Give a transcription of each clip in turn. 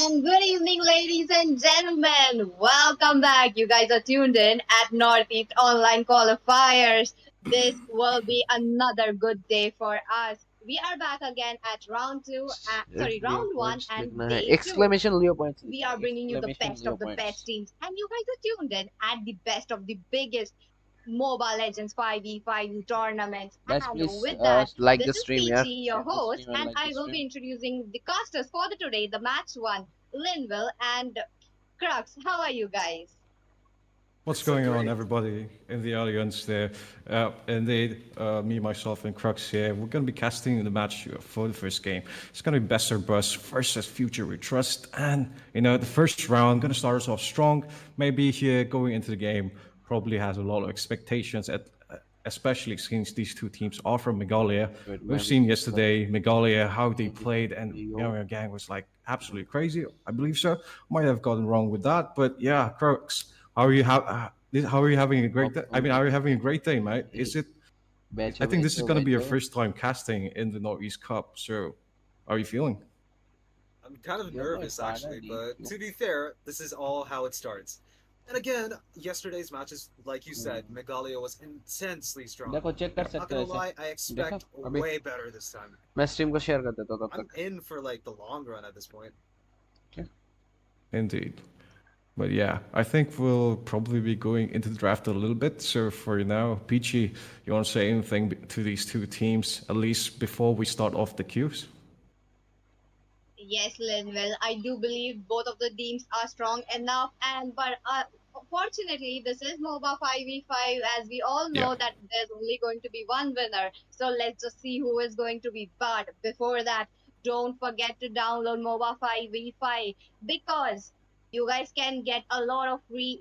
And good evening, ladies and gentlemen. Welcome back. You guys are tuned in at Northeast Online Qualifiers. This will be another good day for us. We are back again at round two, Leo round one points and ligna hai. day two. Exclamation Leo points We ligna are hai. bringing you the Exclamation best Leo of the points. best teams, and you guys are tuned in at the best of the biggest Mobile Legends 5v5 tournaments. Guys, And please with that, like the this is stream, yeah. Peachy, your Share the host, stream and and like the I will be stream. introducing the casters for the today, the match one, Linville and Crux. How are you guys? What's going on, everybody in the audience there? Indeed, me, myself, and Crux here. We're going to be casting the match for the first game. It's going to be Best or Bust versus Future We Trust. And, the first round, going to start us off strong. Maybe here going into the game probably has a lot of expectations, especially since these two teams are from Megalia. We've seen yesterday Megalia, how they played, and, your gang was like absolutely crazy. I believe so. Might have gotten wrong with that. But yeah, Crux. How are you? How are you having a great day? I mean, are you having a great day, mate? Is it? I think this is going to be your first time casting in the Northeast Cup. So, how are you feeling? I'm kind of nervous actually, but to be fair, this is all how it starts. And again, yesterday's matches, like you said, Megalia was intensely strong. देखो check कर Not सकते gonna हो lie, I expect अभी way better this time. मैं stream को share कर देता हूँ तब I'm तक. in for like the long run at this point. Indeed. But yeah, I think we'll probably be going into the draft a little bit. So for now, Peachy, you want to say anything to these two teams, at least before we start off the queues? Yes, Linville. I do believe both of the teams are strong enough, but fortunately, this is Moba 5v5. As we all know, Yeah. that there's only going to be one winner. So let's just see who is going to be. But before that, don't forget to download Moba 5v5 because you guys can get a lot of free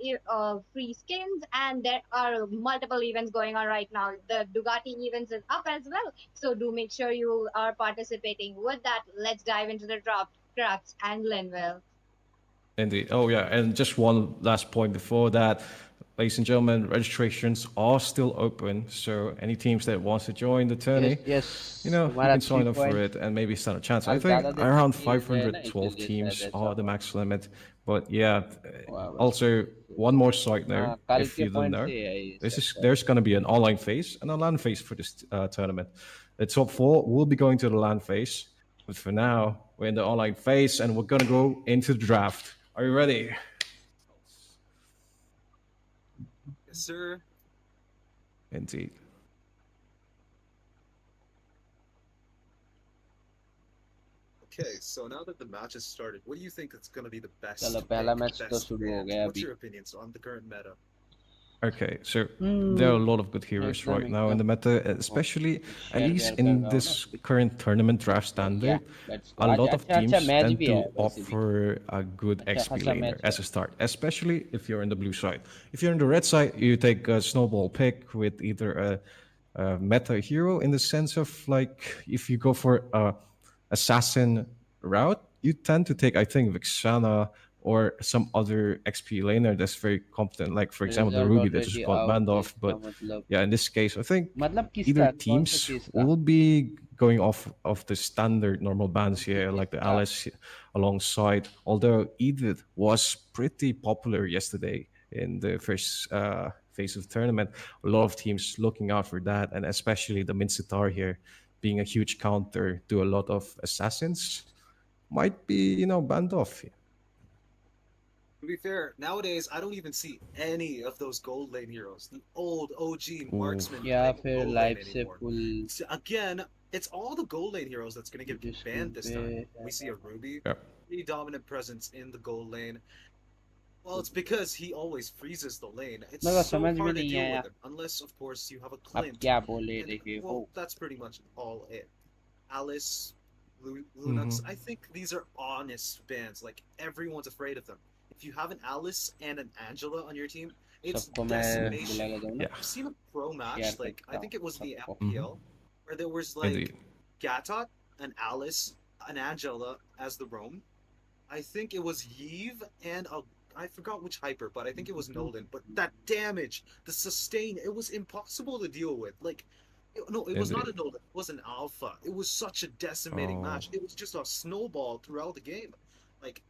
skins, and there are multiple events going on right now. The Dugati events is up as well, so do make sure you are participating. With that, let's dive into the draft. Crux and Linville. Indeed. Oh, yeah. And just one last point before that, ladies and gentlemen, registrations are still open. So any teams that wants to join the tourney, Yes. you can sign up for it and maybe stand a chance. I think around 512 teams are the max limit. But yeah, also one more side note, if you don't know, there's going to be an online phase and a LAN phase for this tournament. The top four will be going to the LAN phase. But for now, we're in the online phase and we're going to go into the draft. Are you ready? Yes, sir. Indeed. Okay, so now that the match has started, what do you think is going to be the best चलो pick, पहला match तो best शुरू हो band? गया What's अभी. your opinions on the current meta? Okay, so there are a lot of good heroes right now in the meta, especially at least in this current tournament draft standard. A lot of teams tend to opt for a good XP laner as a start, especially if you're in the blue side. If you're in the red side, you take a snowball pick with either a meta hero in the sense of like if you go for a assassin route, you tend to take, I think, Vixana or some other XP laner that's very competent, like for example the Ruby that just got banned off. But yeah, in this case, I think either teams will be going off of the standard normal bans here, like the Alice alongside. Although Edith was pretty popular yesterday in the first phase of the tournament, a lot of teams looking out for that, and especially the Mincetar here being a huge counter to a lot of assassins might be banned off. To be fair, nowadays I don't even see any of those gold lane heroes. The old OG marksman या type फिर gold lane life से anymore. Full So again, it's all the gold lane heroes that's going to get banned this time. We see a Ruby, Yep. pretty dominant presence in the gold lane. Well, it's because he always freezes the lane. It's मगर so समझ में hard to नहीं deal आया. with him, unless of course you have a अब Clint. क्या बोले And, रहे हो. well, that's pretty much all it. Alice, Lunux, I think these are honest bans. Like everyone's afraid of them. If you have an Alice and an Angela on your team, it's सबको मैं decimation. बुला लेता हूँ ना. Yeah. I've seen a pro match, Share like I करता think it was the सबको. LPL, where there was like Indeed. Gatot, an Alice, an Angela as the roam. I think it was Yves and I forgot which hyper, but I think it was Nolan. But that damage, the sustain, it was impossible to deal with. Like, no, it was not a Nolan. It was an Alpha. It was such a decimating match. It was just a snowball throughout the game. Like,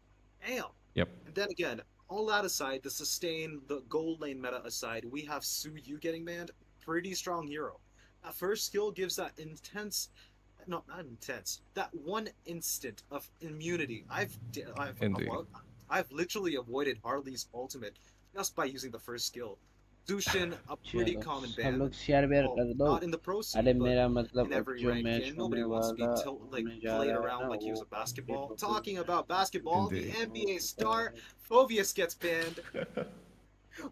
Damn. Yep. And then again, all that aside, the sustain, the gold lane meta aside, we have Su Yu getting banned. Pretty strong hero. That first skill gives that intense, no, not intense, that one instant of immunity. Indeed. I've literally avoided Harley's ultimate just by using the first skill. Zushin, a pretty चलो common सब ban. लोग share where Well, कर दो. not in the pro अरे scene, but मेरा in मतलब अब every जो ranked मैच game. होने Nobody wants to be वाला like होने जा played रहा है ना around like he वो was a basketball. फेसबुक पे Talking about basketball, the Indeed. NBA star Phovius gets banned.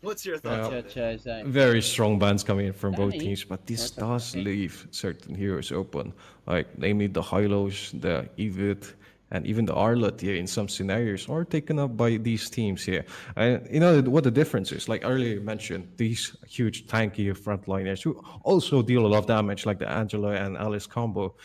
What's your thoughts अच्छा on अच्छा it? ऐसा है. Very strong bans coming in from both नहीं teams, but हो this सकता does है. leave certain heroes open, like namely the Hylos, the Evid, and even the Arlet here in some scenarios are taken up by these teams here. And you know what the difference is? Like earlier you mentioned, these huge tanky frontliners who also deal a lot of damage, like the Angela and Alice combo.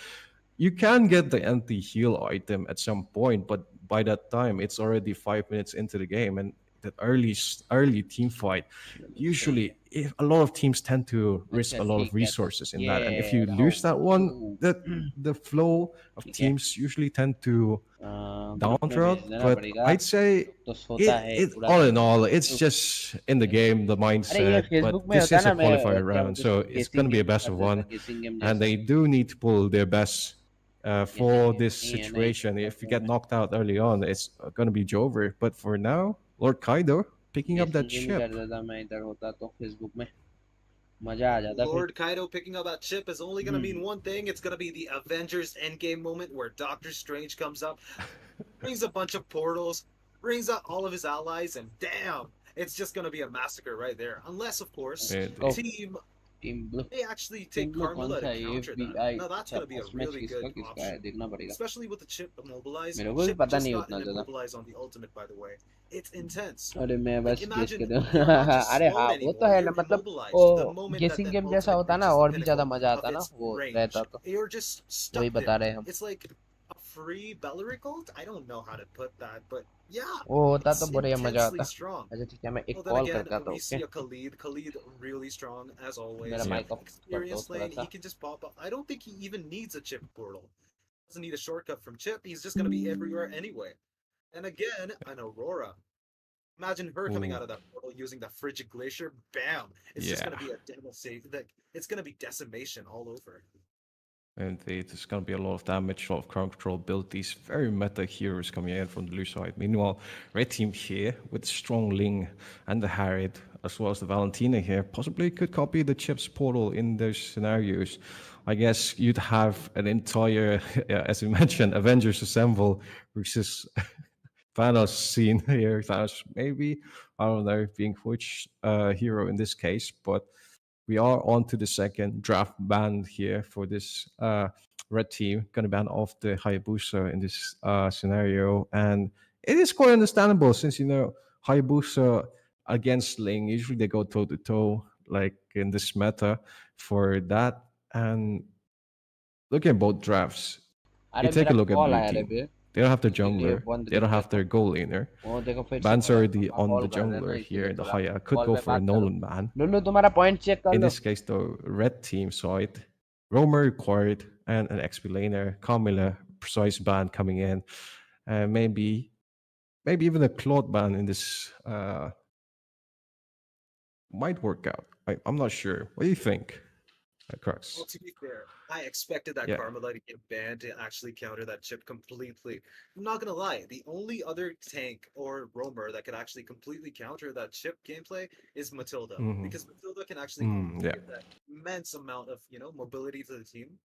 You can get the anti-heal item at some point, but by that time it's already 5 minutes into the game, and that early team fight, चलो सही है. usually if a lot of teams tend to risk अच्छा a lot of ठीक है तो resources in ये that, and if you रहा lose that one, वो that the flow of ठीक है. teams usually tend to group में भेज downdraft. देना But पड़ेगा. I'd say तो सोता है it पूरा all दिन. in all, it's तो just in the game, the अरे ये mindset. फेसबुक But में this होता है is a ना, मैं qualifier क्या round, बोलते so उसको it's going गेसिंग to be a game best कर of देता, one, गेसिंग गेम and जैसा. they do need to pull their best गेसिंग for गेम this नहीं है ना, इसे situation. If you करता हूँ get मैं. knocked out early on, it's going to be Jover. But for now, Lord Kaido picking up that गेसिंग game ही कर chip. देता मैं इधर होता तो फेसबुक में मजा आ जाता फिर. Lord Kaido picking up that chip is only going to mean one thing. It's going to be the Avengers Endgame moment where Doctor Strange comes up, brings a bunch of portals, brings out all of his allies, and damn, it's just going to be a massacre right there. Unless, of course, Indeed. Team team blue. they actually team take blue कौन Carmilla सा to है? counter that. FBI. Now that's अच्छा going to be a first match really किसका good किसका है option. देखना पड़ेगा. Especially with the chip immobilize. मेरे को भी Chip पता just नहीं got उतना an ज्यादा. immobilize on the ultimate, by the way. It's intense. अरे मैं Like बस गेस कर imagine दूं. you're not just अरे हाँ slowed वो तो anymore, है ना, you're मतलब वो immobilized. The moment that गेसिंग that गेम जैसा ultimate होता ना reaches the और भी ज्यादा pinnacle मजा of आता ना its वो range, रहता तो. you're just वही stuck बता there. रहे हम. It's like a free Belericolt? I don't know how to put that, but yeah, वो होता तो it's बढ़िया मजा intensely आता. strong. अच्छा ठीक है, मैं एक Well, then कॉल again, करता था. we okay, see a Khalid. Khalid really strong as मेरा always. Yeah. माइक ऑफ कर दो Experienced थोड़ा lane, he सा. can just pop up. I don't think he even needs a chip portal. Doesn't need a shortcut from chip. He's just gonna be everywhere anyway. And again, an Aurora. Imagine her coming Ooh. out of that portal using the frigid glacier. Bam! It's just gonna Yeah. be a devastation. Like it's gonna be decimation all over. Indeed, there's going to be a lot of damage, a lot of crowd control abilities, very meta heroes coming in from the blue side. Meanwhile, red team here with Strong Ling and the Harriet, as well as the Valentina here, possibly could copy the Chips portal in those scenarios. I guess you'd have an entire, as you mentioned, Avengers Assemble versus Thanos scene here. Thanos, maybe, I don't know, being which hero in this case, but we are on to the second draft ban here for this red team. Going to ban off the Hayabusa in this scenario. And it is quite understandable since, you know, Hayabusa against Ling, usually they go toe to toe, like in this meta for that. And looking at both drafts, you अरे take मेरा a look at call blue आया रे team. Bay, They don't have their इसीलिए jungler. बंद They दिख don't रहा have था. their goal laner. वो देखो फिर से Bans कॉल आया. already पापा on कॉल the कर देना, jungler here. इसीलिए The थोड़ा Haya could कॉल go पे for a बात करो. Nolan ban. लुल्लू तुम्हारा पॉइंट चेक कर In low. this case, though, red team side, Romer required and an XP laner, Carmilla, precise ban coming in, and maybe even a Claude ban in this might work out. I'm not sure. What do you think, Crux? Well, to be fair, I expected that Yeah. Carmilla to get banned to actually counter that chip completely. I'm not gonna lie, the only other tank or roamer that could actually completely counter that chip gameplay is Matilda, Mhm. because Matilda can actually Yeah. give that immense amount of mobility to the team.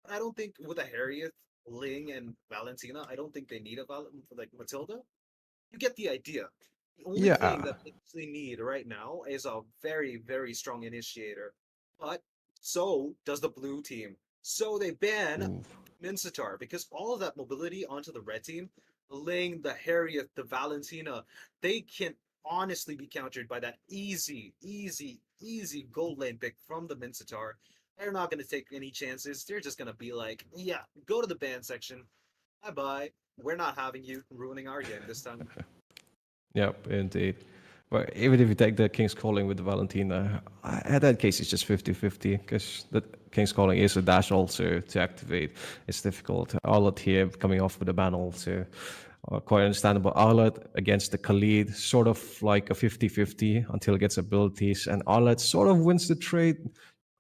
But I don't think with a Harriet, Ling, and Valentina, I don't think they need a like Matilda. You get the idea. The only thing Yeah. that they actually need right now is a very, very strong initiator. But so does the blue team. So they ban Ooh. Mincetar because all of that mobility onto the red team, the Ling, the Harriet, the Valentina, they can honestly be countered by that easy, easy, easy gold lane pick from the Mincetar. They're not going to take any chances. They're just going to be like, yeah, go to the ban section. Bye bye. We're not having you ruining our game this time. Yep, indeed. But even if you take the King's Calling with the Valentina, at that case it's just 50-50 because the King's Calling is a dash also to activate. It's difficult. All here coming off with a ban also quite understandable. Arlet against the Khalid, sort of like a 50-50 until it gets abilities. And Arlet sort of wins the trade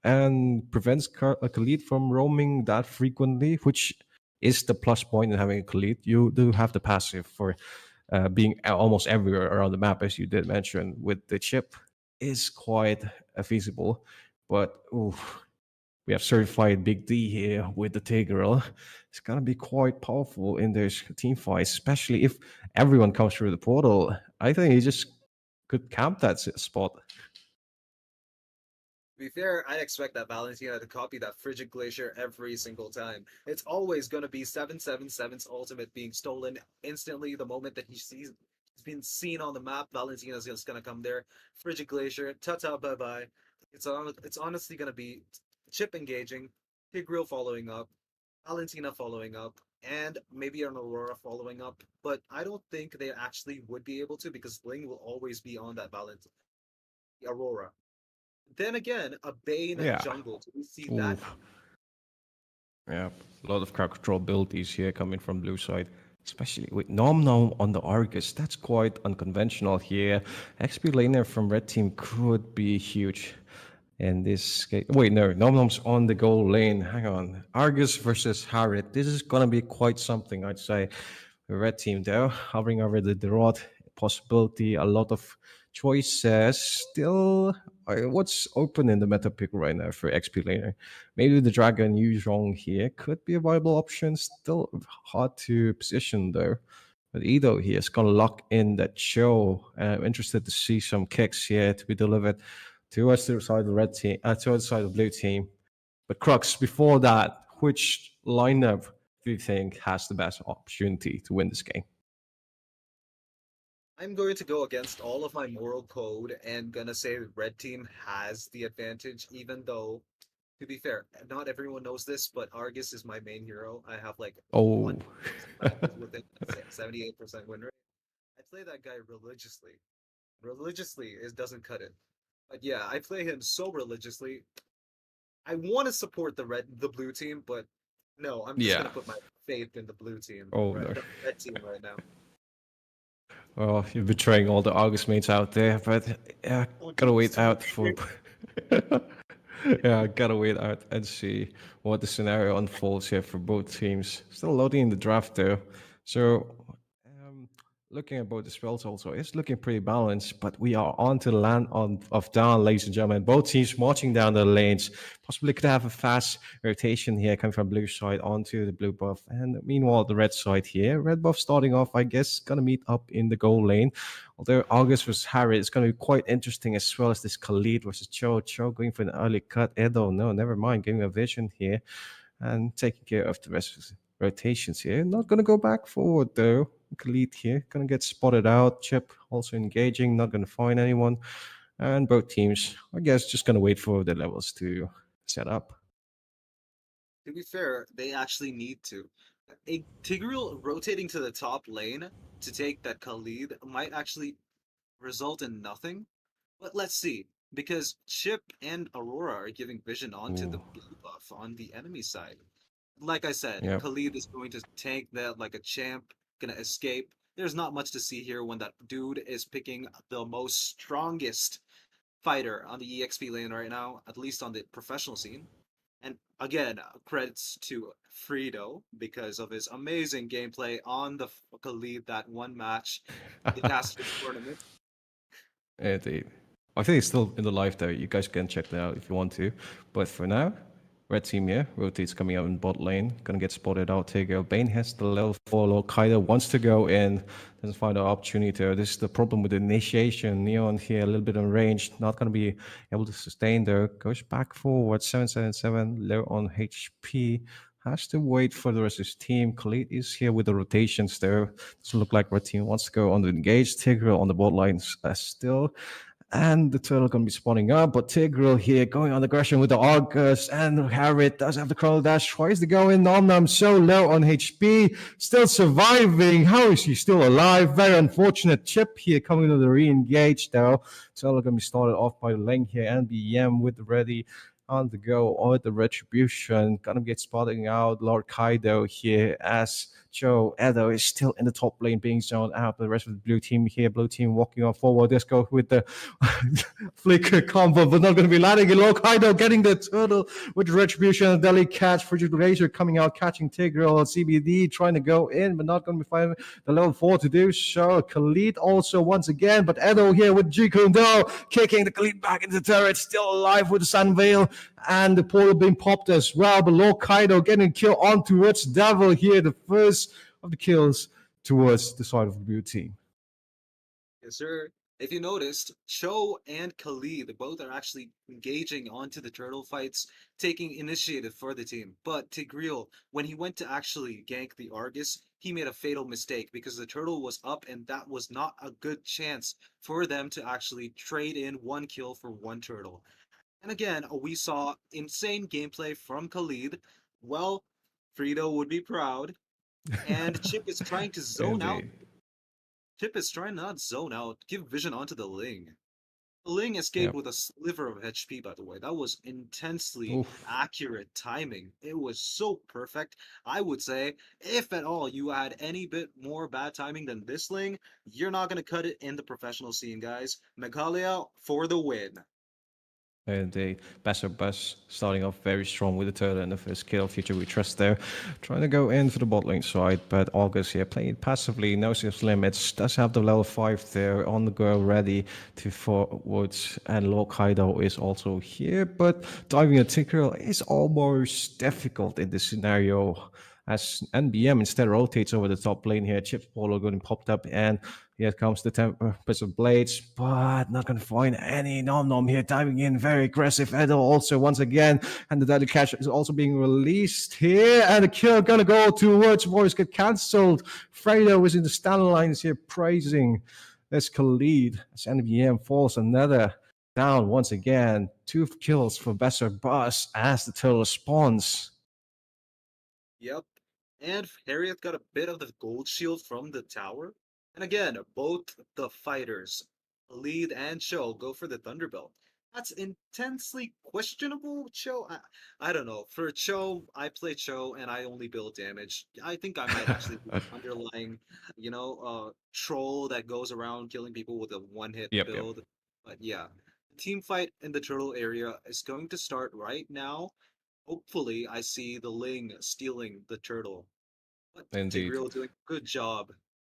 and prevents Khalid from roaming that frequently, which is the plus point in having a Khalid. You do have the passive for being almost everywhere around the map, as you did mention. With the chip, is quite feasible. But oof, we have certified Big D here with the Tigreal. It's gonna be quite powerful in those team fights, especially if everyone comes through the portal. I think he just could camp that spot. To be fair, I expect that Valentina to copy that Frigid Glacier every single time. It's always going to be 777's ultimate being stolen instantly the moment that he's been seen on the map. Valentina's just going to come there. Frigid Glacier, ta-ta, bye-bye. It's honestly going to be Chip engaging, Tigreal following up, Valentina following up, and maybe an Aurora following up. But I don't think they actually would be able to because Bling will always be on that Aurora. Then again, a Bane Yeah. jungle. Do we see Ooh. that? Yeah, a lot of crowd control abilities here coming from blue side, especially with Nom Nom on the Argus. That's quite unconventional here. XP laner from red team could be huge in this case. Wait, no, Nom Nom's on the goal lane. Hang on. Argus versus Harriet. This is going to be quite something, I'd say. The red team, though, hovering over the rod possibility, a lot of choices. Still, what's open in the meta pick right now for XP laner? Maybe the Dragon Yuzhong here could be a viable option. Still hard to position, though. But Edo here is going to lock in that show. I'm interested to see some kicks here to be delivered towards the side of the red team, towards the side of the blue team. But Crux, before that, which lineup do you think has the best opportunity to win this game? I'm going to go against all of my moral code and gonna say the red team has the advantage, even though, to be fair, not everyone knows this, but Argus is my main hero. I have like one matches within 78% win rate. I play that guy religiously. Religiously is doesn't cut it. But yeah, I play him so religiously. I want to support the blue team, but no, I'm just gonna put my faith in the blue team. Oh, right, no. the red team right now. Well, you're betraying all the August mates out there, but yeah, gotta wait out for. Yeah, gotta wait out and see what the scenario unfolds here for both teams. Still loading in the draft though, so looking at both the spells also, it's looking pretty balanced. But we are on to the land of down, ladies and gentlemen. Both teams marching down the lanes. Possibly could have a fast rotation here coming from blue side onto the blue buff. And meanwhile, the red side here, red buff starting off, I guess, gonna meet up in the goal lane. Although August versus Harry is gonna be quite interesting, as well as this Khalid versus Cho. Cho going for an early cut. Edo, no, never mind, giving a vision here and taking care of the rest of the rotations here. Not gonna go back forward though. Khalid here gonna get spotted out. Chip also engaging, not gonna find anyone. And both teams, I guess, just gonna wait for the levels to set up. To be fair, they actually need to. A Tigreal rotating to the top lane to take that Khalid might actually result in nothing. But let's see, because Chip and Aurora are giving vision onto the blue buff on the enemy side. Like I said, Yep. Khalid is going to tank that like a champ, gonna escape. There's not much to see here when that dude is picking the most strongest fighter on the EXP lane right now, at least on the professional scene. And again, credits to Frito because of his amazing gameplay on the Khalid that one match, the Masters tournament. Indeed. I think it's still in the live though. You guys can check that out if you want to. But for now, red team here, rotates coming out in bot lane. Gonna get spotted out. Tego. Bane has the level 4 low. Kaido wants to go in. Doesn't find an opportunity there. This is the problem with the initiation. Neon here, a little bit on range. Not gonna be able to sustain though. Goes back forward. 777, low on HP. Has to wait for the rest of his team. Khalid is here with the rotations there. Doesn't look like red team wants to go on the engage. Tigreal on the bot lines still. And the turtle gonna be spawning up, but Tigreal here going on aggression with the Argus, and Harriet does have the chrono dash, tries to go in. Nom Nom so low on HP, still surviving. How is he still alive? Very unfortunate. Chip here coming to the re-engage though. Turtle gonna be started off by Leng here, and BM with the ready on the go or the retribution. Gonna get spotting out Lord Kaido here as Joe Edo is still in the top lane being zoned out. The rest of the blue team here, blue team walking on forward. Let's go with the flicker combo, but not going to be landing. Lokaido getting the turtle with retribution. Deli catch, Frigid Razor coming out, catching Tigreal. CBD trying to go in, but not going to be finding the level 4 to do so. Khalid also once again, but Edo here with Jikundo kicking the Khalid back into the turret, still alive with the Sunveil, and the portal being popped as well. But Lokaido getting a kill on towards Devil here, the first of the kills towards the side of the blue team. Yes, sir. If you noticed, Cho and Khalid both are actually engaging onto the turtle fights, taking initiative for the team. But Tigreal, when he went to actually gank the Argus, he made a fatal mistake because the turtle was up and that was not a good chance for them to actually trade in 1 kill for 1 turtle. And again, we saw insane gameplay from Khalid. Well, Frito would be proud. And Chip is trying to zone out. Chip is trying not to zone out, give vision onto the Ling. The Ling escaped with a sliver of HP, by the way. That was intensely accurate timing. It was so perfect. I would say, if at all you had any bit more bad timing than this Ling, you're not going to cut it in the professional scene, guys. Megalia for the win. And the Passer Bus starting off very strong with the turtle and the first kill. Future We Trust there. Trying to go in for the bot lane side, but August here playing passively, knows his limits, does have the level 5 there on the go ready to forwards, and Lokaido is also here, but diving a Tinkerell is almost difficult in this scenario as NBM instead rotates over the top lane here. Chip's Polo getting popped up, and here comes the Tempest of Blades, but not going to find any Nom here, diving in, very aggressive. Edo also once again, and the Deadly Catch is also being released here, and the kill going to go towards Warriors, get cancelled. Fredo is in the stand lines here praising this Khalid as NBM falls another down once again. 2 kills for Besser Bus as the turtle spawns. Yep. And Harriet got a bit of the gold shield from the tower. And again, both the fighters, Khalid and Cho, go for the Thunderbelt. That's intensely questionable, Cho. I don't know. For Cho, I play Cho and I only build damage. I think I might actually be underlying, troll that goes around killing people with a one-hit build. But yeah, the team fight in the turtle area is going to start right now. Hopefully, I see the Ling stealing the turtle. But Tigreal doing a good job.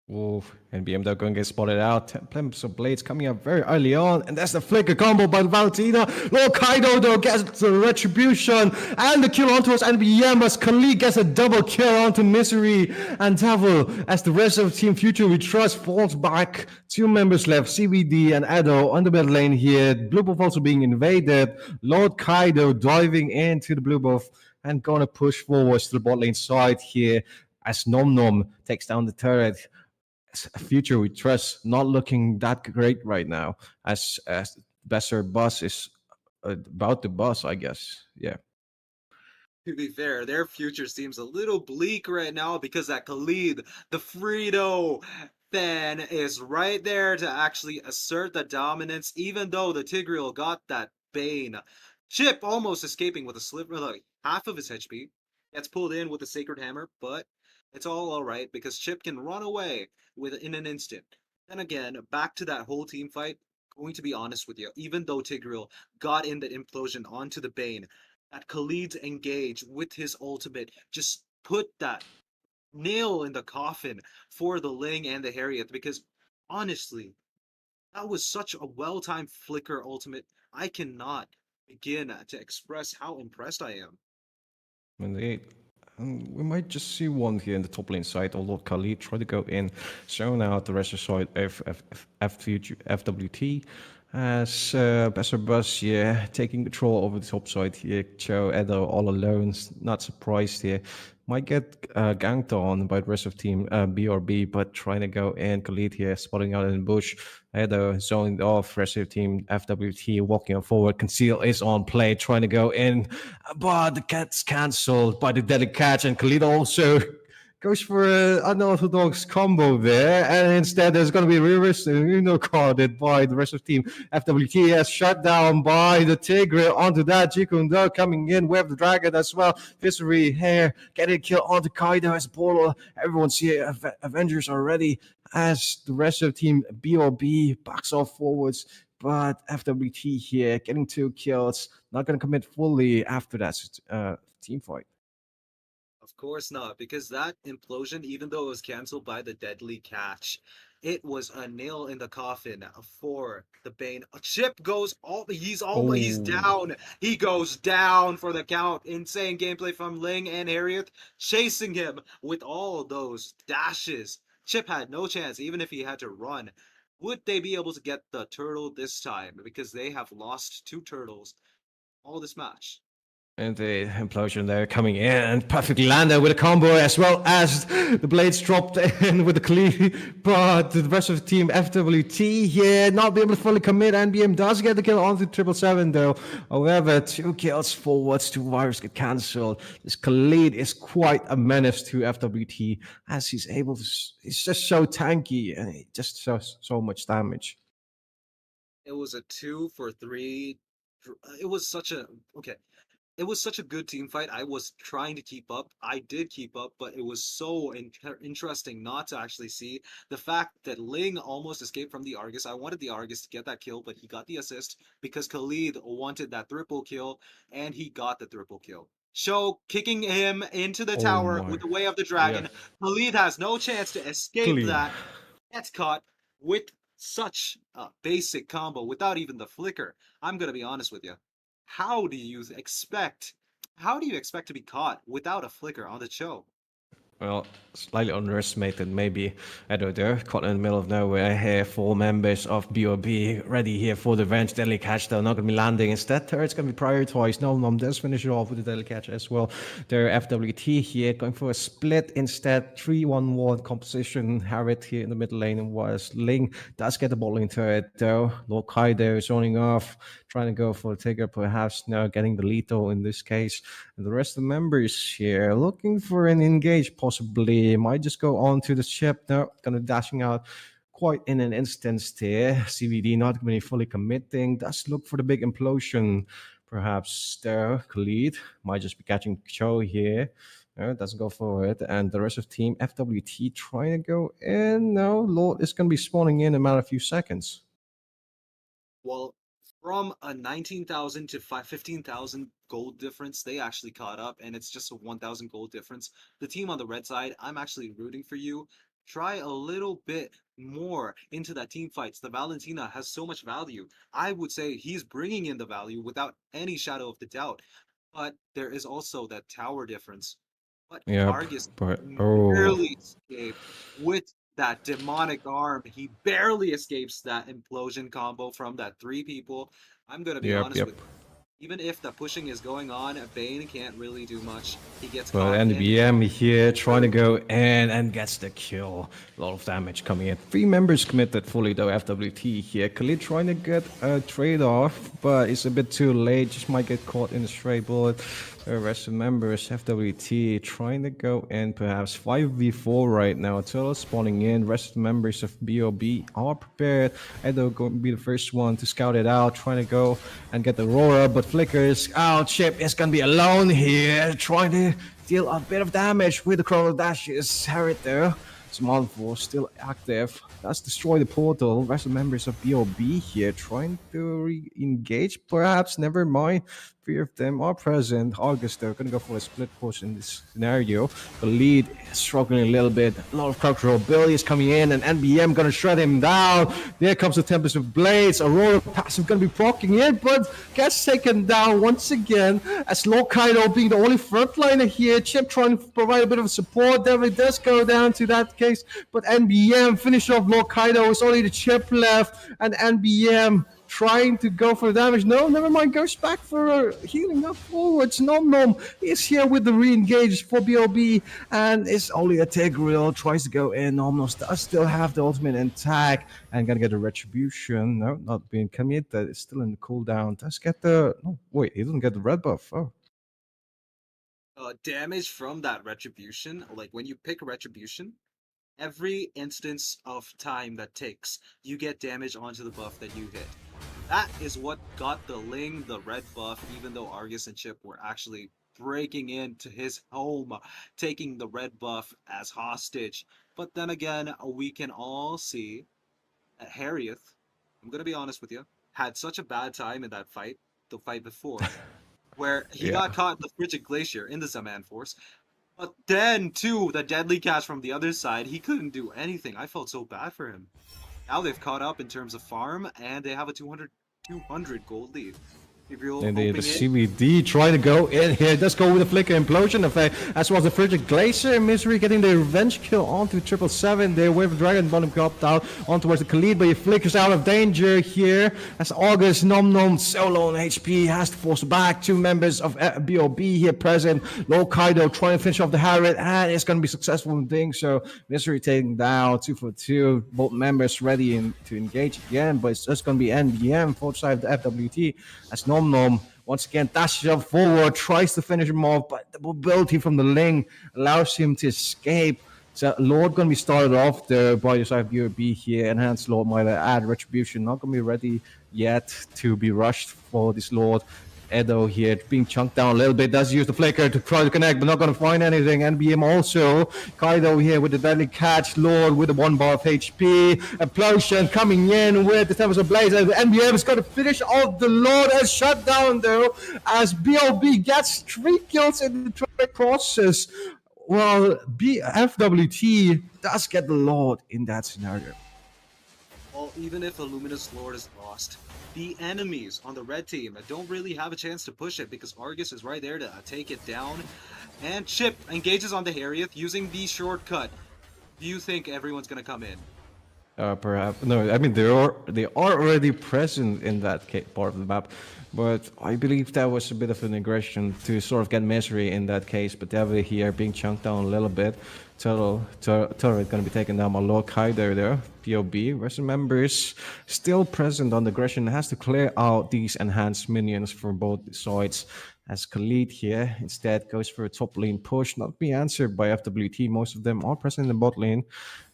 Wolf and BMW going to get spotted out. Tempest of Blades coming up very early on, and that's the flicker combo by Valentina. Lokaido though gets the retribution and the kill onto us, and BM as Khalid gets a double kill onto Misery and Devil as the rest of Team Future We Trust falls back. 2 members left, CBD and Edo on the mid lane here. Blue buff also being invaded. Lord Kaido diving into the blue buff and gonna push forwards to the bot lane side here as Nom takes down the turret. Future We Trust not looking that great right now as Besser Bus is about to bust, I guess. Yeah. To be fair, their future seems a little bleak right now because that Khalid, the Frito fan, is right there to actually assert the dominance, even though the Tigreal got that Bane. Chip almost escaping with a sliver, like half of his HP. Gets pulled in with a Sacred Hammer, but it's all alright because Chip can run away in an instant. Then again, back to that whole team fight, going to be honest with you, even though Tigreal got in the implosion onto the Bane, that Khalid's engage with his ultimate just put that nail in the coffin for the Ling and the Harriet, because honestly, that was such a well-timed flicker ultimate. I cannot begin to express how impressed I am. Indeed. We might just see one here in the top lane side, although Khalid tried to go in, zone out the rest of the side FWT. As Besser Bus here taking control over the top side here. Cho Edo all alone, not surprised here. Might get ganked on by the rest of team BRB, but trying to go in. Khalid here spotting out in the bush. Edo zoned off. Rest of team FWT walking on forward. Conceal is on play, trying to go in, but the cat's cancelled by the Deadly Catch, and Khalid also goes for an unorthodox combo there, and instead there's going to be reverse carded by the rest of the team. FWT has shut down by the Tigre. Onto that, Jikundo coming in with the Dragon as well. Fishery here getting a kill onto Kaido as Portal. Everyone's here. Avengers are ready as the rest of the team BOB backs off forwards. But FWT here getting 2 kills. Not going to commit fully after that team fight. Of course not, because that implosion, even though it was canceled by the deadly catch, it was a nail in the coffin for the Bane. Chip goes he's down. He goes down for the count. Insane gameplay from Ling and Harriet chasing him with all those dashes. Chip had no chance, even if he had to run. Would they be able to get the turtle this time? Because they have lost 2 turtles all this match. And the implosion there coming in and perfectly landed with a combo as well as the blades dropped in with the clean. But the rest of the team, FWT here, not be able to fully commit. NBM does get the kill onto 777 though. However, 2 kills forwards, 2 wires get cancelled. This Khalid is quite a menace to FWT as he's able to, he's just so tanky and he just does so much damage. It was a 2 for 3. It was such a, okay. It was such a good team fight. I was trying to keep up. I did keep up, but it was so interesting not to actually see the fact that Ling almost escaped from the Argus. I wanted the Argus to get that kill, but he got the assist because Khalid wanted that triple kill, and he got the triple kill. Show kicking him into the tower with the Way of the Dragon. Yeah. Khalid has no chance to escape that. Gets caught with such a basic combo without even the flicker. I'm going to be honest with you. How do you expect to be caught without a flicker on the show? Well, slightly underestimated, maybe. I don't know. Caught in the middle of nowhere here. 4 members of BOB ready here for the revenge. Deadly catch, though, not going to be landing. Instead, turret's going to be prioritized. Nom does finish it off with the deadly catch as well. Their FWT here going for a split instead. 3-1-1 composition. Harriet here in the middle lane, was Ling does get the bottling turret, though. Lord Kaido is running off, trying to go for the Tigger, perhaps now getting the lethal in this case. And the rest of the members here looking for an engage, possibly. Might just go on to the ship. No, gonna dashing out quite in an instance there. CVD not going to be fully committing. Does look for the big implosion. Perhaps there, Khalid might just be catching Cho here. Doesn't go for it. And the rest of team FWT trying to go in. No, Lord is going to be spawning in a matter of few seconds. Well, from a 19,000 to 15,000 gold difference, they actually caught up, and it's just a 1,000 gold difference. The team on the red side, I'm actually rooting for you. Try a little bit more into that team fights. The Valentina has so much value. I would say he's bringing in the value without any shadow of the doubt. But there is also that tower difference. But Argus barely escaped with that demonic arm. He barely escapes that implosion combo from that 3 people. I'm going to be honest with you. Even if the pushing is going on, Bane can't really do much. He gets caught. NBM here trying to go in and gets the kill. A lot of damage coming in. 3 members committed fully though, FWT here. Khalid trying to get a trade-off, but it's a bit too late. Just might get caught in a stray bullet. The rest of members, FWT trying to go in, perhaps 5v4 right now. Turtle spawning in. Rest of the members of BOB are prepared. Edo going to be the first one to scout it out, trying to go and get the Aurora, but flickers out. Chip is going to be alone here, trying to deal a bit of damage with the chrono dashes. Harriet there. Small Force still active. Let's destroy the portal. Rest of members of BOB here trying to re-engage. Perhaps, never mind. 3 of them are present. August, they're going to go for a split push in this scenario. The lead is struggling a little bit. A lot of crowd control. Billy is coming in, and NBM going to shred him down. There comes the Tempest of Blades. Aurora passive going to be proccing it, but gets taken down once again. As Lord Kaido being the only frontliner here. Chip trying to provide a bit of support. Devil does go down to that case, but NBM finish off Lord Kaido. It's only the Chip left, and NBM trying to go for damage. No, never mind. Goes back for healing up forwards. Nom is here with the re-engage for BOB, and it's only a Tigreal tries to go in. Nom does still have the ultimate intact and gonna get a retribution. No, not being committed. It's still in the cooldown. Does get the he doesn't get the red buff. Damage from that retribution, like when you pick a retribution, every instance of time that takes, you get damage onto the buff that you hit. That is what got the Ling the red buff, even though Argus and Chip were actually breaking into his home, taking the red buff as hostage. But then again, we can all see that Harrieth, I'm gonna be honest with you, had such a bad time in that fight, the fight before, where he Yeah. got caught in the Frigid Glacier in the Zaman Force. But then, too, the deadly catch from the other side, he couldn't do anything. I felt so bad for him. Now they've caught up in terms of farm, and they have a 200 gold lead. If you're And hoping the it, CBD trying to go in here. Does go with the flicker implosion effect, as well as the Frigid Glacier. Misery getting the revenge kill onto 777 there with Dragon Bottom dropped out on towards the Khalid, but he flickers out of danger here as August Nom Nom solo on HP has to force back. Two members of BOB here present. Low Kaido trying to finish off the Harriet, and it's going to be successful in doing so. Misery taking down 2 for 2. Both members ready to engage again, but it's just going to be NBM forward side of the FWT as Nom Nom once again dashes up forward, tries to finish him off, but the mobility from the Ling allows him to escape. So Lord going to be started off there by the side of UAB here. Enhanced Lord might add retribution. Not going to be ready yet to be rushed for this Lord. Edo here being chunked down a little bit. Does use the flicker to try to connect, but not going to find anything. NBM also. Kaido here with the deadly catch. Lord with the 1 bar of HP. Implosion coming in with the Tempest of Blaze. And NBM is going to finish off the Lord as shut down though, as BLB gets 3 kills in the trade process. Well, FWT does get the Lord in that scenario. well, even if a Luminous Lord is lost, the enemies on the red team don't really have a chance to push it because Argus is right there to take it down. And Chip engages on the Harriet using the shortcut. Do you think everyone's gonna come in? Perhaps no. I mean, they are already present in that part of the map, but I believe that was a bit of an aggression to sort of get Misery in that case. But Devi here being chunked down a little bit. Turret going to be taken down by Lord Kaido there. POB. Rest members still present on the aggression. Has to clear out these enhanced minions from both sides. As Khalid here instead goes for a top lane push, not be answered by FWT. Most of them are present in the bot lane.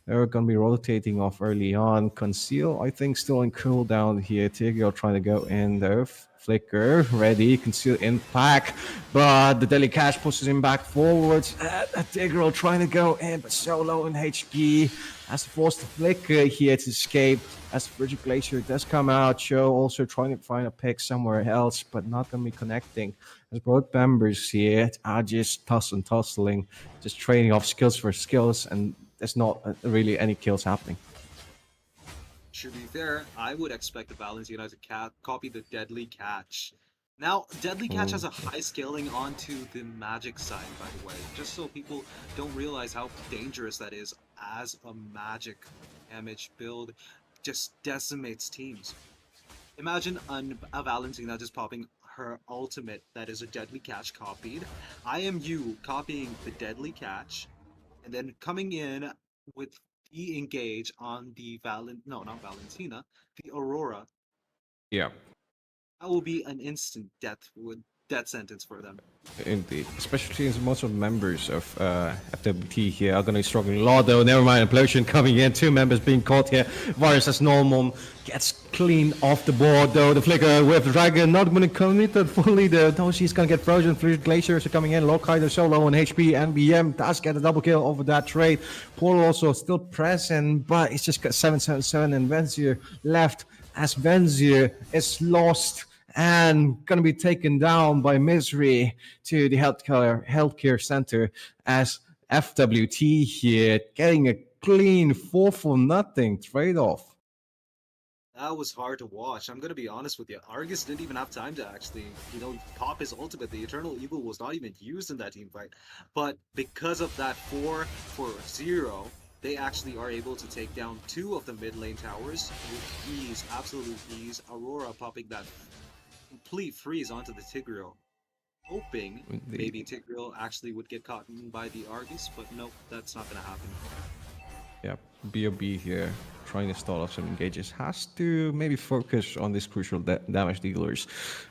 They're going to be rotating off early on. Conceal, I think, still in cooldown here. Tigreal trying to go in there. Flicker, ready. Conceal impact. But the Deadly Catch pushes him back forwards. Tigreal trying to go in, but so low in HP. Has to force the Flicker here to escape. As Frigid Glacier does come out. Show also trying to find a pick somewhere else, but not going to be connecting. As both members here are just tussling, just trading off skills for skills, and there's not really any kills happening. To be fair, I would expect the Valentina to copy the Deadly Catch. Now, Deadly Catch has a high scaling onto the magic side, by the way, just so people don't realize how dangerous that is as a magic damage build. Just decimates teams. Imagine a Valentina just popping her ultimate that is a Deadly Catch copied. I am you copying the Deadly Catch, and then coming in with the engage on the not Valentina, the Aurora. Yeah. That will be an instant death sentence for them. Indeed, especially since most of the members of FWT here are going to be struggling a lot, though. Never mind, Implosion coming in, 2 members being caught here. Varus as normal gets clean off the board, though. The flicker with Dragon not going to commit fully. Though she's going to get frozen. Frigid Glaciers are coming in. Low Kaido solo on HP. NBM does get a double kill over that trade. Portal also still present, but it's just got 777 and Venzier left as Venzier is lost and going to be taken down by Misery to the healthcare center as FWT here getting a clean 4-0 trade-off. That was hard to watch. I'm gonna be honest with you. Argus didn't even have time to actually, pop his ultimate. The Eternal Evil was not even used in that team fight. But because of that 4-0, they actually are able to take down 2 of the mid lane towers with ease, absolute ease. Aurora popping that complete freeze onto the Tigreal. Hoping maybe Tigreal actually would get caught by the Argus, but nope, that's not gonna happen. Yeah, BOB here trying to stall off some engages. Has to maybe focus on these crucial damage dealers.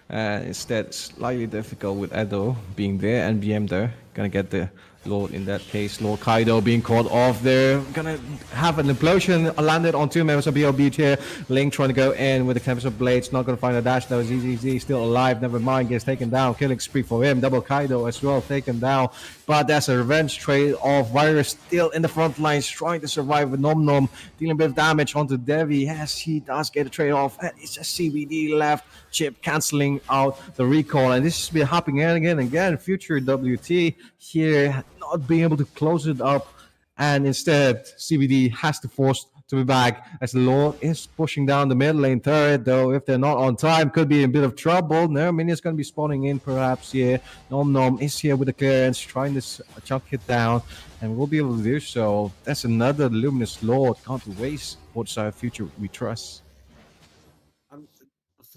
Instead, slightly difficult with Edo being there and BM there. Gonna get the Lord in that case. Lord Kaido being caught off there. Gonna have an implosion landed on two members of BOB here. Link trying to go in with the Tempest of Blades. Not gonna find a dash though. ZZZ still alive. Never mind. Gets taken down. Killing spree for him. Double Kaido as well taken down. But that's a revenge trade of Virus still in the front lines trying to survive with Nom Nom. Dealing a bit of damage onto Devi. Yes, he does get a trade off. And it's just CBD left. Chip cancelling out the recall. And this has been happening again and again. Future WT here not being able to close it up, and instead CBD has to force to be back as the Lord is pushing down the mid lane turret, though if they're not on time could be in a bit of trouble. No, Minion's going to be spawning in perhaps here. Nom Nom is here with the clearance, trying to chunk it down, and we'll be able to do so. That's another Luminous Lord. Can't waste what side of future we trust.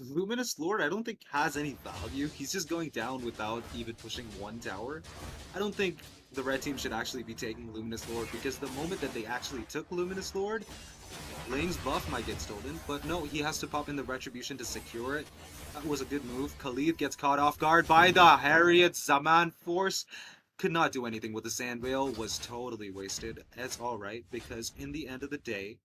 Luminous Lord, I don't think has any value. He's just going down without even pushing one tower. I don't think the red team should actually be taking Luminous Lord, because the moment that they actually took Luminous Lord, Lane's buff might get stolen. But no, he has to pop in the Retribution to secure it. That was a good move. Khalid gets caught off guard by the Harriet Zaman force. Could not do anything with the Sand Veil, was totally wasted. It's alright, because in the end of the day,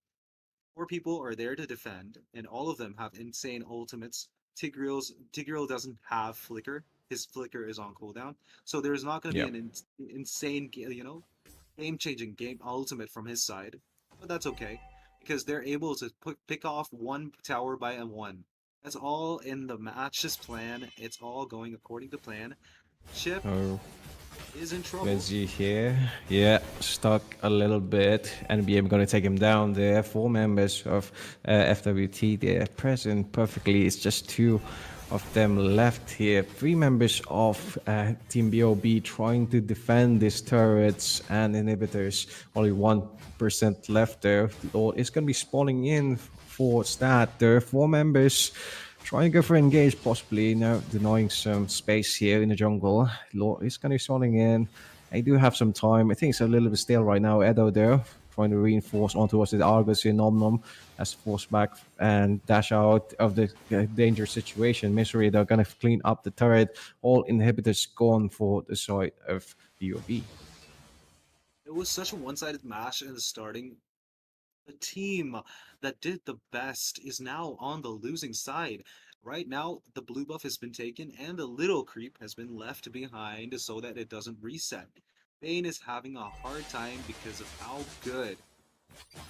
4 people are there to defend, and all of them have insane ultimates. Tigreal doesn't have Flicker. His Flicker is on cooldown. So there's not going to be an insane, game-changing game ultimate from his side. But that's okay, because they're able to pick off one tower by one. That's all in the match's plan. It's all going according to plan. Chip is in trouble. Let's see here. Yeah, stuck a little bit. NBM gonna take him down there. 4 members of FWT there present perfectly. It's just 2 of them left here. 3 members of Team BOB trying to defend these turrets and inhibitors. Only 1% left there. Lord is gonna be spawning in for stat. There are 4 members trying to go for engage, possibly now denying some space here in the jungle. Lord is going to be spawning in. I do have some time. I think it's a little bit stale right now. Edo there trying to reinforce on towards the Argus here. Nom Nom has to force back and dash out of the danger situation. Misery, they're going to clean up the turret. All inhibitors gone for the side of BOB. It was such a one-sided match in the starting. The team that did the best is now on the losing side. Right now, the blue buff has been taken and the little creep has been left behind so that it doesn't reset. Bane is having a hard time because of how good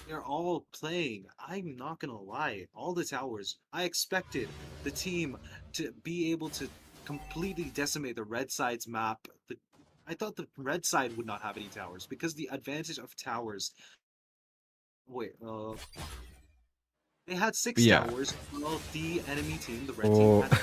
they're all playing. I'm not gonna lie, all the towers, I expected the team to be able to completely decimate the red side's map. I thought the red side would not have any towers because the advantage of towers. Wait, they had 6 towers, while the enemy team, the red team, had...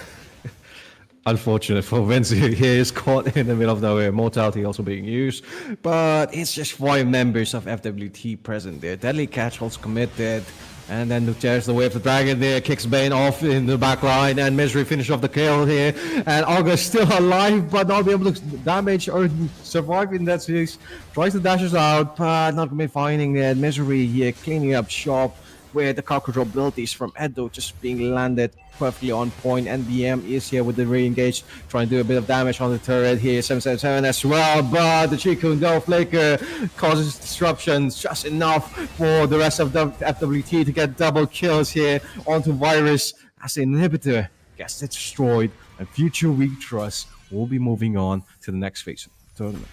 Unfortunate for Venzi, he is caught in the middle of nowhere. Mortality also being used, but it's just 5 members of FWT present there. Deadly Catch also committed, and then there's the way of the dragon there, kicks Bane off in the back line, and Misery finish off the kill here, and August still alive, but not be able to damage or survive in that series. Tries to dash us out, but not gonna be finding it. Misery here cleaning up shop, where the crowd control abilities from Edo just being landed perfectly on point. NBM is here with the re-engage, trying to do a bit of damage on the turret here. 777 as well, but the Chiku no flicker causes disruptions just enough for the rest of the FWT to get double kills here onto Virus as the inhibitor gets destroyed, and future weak trust will be moving on to the next phase of the tournament.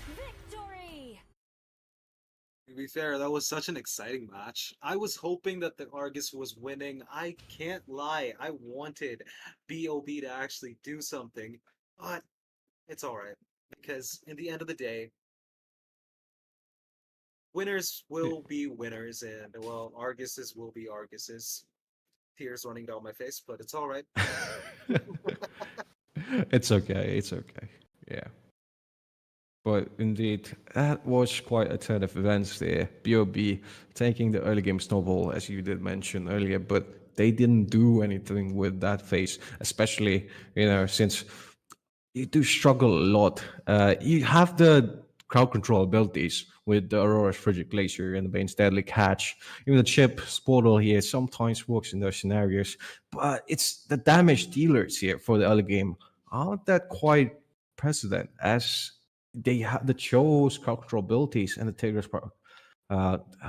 To be fair, that was such an exciting match. I was hoping that the Argus was winning. I can't lie. I wanted BOB to actually do something, but it's alright. Because in the end of the day, winners will be winners, and, well, Arguses will be Arguses. Tears running down my face, but it's alright. It's okay, it's okay. Yeah. But indeed, that was quite a turn of events there. BOB taking the early game snowball, as you did mention earlier, but they didn't do anything with that phase, especially, since you do struggle a lot. You have the crowd control abilities with the Aurora's Frigid Glacier and the Bane's Deadly Catch. Even the Chip Portal here sometimes works in those scenarios, but it's the damage dealers here for the early game aren't that quite precedent, as they have the Cho's crowd control abilities and the Tigre's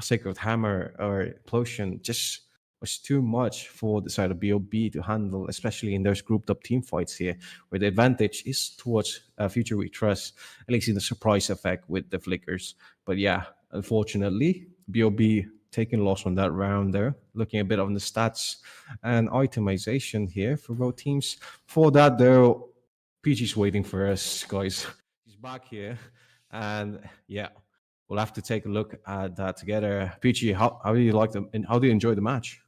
Sacred Hammer or Implosion just was too much for the side of BOB to handle, especially in those grouped up team fights here, where the advantage is towards Future We Trust, at least in the surprise effect with the flickers. But yeah, unfortunately, BOB taking loss on that round there. Looking a bit on the stats and itemization here for both teams. For that, though, PG's waiting for us, guys. He's back here. And yeah, we'll have to take a look at that together. PG, how do you like them and how do you enjoy the match?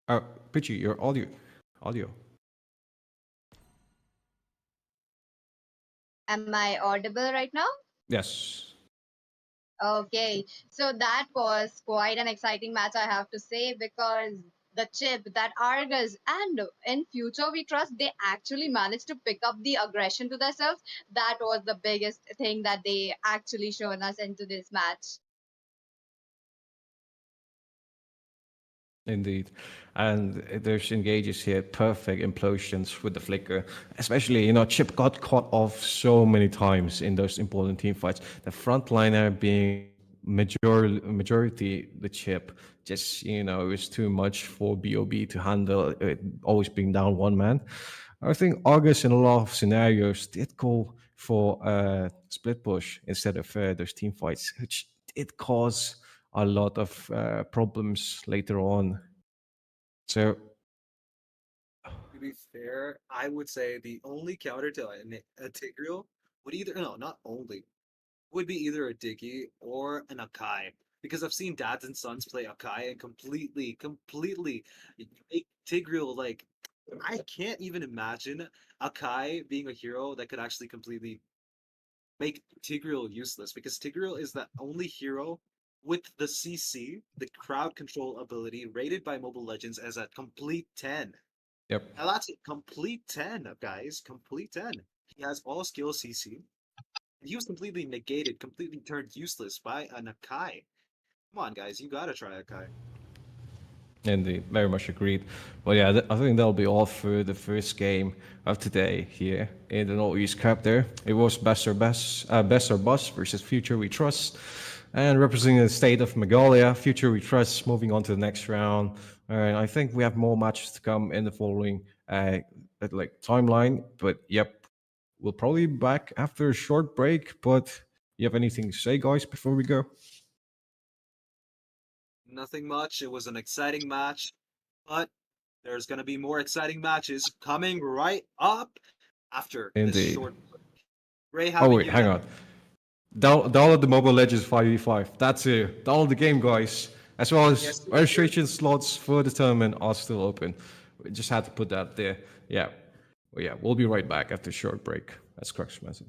Uh, PG, your audio. Am I audible right now? Yes. Okay, so that was quite an exciting match, I have to say, because the chip that Argus and in future we trust they actually managed to pick up the aggression to themselves. That was the biggest thing that they actually shown us into this match. Indeed. And there's engages here, perfect implosions with the flicker. Especially, Chip got caught off so many times in those important team fights. The frontliner being majority the Chip, just, it was too much for BOB to handle, it always being down one man. I think August in a lot of scenarios did go for split push instead of those team fights, which did cause a lot of problems later on. So, To be fair, I would say the only counter to a Tigreal would either no, not only would be either a Diggy or an Akai. Because I've seen dads and sons play Akai and completely make Tigreal like I can't even imagine Akai being a hero that could actually completely make Tigreal useless because Tigreal is the only hero with the CC, the crowd control ability, rated by Mobile Legends as a complete 10. yep, Now that's a complete 10, guys. Complete 10. He has all skill CC. He was completely negated, completely turned useless by an Akai. Come on, guys, you gotta try Akai. indeed, very much agreed. Well, yeah, I think that'll be all for the first game of today here in the Northeast Cup. There, it was best or bust versus Future We Trust, and representing the state of Megalia, Future We Trust moving on to the next round. And I think we have more matches to come in the following timeline. But yep, we'll probably be back after a short break. But you have anything to say, guys, before we go? Nothing much. It was an exciting match, but there's gonna be more exciting matches coming right up after this Indeed. short break. Ray, how Oh about wait, you, hang Dan? on. Download the Mobile Legends 5v5. That's it. Download the game, guys. As well as Yes, sir. registration slots for the tournament are still open. We just had to put that there. Yeah. Well, yeah, we'll be right back after a short break. That's Crux Massive.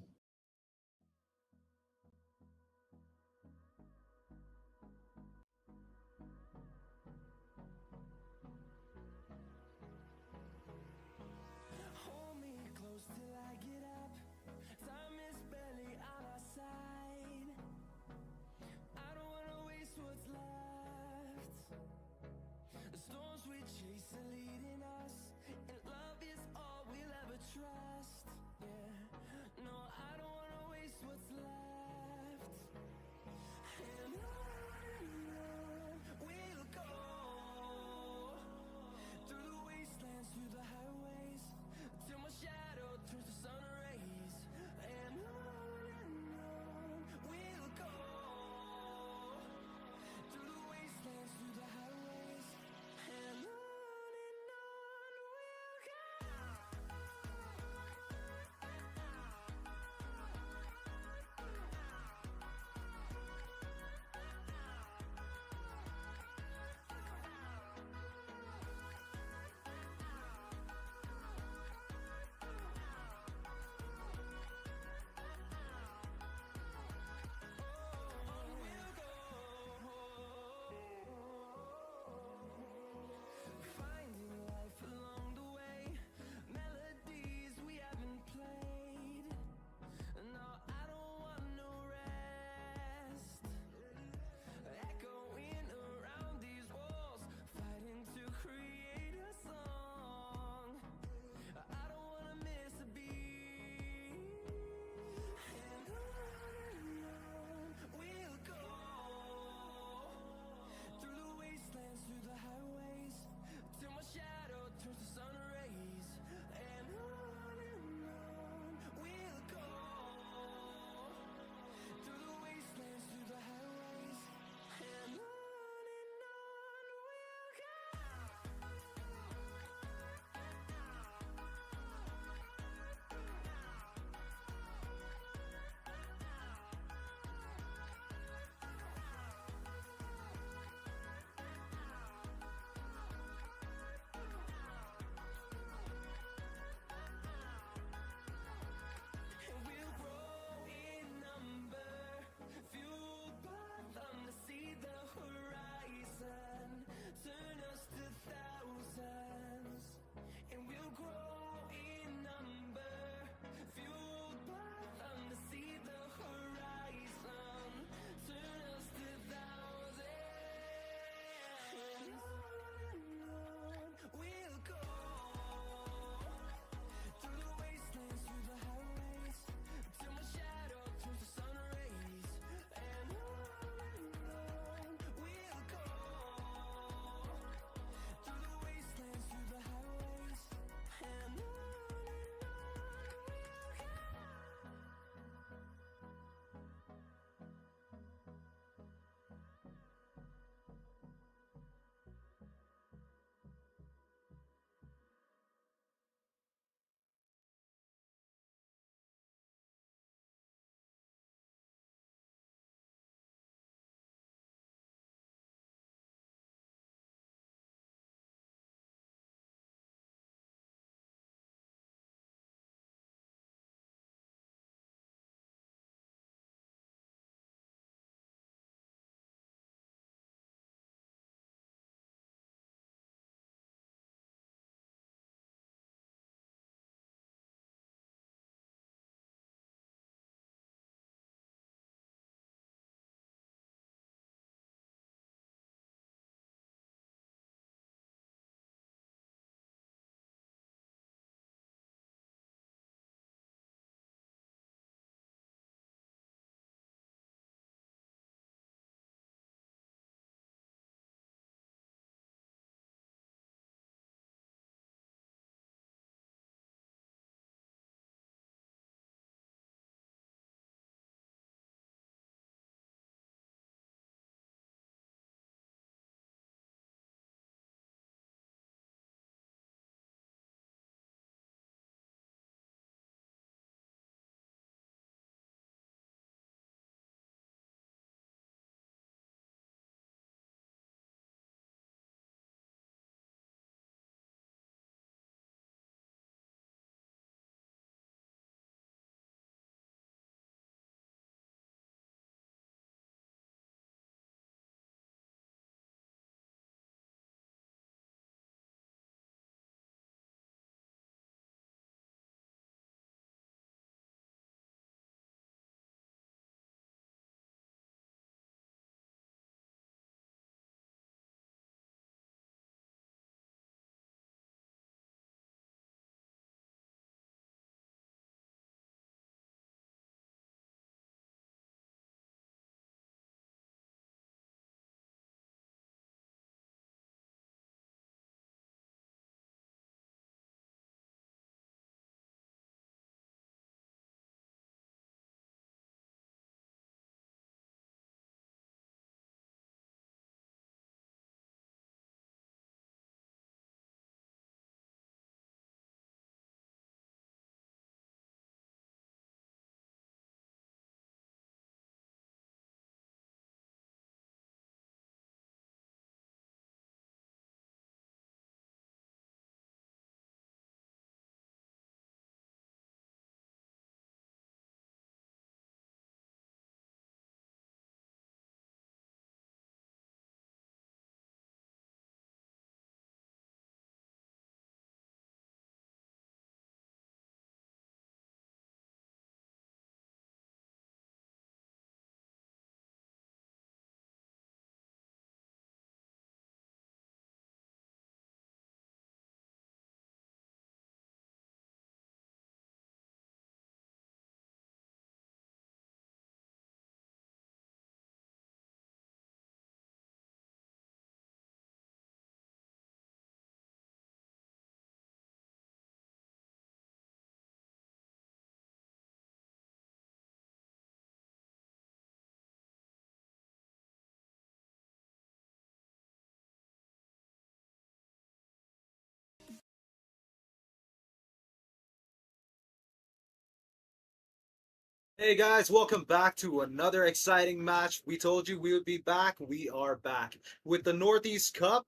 Hey guys, welcome back to another exciting match. We told you we would be back. We are back with the Northeast Cup,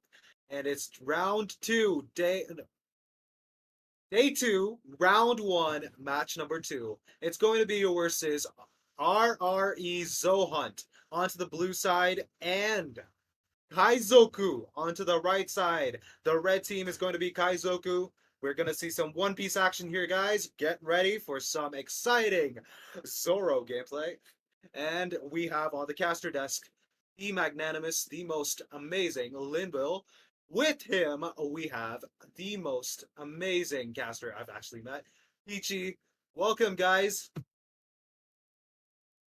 and it's round two, day two, round one, match number two. It's going to be versus RRE Zohunt onto the blue side and Kaizoku onto the right side. The red team is going to be Kaizoku. We're going to see some One Piece action here, guys. Get ready for some exciting Zoro gameplay. And we have on the caster desk the magnanimous, the most amazing Linville. With him, we have the most amazing caster I've actually met, Peachy. Welcome, guys.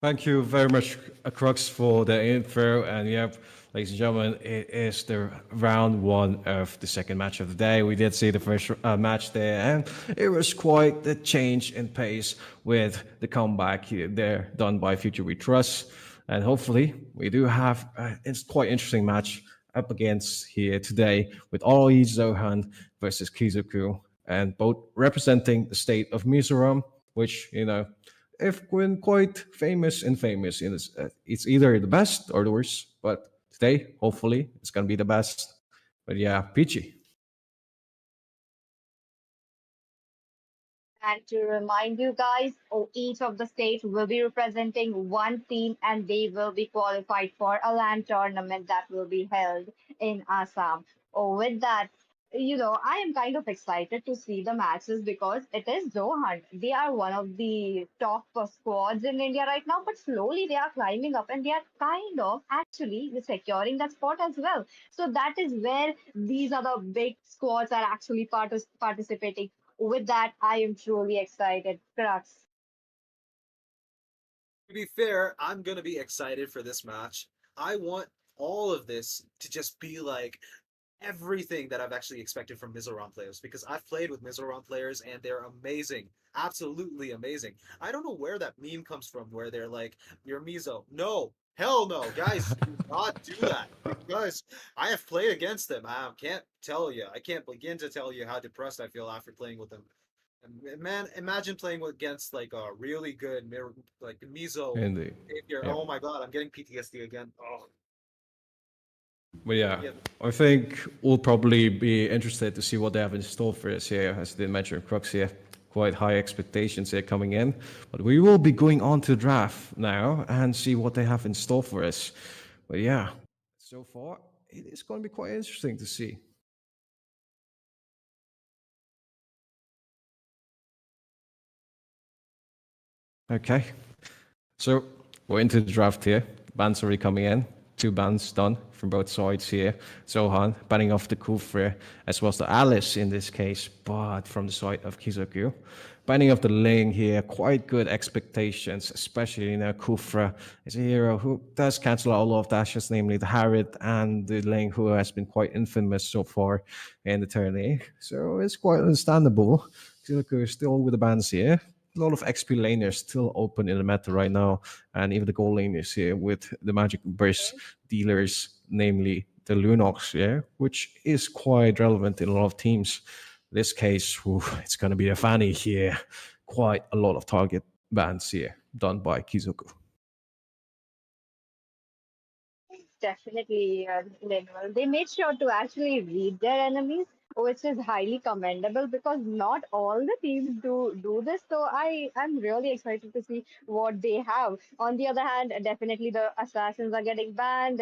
Thank you very much, Crux, for the intro. And yeah, ladies and gentlemen, it is the round one of the second match of the day. We did see the first match there, and it was quite the change in pace with the comeback there done by Future We Trust. And hopefully, we do have it's quite interesting match up against here today with RE Zohan versus Kizoku, and both representing the state of Mizoram, which, if been quite famous and famous in this, it's either the best or the worst. But today, hopefully, it's gonna be the best. But yeah, Peachy. And to remind you guys, each of the states will be representing one team and they will be qualified for a land tournament that will be held in Assam. With that, I am kind of excited to see the matches because it is Zohan. They are one of the top squads in India right now, but slowly they are climbing up and they are kind of actually securing that spot as well. So that is where these other big squads are actually participating. With that, I am truly excited. Crux. To be fair, I'm going to be excited for this match. I want all of this to just be like everything that I've actually expected from Mizoram players because I've played with Mizoram players and they're amazing. Absolutely amazing. I don't know where that meme comes from where they're like, you're Mizo. No, hell no. Guys, do not do that because I have played against them. I can't tell you. I can't begin to tell you how depressed I feel after playing with them. And man, imagine playing against like a really good like Mizo. Indeed. Yep. Oh my god, I'm getting PTSD again. Oh. But yeah, Yeah. I think we'll probably be interested to see what they have in store for us here. As I did mention, Crux here, quite high expectations here coming in. But we will be going on to the draft now and see what they have in store for us. But yeah, so far, it is going to be quite interesting to see. Okay, so we're into the draft here. Bands already coming in. Two bands done from both sides here. Zohan banning off the Kufre as well as the Alice in this case, but from the side of Kizoku. Banning off the Ling here, quite good expectations, especially Kufra is a hero who does cancel out a lot of dashes, namely the Harriet and the Ling, who has been quite infamous so far in the tourney. So it's quite understandable. Kizoku is still with the bands here. A lot of XP laners still open in the meta right now, and even the gold laners here with the magic burst dealers, namely the Lunox, yeah, which is quite relevant in a lot of teams. In this case, it's going to be a Fanny here. Quite a lot of target bans here done by Kizoku. Definitely, Lenuel. They made sure to actually read their enemies, which is highly commendable because not all the teams do this. So I'm really excited to see what they have. On the other hand, definitely the assassins are getting banned.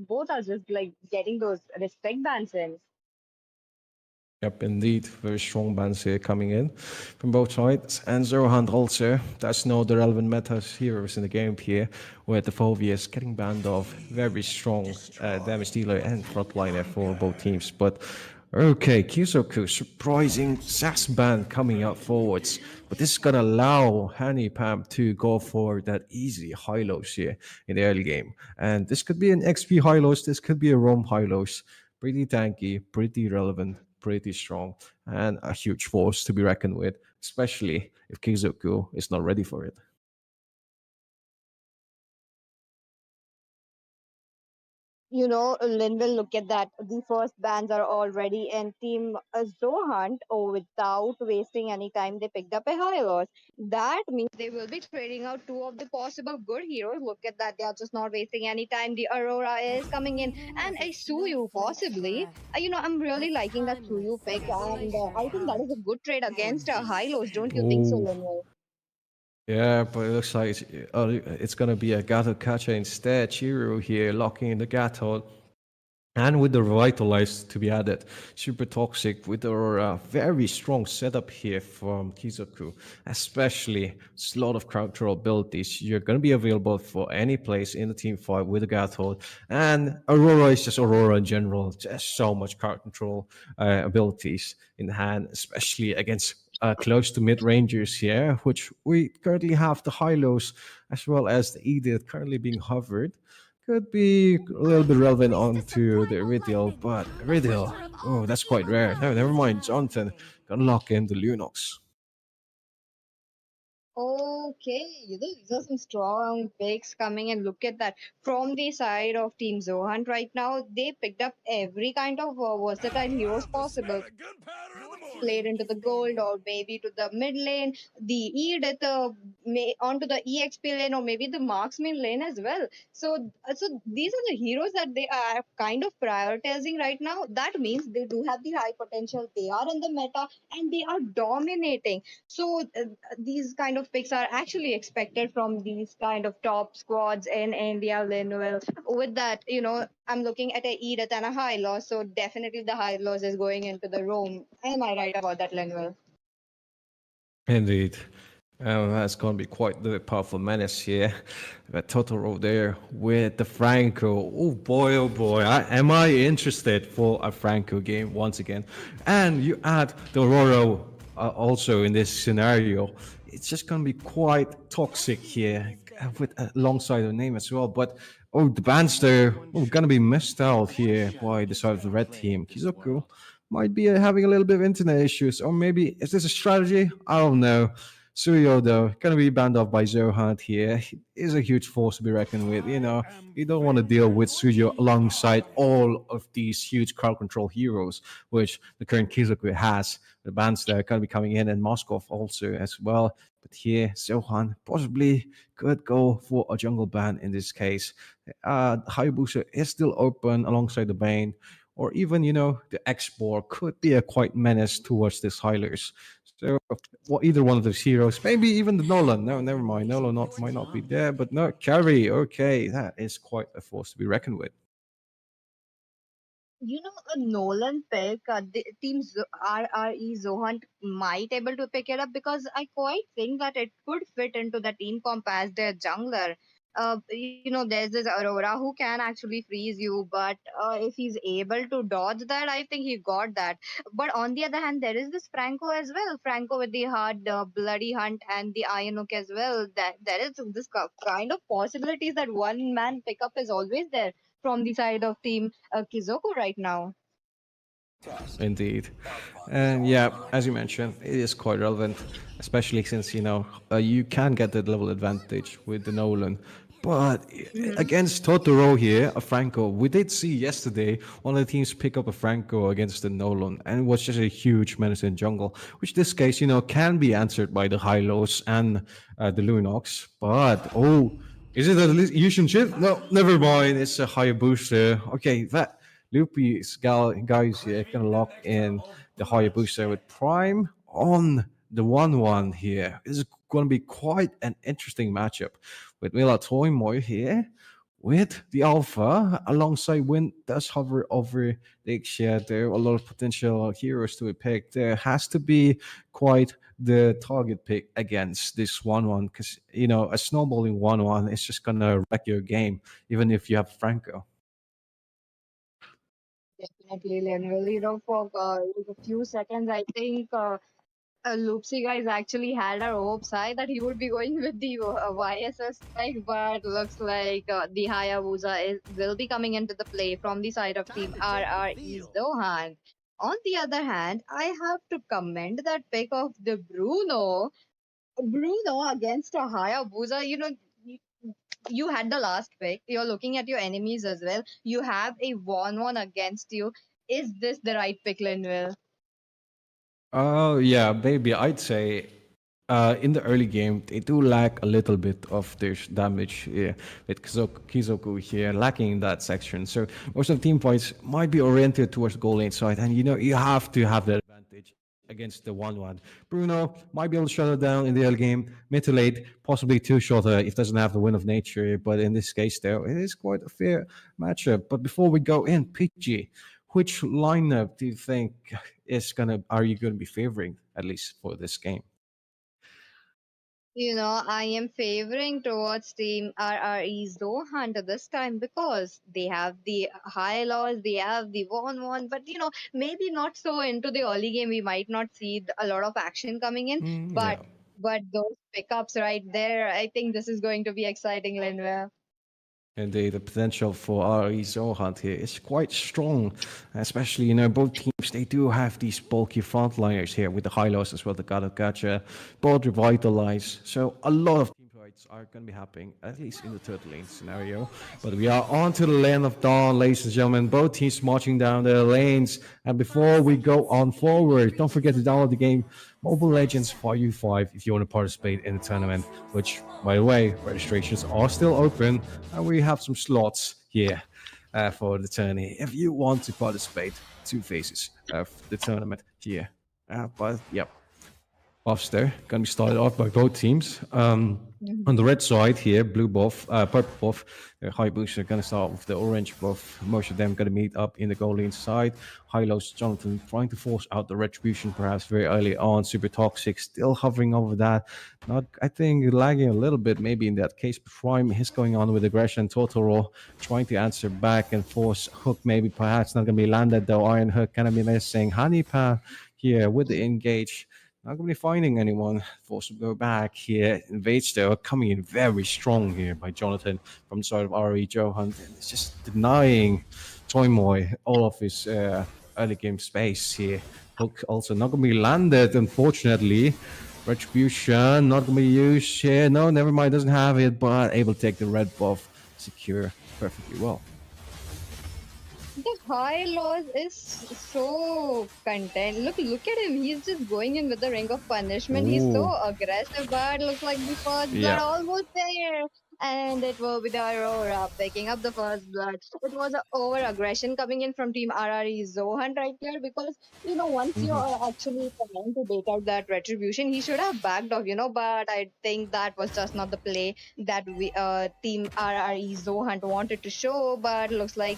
Both are just like getting those respect bans in. Yep, indeed. Very strong bans here coming in from both sides. And Zohan also does know the relevant meta heroes in the game here, with the Phobius getting banned off. Very strong damage dealer and frontliner for both teams. But okay, Kizoku, surprising Sass ban coming up forwards. But this is going to allow Hani Pam to go for that easy high lows here in the early game. And this could be an XP high lows, this could be a Rome high lows. Pretty tanky, pretty relevant, pretty strong, and a huge force to be reckoned with, especially if Kizoku is not ready for it. Linville, look at that. The first bans are already in Team Zohunt. Oh, without wasting any time, they picked up a high loss. That means they will be trading out two of the possible good heroes. Look at that. They are just not wasting any time. The Aurora is coming in. And a Suyu, possibly. I'm really liking that Suyu pick. And I think that is a good trade against high lows. Don't you think so, Oh, Linville? yeah, but it looks like it's gonna be a Gato Kacha instead. Chiru here locking in the Gato. And with the Revitalize to be added, super toxic with our very strong setup here from Kizoku, especially a lot of crowd control abilities. You're going to be available for any place in the team fight with a Gathold. And Aurora is just Aurora in general, just so much crowd control abilities in hand, especially against close to mid rangers here, which we currently have the high lows as well as the Edith currently being hovered could be a little bit relevant onto the Iridial, but Iridial, oh, that's quite rare. No, never mind. Jonathan, gonna lock in the Lunox. Okay, these are some strong picks coming, and look at that. From the side of Team Zohan right now, they picked up every kind of versatile heroes possible. Played into the gold or maybe to the mid lane, the Edith onto the EXP lane or maybe the marksman lane as well. So these are the heroes that they are kind of prioritizing right now. That means they do have the high potential. They are in the meta and they are dominating. So these kind of picks are actually expected from these kind of top squads in India, Linwell. With that, I'm looking at a Edith and a high loss, so definitely the high loss is going into the room. Am I right about that, Linwell? Indeed. That's going to be quite the powerful menace here. Got Totoro there with the Franco. Oh boy. Am I interested for a Franco game once again? And you add the Aurora also in this scenario. It's just going to be quite toxic here with alongside the name as well. But the bands there going to be missed out here by the side of the red team. Kizoku might be having a little bit of internet issues, or maybe is this a strategy? I don't know. Suryo, though, gonna be banned off by Zohunt here. He is a huge force to be reckoned with. You don't want to deal with Suryo alongside all of these huge crowd control heroes, which the current Kizoku has. The bans that are gonna be coming in, and Moskov also as well. But here, Zohan possibly could go for a jungle ban in this case. Hayabusa is still open alongside the Bane, or even the export could be a quite menace towards these Hylers. So either one of those heroes, maybe even the Nolan. No, never mind. Nolan might not be there, but no, Carry. Okay, that is quite a force to be reckoned with. A Nolan pick, the teams RRE Zohan might able to pick it up because I quite think that it could fit into the team comp as their jungler. There's this Aurora who can actually freeze you, but if he's able to dodge that, I think he got that. But on the other hand, there is this Franco as well. Franco with the hard bloody hunt and the Iron Hook as well. That there is this kind of possibilities that one man pickup is always there from the side of team Kizoko right now. Indeed. And yeah, as you mentioned, it is quite relevant, especially since, you can get that level advantage with the Nolan. But against Totoro here, a Franco, we did see yesterday one of the teams pick up a Franco against the Nolan, and it was just a huge menace in jungle, which this case, can be answered by the Hylos and the Lunox. But, is it a Illusion Shift? No, never mind. It's a Hayabusa. Okay, that Loopy's guys here can lock in the Hayabusa with Prime on the 1-1 here. This is going to be quite an interesting matchup with Mila Toymoy here with the Alpha alongside Wind does hover over the Ixia. There are a lot of potential heroes to be picked. There has to be quite the target pick against this 1-1 because, a snowballing 1-1 is just going to wreck your game, even if you have Franco. Definitely, Leonel. For a few seconds, I think Loopsy guys actually had our hopes high that he would be going with the YSS strike, but looks like the Hayabusa will be coming into the play from the side of Team RRE Zohan. On the other hand, I have to commend that pick of the Bruno against a Hayabusa. you had the last pick. You're looking at your enemies as well. You have a 1-1 against you. Is this the right pick, Linville? Oh yeah, maybe I'd say in the early game they do lack a little bit of their damage with Kizoku here lacking in that section. So most of the team fights might be oriented towards the goal lane side, and you have to have that advantage against the 1-1. Bruno might be able to shut it down in the early game, mid to late, possibly two shotter if doesn't have the win of nature. But in this case, though, it is quite a fair matchup. But before we go in, PG, which lineup do you think are you gonna be favoring at least for this game? I am favoring towards Team RRE Zohunt this time because they have the high loss, they have the 1-1, but maybe not so into the early game. We might not see a lot of action coming in, but Yeah. those pickups right there, I think this is going to be exciting, Linwell. Indeed, the potential for RE Zohunt here is quite strong, especially, both teams, they do have these bulky frontliners here with the high lows as well, the Gacha, both revitalize. So a lot of team fights are going to be happening, at least in the third lane scenario. But we are on to the land of dawn, ladies and gentlemen. Both teams marching down their lanes. And before we go on forward, don't forget to download the game Mobile Legends 5v5 if you want to participate in the tournament, which, by the way, registrations are still open and we have some slots here for the tourney if you want to participate. Two phases of the tournament here. But, yep, buffs there. Going to be started off by both teams. On the red side here, blue buff, purple buff, high boost are going to start with the orange buff. Most of them going to meet up in the goal lane side. High lows, Jonathan trying to force out the retribution perhaps very early on. Super toxic, still hovering over that. Not, I think, lagging a little bit maybe in that case. Prime is going on with aggression. Totoro trying to answer back and force. Hook maybe perhaps not going to be landed though. Iron Hook kind of be missing. Honeypan here with the engage. Not going to be finding anyone. Forced to go back here. Invades though, coming in very strong here by Jonathan from the side of RE Zohunt. And it's just denying Toymoy all of his early game space here. Hook also not going to be landed, unfortunately. Retribution not going to be used here. No, never mind, doesn't have it, but able to take the red buff. Secure perfectly well. The high loss is so content. Look at him. He's just going in with the ring of punishment. He's so Ooh. aggressive, but looks like the first blood Yeah. almost there. And it will be the Aurora picking up the first blood. It was an over aggression coming in from Team RRE Zohan right here because once you are actually trying to bait out that retribution, he should have backed off, but I think that was just not the play that we Team RRE Zohan wanted to show, but looks like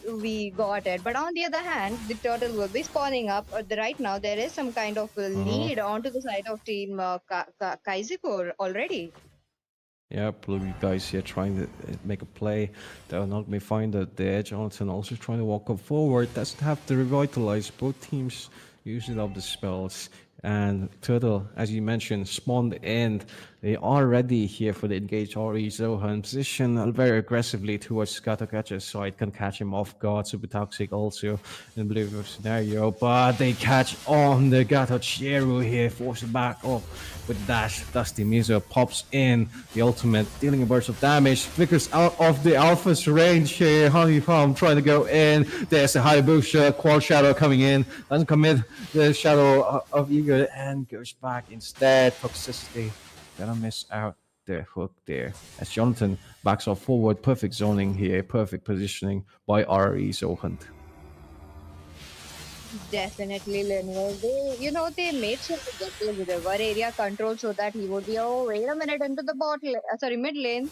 we got it. But on the other hand, the turtle will be spawning up. Right now, there is some kind of a lead onto the side of Team Kaiziko already. Yeah, blue guys here trying to make a play. They'll not may find the edge. Jonathan also trying to walk up forward. Doesn't have to revitalize. Both teams using up the spells. And Turtle, as you mentioned, spawned in. They are ready here for the engaged RE Zohan position very aggressively towards Skatokatcha's side. Can catch him off guard. Super toxic also in the blue scenario. But they catch on the Gato Chieru here. Force it back off with dash. Dusty Mizo pops in the ultimate, dealing a burst of damage. Flickers out of the Alpha's range here. Honeycomb trying to go in. There's a Hayabusa Quad Shadow coming in. Doesn't commit the Shadow of Eager and goes back instead. Toxicity. Gonna miss out the hook there. As Jonathan backs off forward. Perfect zoning here. Perfect positioning by RE Zohunt. Definitely, Linwell. They made sure to get the river area control so that he would be, oh, wait a minute, into the mid lane.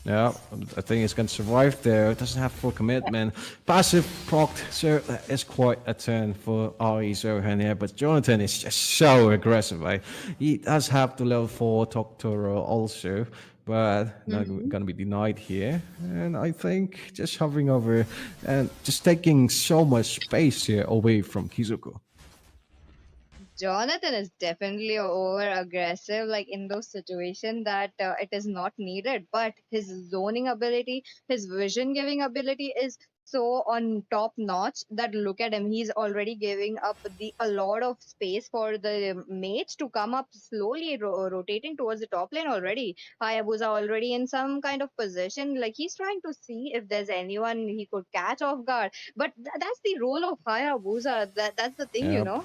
Yeah, I think it's going to survive there. It doesn't have full commitment. Passive procced, so that is quite a turn for RE Zohan here. But Jonathan is just so aggressive. Right? He does have the level 4 Totoro also, but not going to be denied here. And I think just hovering over and just taking so much space here away from Kizuko. Jonathan is definitely over aggressive, like in those situations that it is not needed. But his zoning ability, his vision giving ability is so on top notch that look at him, he's already giving up a lot of space for the mates to come up slowly, rotating towards the top lane already. Hayabusa already in some kind of position, like he's trying to see if there's anyone he could catch off guard, but that's the role of Hayabusa. That's the thing, you Yep. know.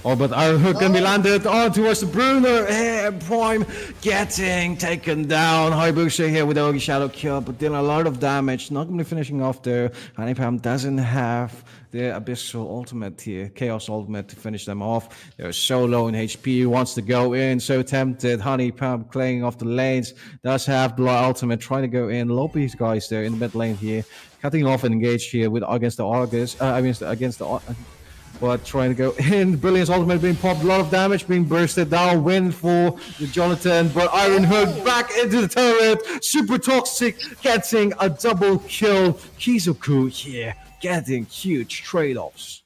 Oh, but Iron Hook gonna be Oh, landed. Oh, towards the Bruno. And Prime getting taken down. Hayabusa here with the Ogi Shadow kill, but dealing a lot of damage. Not gonna be finishing off there. Honeypam doesn't have the Abyssal ultimate here, Chaos ultimate to finish them off. They're so low in HP. Wants to go in. So tempted. Honeypam playing off the lanes. Does have the ultimate. Trying to go in. Lopi's guys there in the mid lane here. Cutting off and engage here with against the Argus. Against the but trying to go in. Brilliance ultimate being popped, a lot of damage being bursted down. Win for the Jonathan, but Iron Hood back into the turret. Super toxic, getting a double kill. Kizoku here getting huge trade-offs.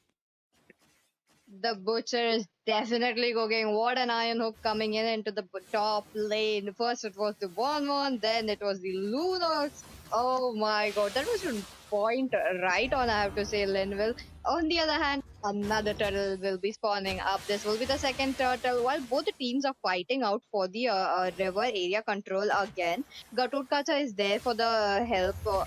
the butcher is definitely cooking. What an Iron Hook coming in into the top lane. First it was the 1-1, then it was the Lunox. Oh my god, that was a point right on, I have to say, Linville. On the other hand, another turtle will be spawning up. This will be the second turtle. While both the teams are fighting out for the river area control again, Gatotkacha is there for the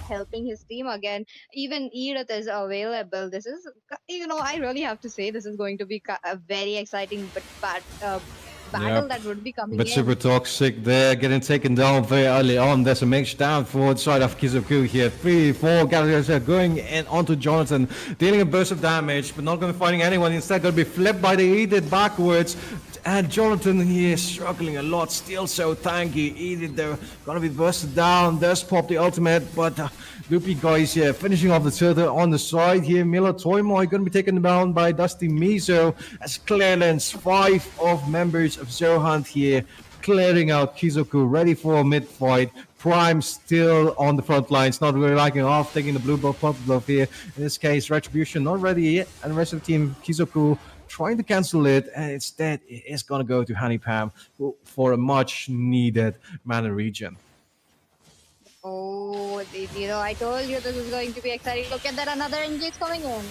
helping his team again. Even Edith is available. This is, I really have to say this is going to be a very exciting but battle that would be coming But in. super toxic there, getting taken down very early on. There's a mix down for the side of Kizoku here. 3-4 Galaxies are going in onto Jonathan, dealing a burst of damage, but not going to be finding anyone. Instead, going to be flipped by the Edith backwards. And Jonathan here struggling a lot, still so tanky. Edith there, gonna be bursted down. Does pop the ultimate, but Loopy guys here finishing off the turtle on the side here. Miller Toymoy gonna be taken down by Dusty Mizo as Clearlands, 5 of members of Zohunt here clearing out Kizoku, ready for a mid fight. Prime still on the front lines, not really liking off, taking the blue buff, purple buff here. In this case, Retribution not ready yet, and the rest of the team, Kizoku, trying to cancel it, and instead it is going to go to Honeypam for a much needed mana regen. Oh, I told you this is going to be exciting. Look at that, another engage coming in.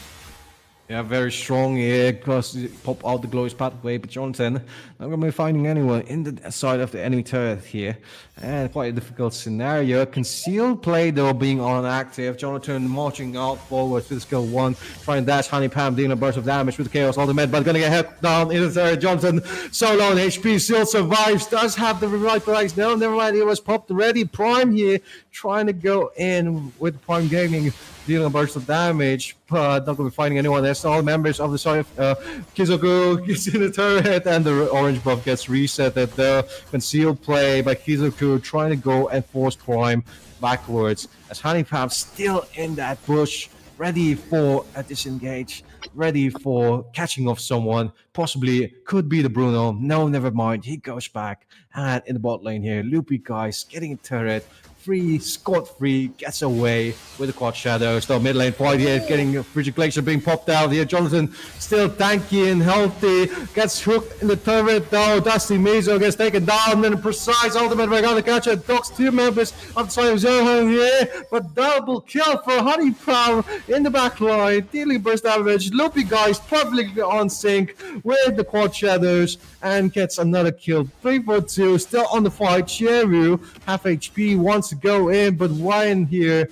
Yeah, very strong here, because pop out the glorious pathway, but Jonathan not going to be finding anyone in the side of the enemy turret here. And quite a difficult scenario. Concealed play though being unactive. Jonathan marching out forward with skill 1, trying to dash. Honeypam dealing a burst of damage with the Chaos ultimate, but going to get hit down in the turret. Jonathan so low on HP, still survives, does have the right price. No, never mind, it was popped already. Prime here trying to go in with Prime Gaming, dealing a burst of damage, but not going to be finding anyone. There's all members of the side of Kizoku gets in the turret, and the orange buff gets reset at the concealed play by Kizoku, trying to go and force Prime backwards as Honeypam still in that bush, ready for a disengage, ready for catching off someone. Possibly could be the Bruno. No, never mind. He goes back, and in the bot lane here, Loopy guys getting a turret. Free, scot-free, gets away with the quad shadow. Still mid lane fight here, getting Frigid Glacier being popped out here. Jonathan still tanky and healthy, gets hooked in the turret though. Dusty Mizo gets taken down, and a precise ultimate by gonna catch it. Docks 2 members of the side of Zohan here, but double kill for Honeypam in the back line, dealing burst damage. Loopy guys perfectly on sync with the quad shadows and gets another kill. 3-4-2, still on the fight. Cheru, half HP, wants to go in, but Ryan here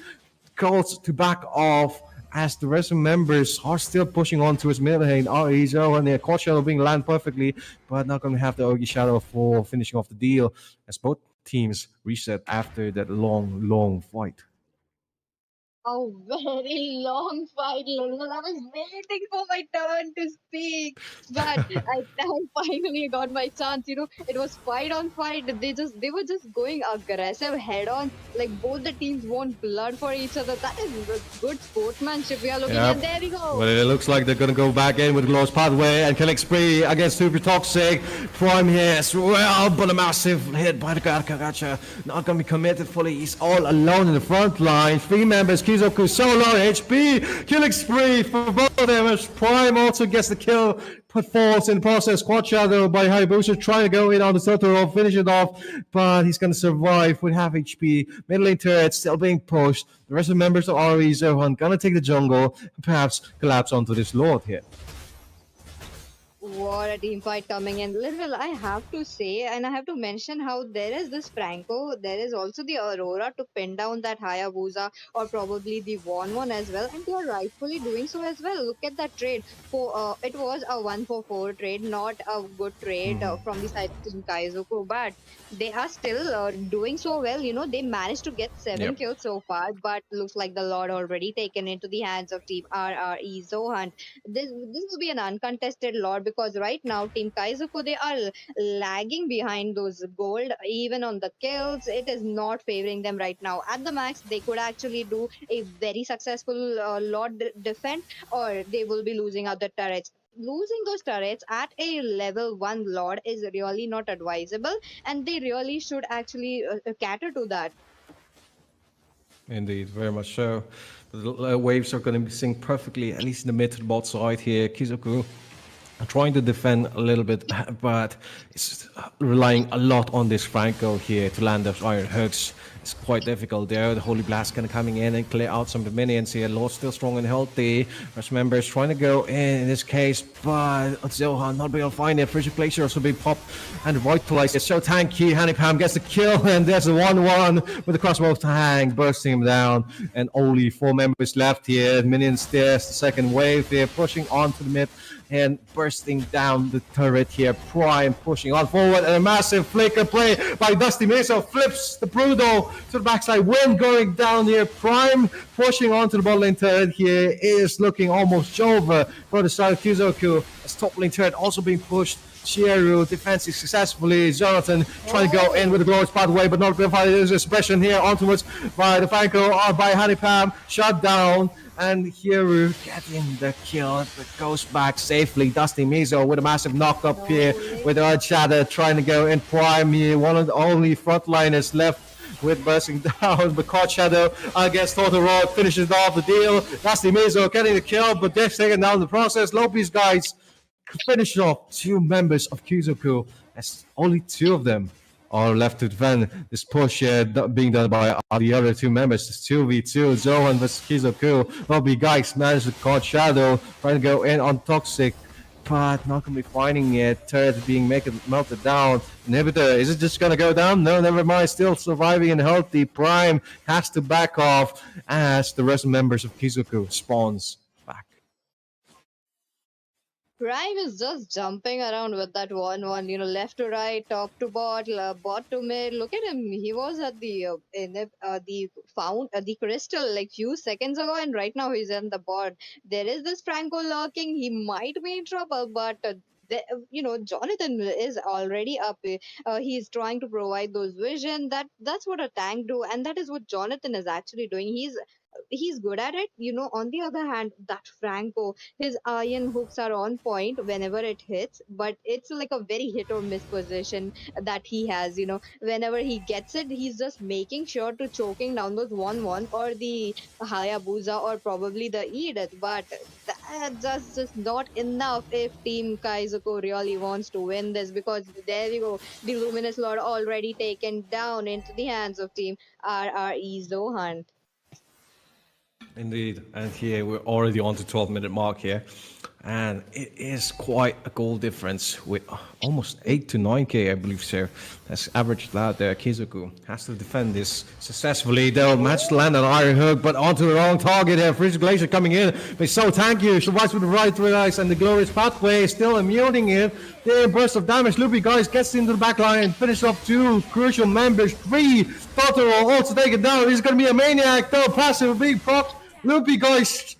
calls to back off as the rest of the members are still pushing on to his mid lane. Arizo and the quad shadow being landed perfectly, but not going to have the Ogi shadow for finishing off the deal as both teams reset after that long fight. A very long fight, Lulu. I was waiting for my turn to speak, but I finally got my chance. It was fight on fight. They were just going aggressive head on. Like both the teams want blood for each other. That is good sportsmanship we are looking at. There we go. Well, it looks like they're going to go back in with Glorious Pathway and killing spree against Super Toxic. Prime here as well, but a massive hit by the Gacha. Not going to be committed fully. He's all alone in the front line. 3 members, Kizoku so low HP. Killing spree for both of them as Prime also gets the kill. Put falls in the process. Quad Shadow by Hayabusa trying to go in on the Totoro, finish it off, but he's going to survive with half HP. Middle lane turret still being pushed. The rest of the members of RE Zohunt going to take the jungle and perhaps collapse onto this Lord here. What a team fight coming in. Little, I have to say, and I have to mention how there is this Franco, there is also the Aurora to pin down that Hayabusa or probably the one as well, and they are rightfully doing so as well. Look at that trade. It was a 1-for-4 trade, not a good trade from the side of Team Kaizoku, but they are still doing so well. You know, they managed to get 7 kills so far, but looks like the Lord already taken into the hands of Team RRE Zohunt. This will be an uncontested lot because right now Team Kaizoku they are lagging behind those gold even on the kills. It is not favoring them right now. At the max, they could actually do a very successful lot defend, or they will be losing out the turrets. Losing those turrets at a level 1 lord is really not advisable, and they really should actually cater to that. Indeed, very much so. The waves are going to be synced perfectly, at least in the mid to the bot side here. Kizoku trying to defend a little bit, but it's relying a lot on this Franco here to land those iron hooks. It's quite difficult there. The Holy Blast kind of coming in and clear out some of the minions here. Lord still strong and healthy. Rest members trying to go in this case, but Zohan not being able to find it. Frigid Glacier also being popped and revitalized. It's so tanky. Hanipam gets the kill, and there's a 1-1 with the crossbow tank bursting him down. And only 4 members left here. Minions there's the second wave here, pushing on to the mid and bursting down the turret here. Prime pushing on forward, and a massive flicker play by Dusty Mesa flips the Brutal to the backside. Wind going down here. Prime pushing onto the bot lane turret here is looking almost over for the side of Kizoku. As top lane turret also being pushed. Shieru defending successfully. Jonathan trying to go in with the glorious pathway, but not before there's a suppression here onwards by the Franco by Hanipam. Shut down. And Hieru getting the kill, but goes back safely. Dusty Mizo with a massive knock up here with Earth Shadow trying to go in Prime here. One of the only frontliners left with bursting down. But Caught Shadow against Totoro finishes off the deal. Dusty Mizo getting the kill, but they're taking down the process. Lopi's guys finish off 2 members of Kizoku, as only 2 of them are left to defend this push being done by the other 2 members. It's 2v2, Zohan versus Kizoku. Lobby guys managed to caught Shadow, trying to go in on Toxic, but not going to be finding it. Turret being melted down. Inhibitor, is it just going to go down? No, never mind. Still surviving and healthy. Prime has to back off as the rest of members of Kizoku spawns back. Prime is just jumping around with that 1-1, you know, left to right, top to bot, bot to mid. Look at him. He was at the the crystal like few seconds ago, and right now he's in the bot. There is this Franco lurking. He might be in trouble, but you know, Jonathan is already up. He's trying to provide those vision. That's what a tank do, and that is what Jonathan is actually doing. He's good at it, you know. On the other hand, that Franco, his iron hooks are on point whenever it hits, but it's like a very hit or miss position that he has, you know. Whenever he gets it, he's just making sure to choking down those 1-1 or the Hayabusa or probably the Edith, but that's just not enough if Team Kaizoku really wants to win this, because there you go, the Luminous Lord already taken down into the hands of Team RRE Zohunt. Indeed, and here we're already on to 12-minute mark here, and it is quite a goal difference with almost 8 to 9k, I believe, so that's averaged out there. Kizoku has to defend this successfully. They'll match to land an iron hook, but onto the wrong target here. Frigid Glacier coming in, but so tanky, survives with the right eyes, and the glorious pathway is still immuning it. The burst of damage. Loopy guys gets into the back line and finish off 2 crucial members. 3 Totoro also taken down. He's gonna be a maniac though. Passive big props. Loopy guys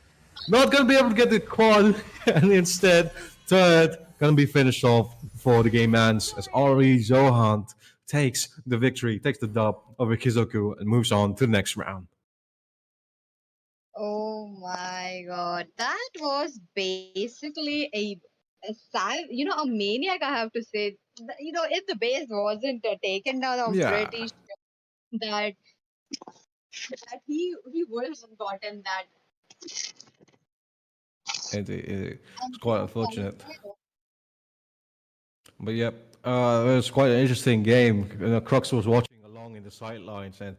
not gonna be able to get the quad, and instead third gonna be finished off before the game ends as RE Zohunt takes the victory, takes the dub over Kizoku, and moves on to the next round. Oh my god, that was basically you know, a maniac, I have to say. You know, if the base wasn't taken down, I'm Yeah. pretty sure that that he would have gotten that. It's And quite unfortunate. But yeah, it was quite an interesting game. Crux was watching along in the sidelines, and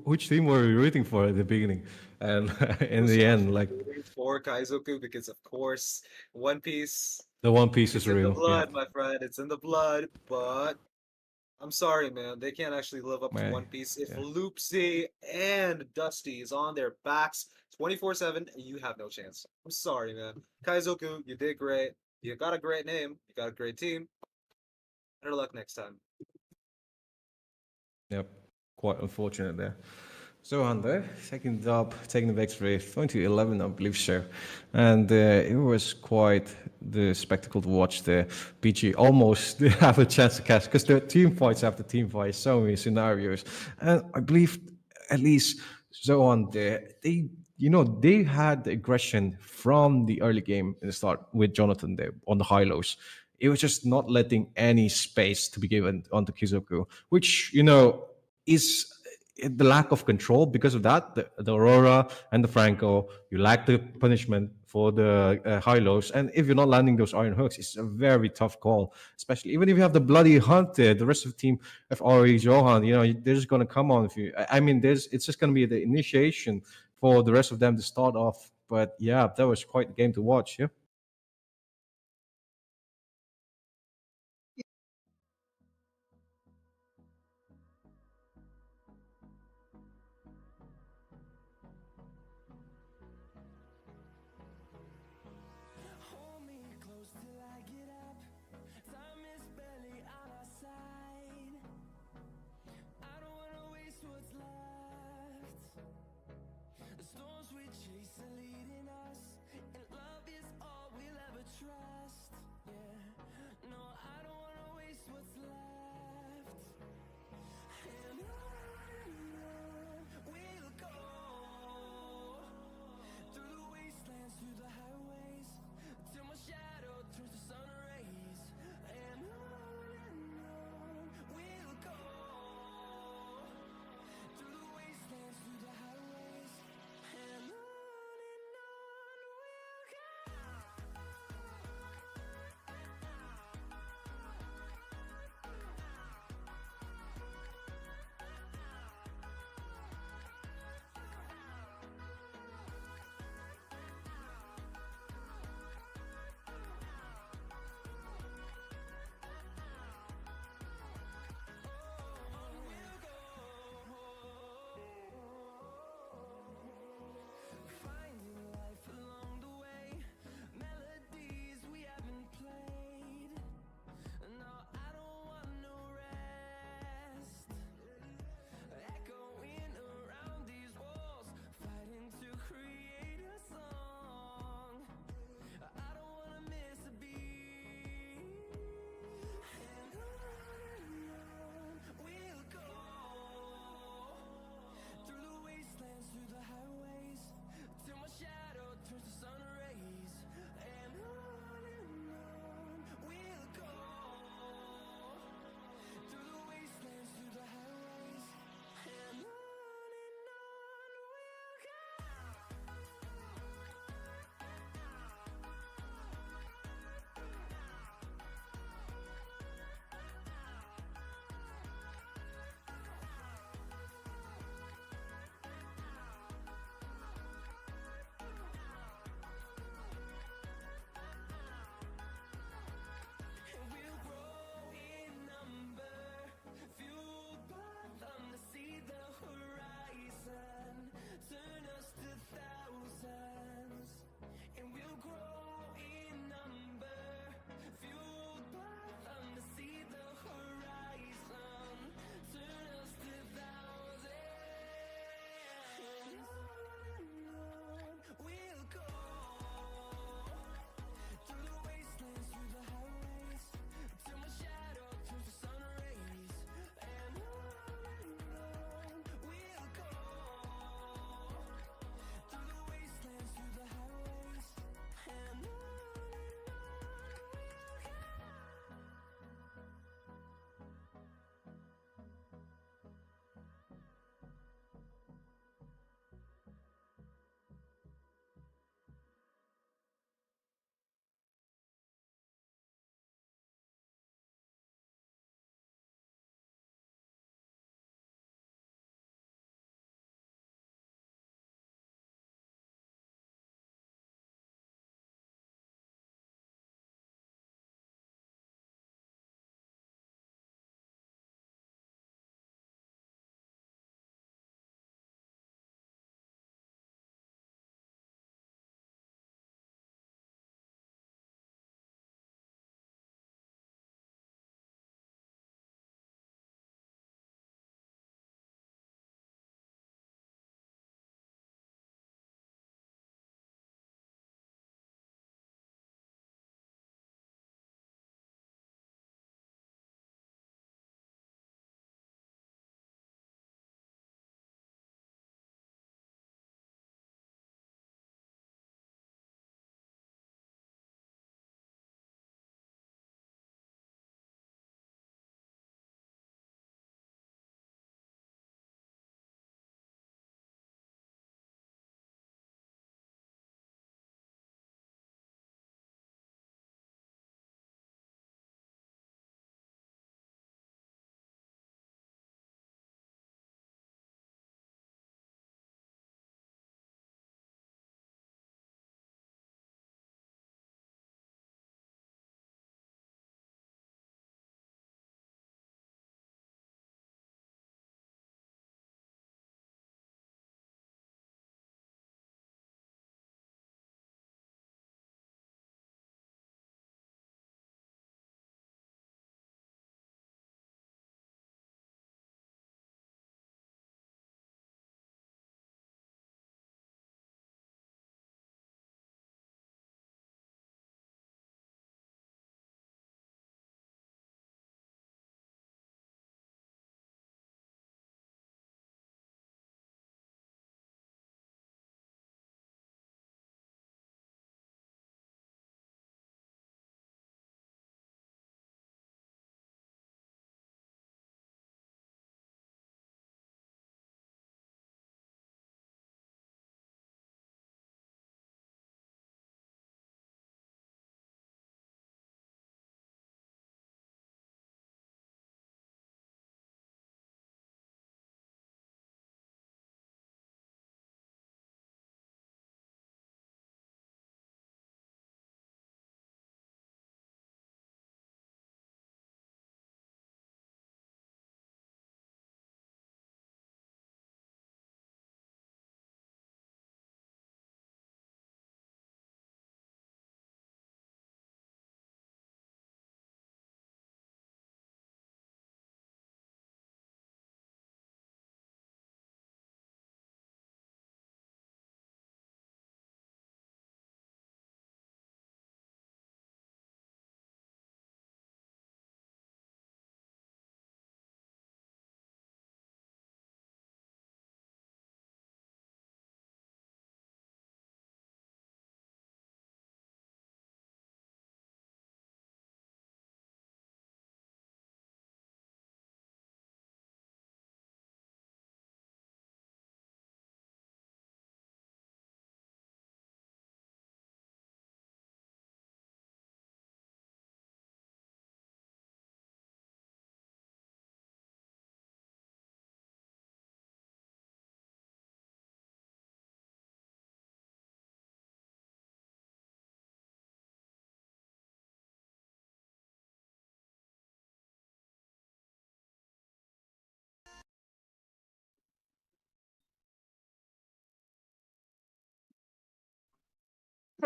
which team were you rooting for at the beginning? And in the end, like for Kaizoku, because of course One Piece, the One Piece is it's in the real. Yeah, blood, my friend. It's in the blood. But I'm sorry, man. They can't actually live up to man. One Piece. If Yeah. Loopsy and Dusty is on their backs 24/7, you have no chance. I'm sorry, man. Kaizoku, you did great. You got a great name. You got a great team. Better luck next time. Yep, quite unfortunate there. So Hande, second up, taking the victory, 2011, I believe so. And it was quite the spectacle to watch the PG almost have a chance to catch, because there are team fights after team fights, so many scenarios. And I believe at least Zohan there, they had the aggression from the early game in the start with Jonathan there on the high lows. It was just not letting any space to be given onto Kizoku, which, is the lack of control. Because of that, the Aurora and the Franco, you lack the punishment for the high lows. And if you're not landing those iron hooks, it's a very tough call, especially even if you have the bloody hunt there. The rest of the team, if Ori, Johan, they're just going to come on. If you, I mean, it's just going to be the initiation for the rest of them to start off. But yeah, that was quite the game to watch. Yeah.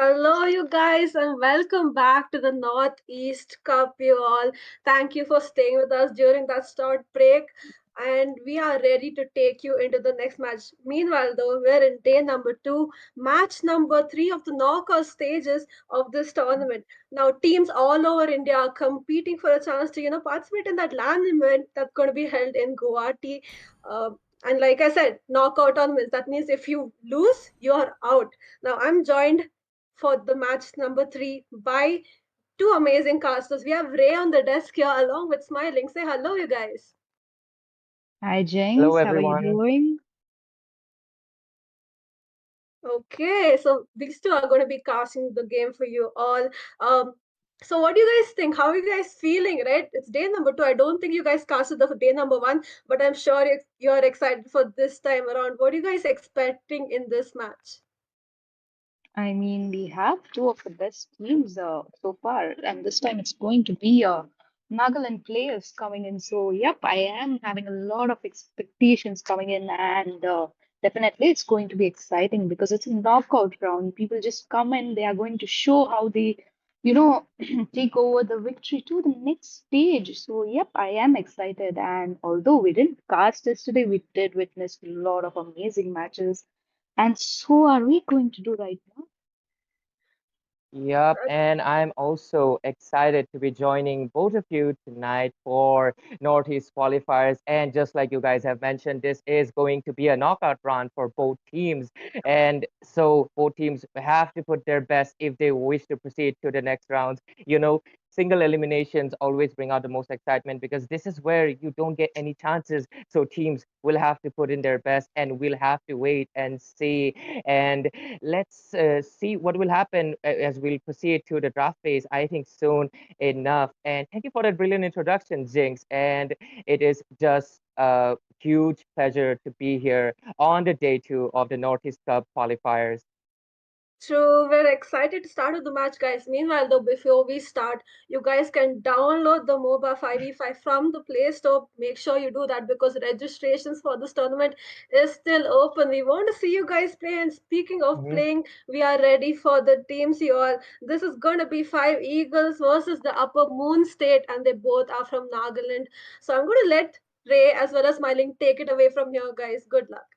Hello, you guys, and welcome back to the Northeast Cup, you all. Thank you for staying with us during that short break, and we are ready to take you into the next match. Meanwhile, though, we're in day number 2, match number 3 of the knockout stages of this tournament. Now, teams all over India are competing for a chance to, participate in that land event that's going to be held in Guwahati. And like I said, knockout tournaments. That means if you lose, you're out. Now, I'm joined for the match number 3 by two amazing casters. We have Ray on the desk here along with Smiling. Say hello, you guys. Hi, Hello, Jinx. How are you everyone. doing? Okay, so these two are going to be casting the game for you all. Um, so what do you guys think? How are you guys feeling, right? It's day number 2. I don't think you guys casted the day number 1, but I'm sure you're excited for this time around. What are you guys expecting in this match? I mean, we have two of the best teams so far, and this time it's going to be Nagaland players coming in. So, yep, I am having a lot of expectations coming in, and definitely it's going to be exciting because it's a knockout round. People just come in, they are going to show how they, you know, take over the victory to the next stage. So, yep, I am excited. And although we didn't cast yesterday, we did witness a lot of amazing matches. And so are we going to do right now? Yep, and I'm also excited to be joining both of you tonight for Northeast qualifiers. And just like you guys have mentioned, this is going to be a knockout round for both teams. And so both teams have to put their best if they wish to proceed to the next rounds. Single eliminations always bring out the most excitement because this is where you don't get any chances. So teams will have to put in their best and we'll have to wait and see. And let's see what will happen as we'll proceed to the draft phase. I think soon enough. And thank you for that brilliant introduction, Jinx. And it is just a huge pleasure to be here on the day 2 of the Northeast Cup qualifiers. So we're excited to start with the match, guys. Meanwhile, though, before we start, you guys can download the Moba 5v5 from the Play Store. Make sure you do that because registrations for this tournament is still open. We want to see you guys play. And speaking of Mhm. playing, we are ready for the teams, you all. This is going to be 5 Eagles versus the Upper Moon State, and they both are from Nagaland. So I'm going to let Ray as well as Smiling take it away from here, guys. Good luck.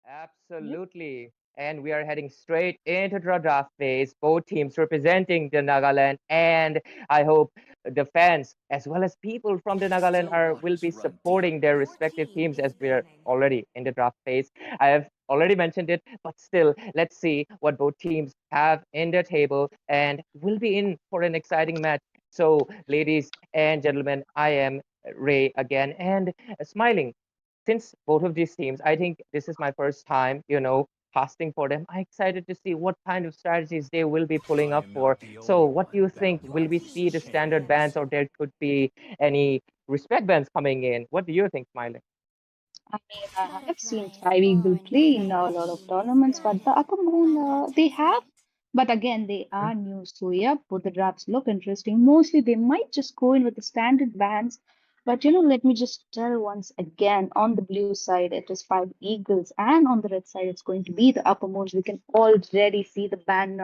Absolutely. And we are heading straight into the draft phase, both teams representing the Nagaland. And I hope the fans, as well as people from the Nagaland, will be supporting their respective teams as we are already in the draft phase. I have already mentioned it, but still, let's see what both teams have in their table and we'll be in for an exciting match. So, ladies and gentlemen, I am Ray again and smiling since both of these teams, I think this is my first time, casting for them. I'm excited to see what kind of strategies they will be pulling up for. So, what do you think? Will we see the standard bans, or there could be any respect bans coming in? What do you think, Smiley? I mean, I have seen Five Eagle play in a lot of tournaments, but the Upper Moon, they have. But again, they are new, so yeah, both the drafts look interesting. Mostly, they might just go in with the standard bands. But let me just tell once again, on the blue side, it is Five Eagles, and on the red side, it's going to be the Upper Moons. We can already see the ban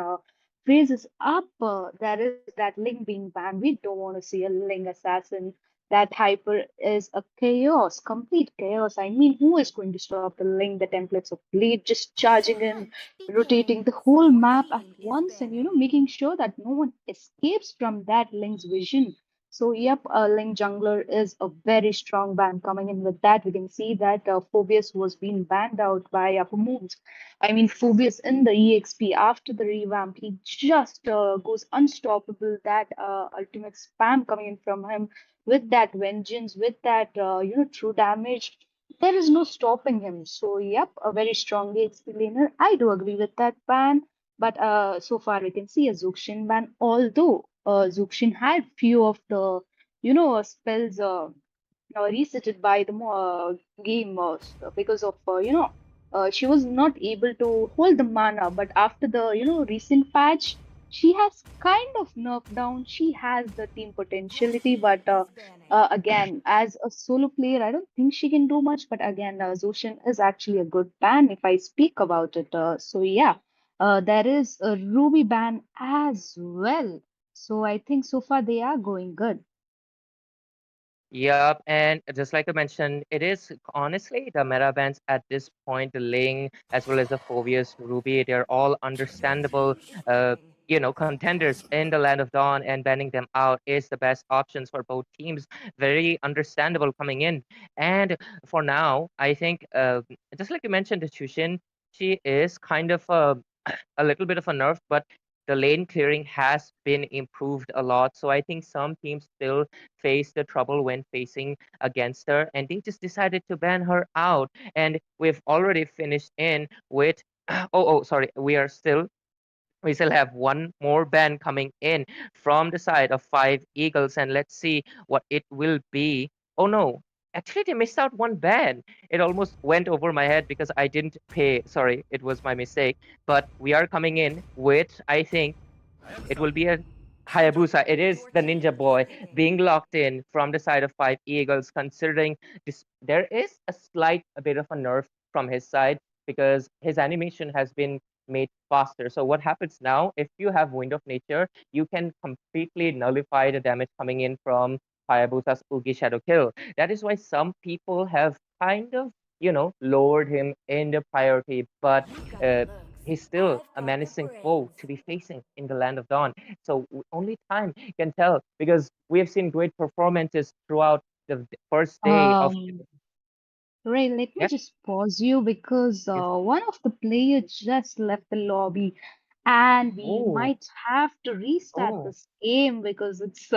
phrases up. There is that Ling being banned. We don't want to see a Ling assassin. That hyper is a chaos, complete chaos. I mean, who is going to stop the link, the templates of Blade just charging in, rotating the whole map at once, and making sure that no one escapes from that link's vision. So, yep, Link Jungler is a very strong ban coming in with that. We can see that Phobius was being banned out by Upper Moons. I mean, Phobius in the EXP after the revamp, he just goes unstoppable. That ultimate spam coming in from him with that vengeance, with that true damage, there is no stopping him. So yep, a very strong XP laner. I do agree with that ban, but so far we can see a Zuxin ban. Although Zuxin had few of the spells resetted by the game because of she was not able to hold the mana, but after the recent patch she has kind of nerfed down. She has the team potentiality, but again, as a solo player, I don't think she can do much. But again, Zoshin is actually a good ban if I speak about it. So yeah, There is a Ruby ban as well. So I think so far they are going good. Yep, and just like I mentioned, it is honestly the meta bans at this point, the Ling as well as the Phobius Ruby, they're all understandable, contenders in the Land of Dawn, and banning them out is the best options for both teams. Very understandable coming in. And for now, I think, just like you mentioned, the Chushin, she is kind of a little bit of a nerf, but the lane clearing has been improved a lot. So I think some teams still face the trouble when facing against her, and they just decided to ban her out. And we've already finished in with sorry, we still have one more ban coming in from the side of Five Eagles, and let's see what it will be. Oh no, actually they missed out one ban. It almost went over my head because I didn't pay. Sorry, it was my mistake. But we are coming in with, I think, it will be a Hayabusa. It is the Ninja Boy being locked in from the side of Five Eagles, considering this, there is a bit of a nerf from his side because his animation has been made faster. So what happens now, if you have Wind of Nature, you can completely nullify the damage coming in from Hayabusa's Ugi Shadow Kill. That is why some people have kind of, lowered him in the priority, but uh, he's still a menacing foe to be facing in the Land of Dawn. So only time can tell because we have seen great performances throughout the first day of. Um, Ray, let me Yeah. just pause you because Yes. one of the players just left the lobby, and we Oh, might have to restart oh. this game because it's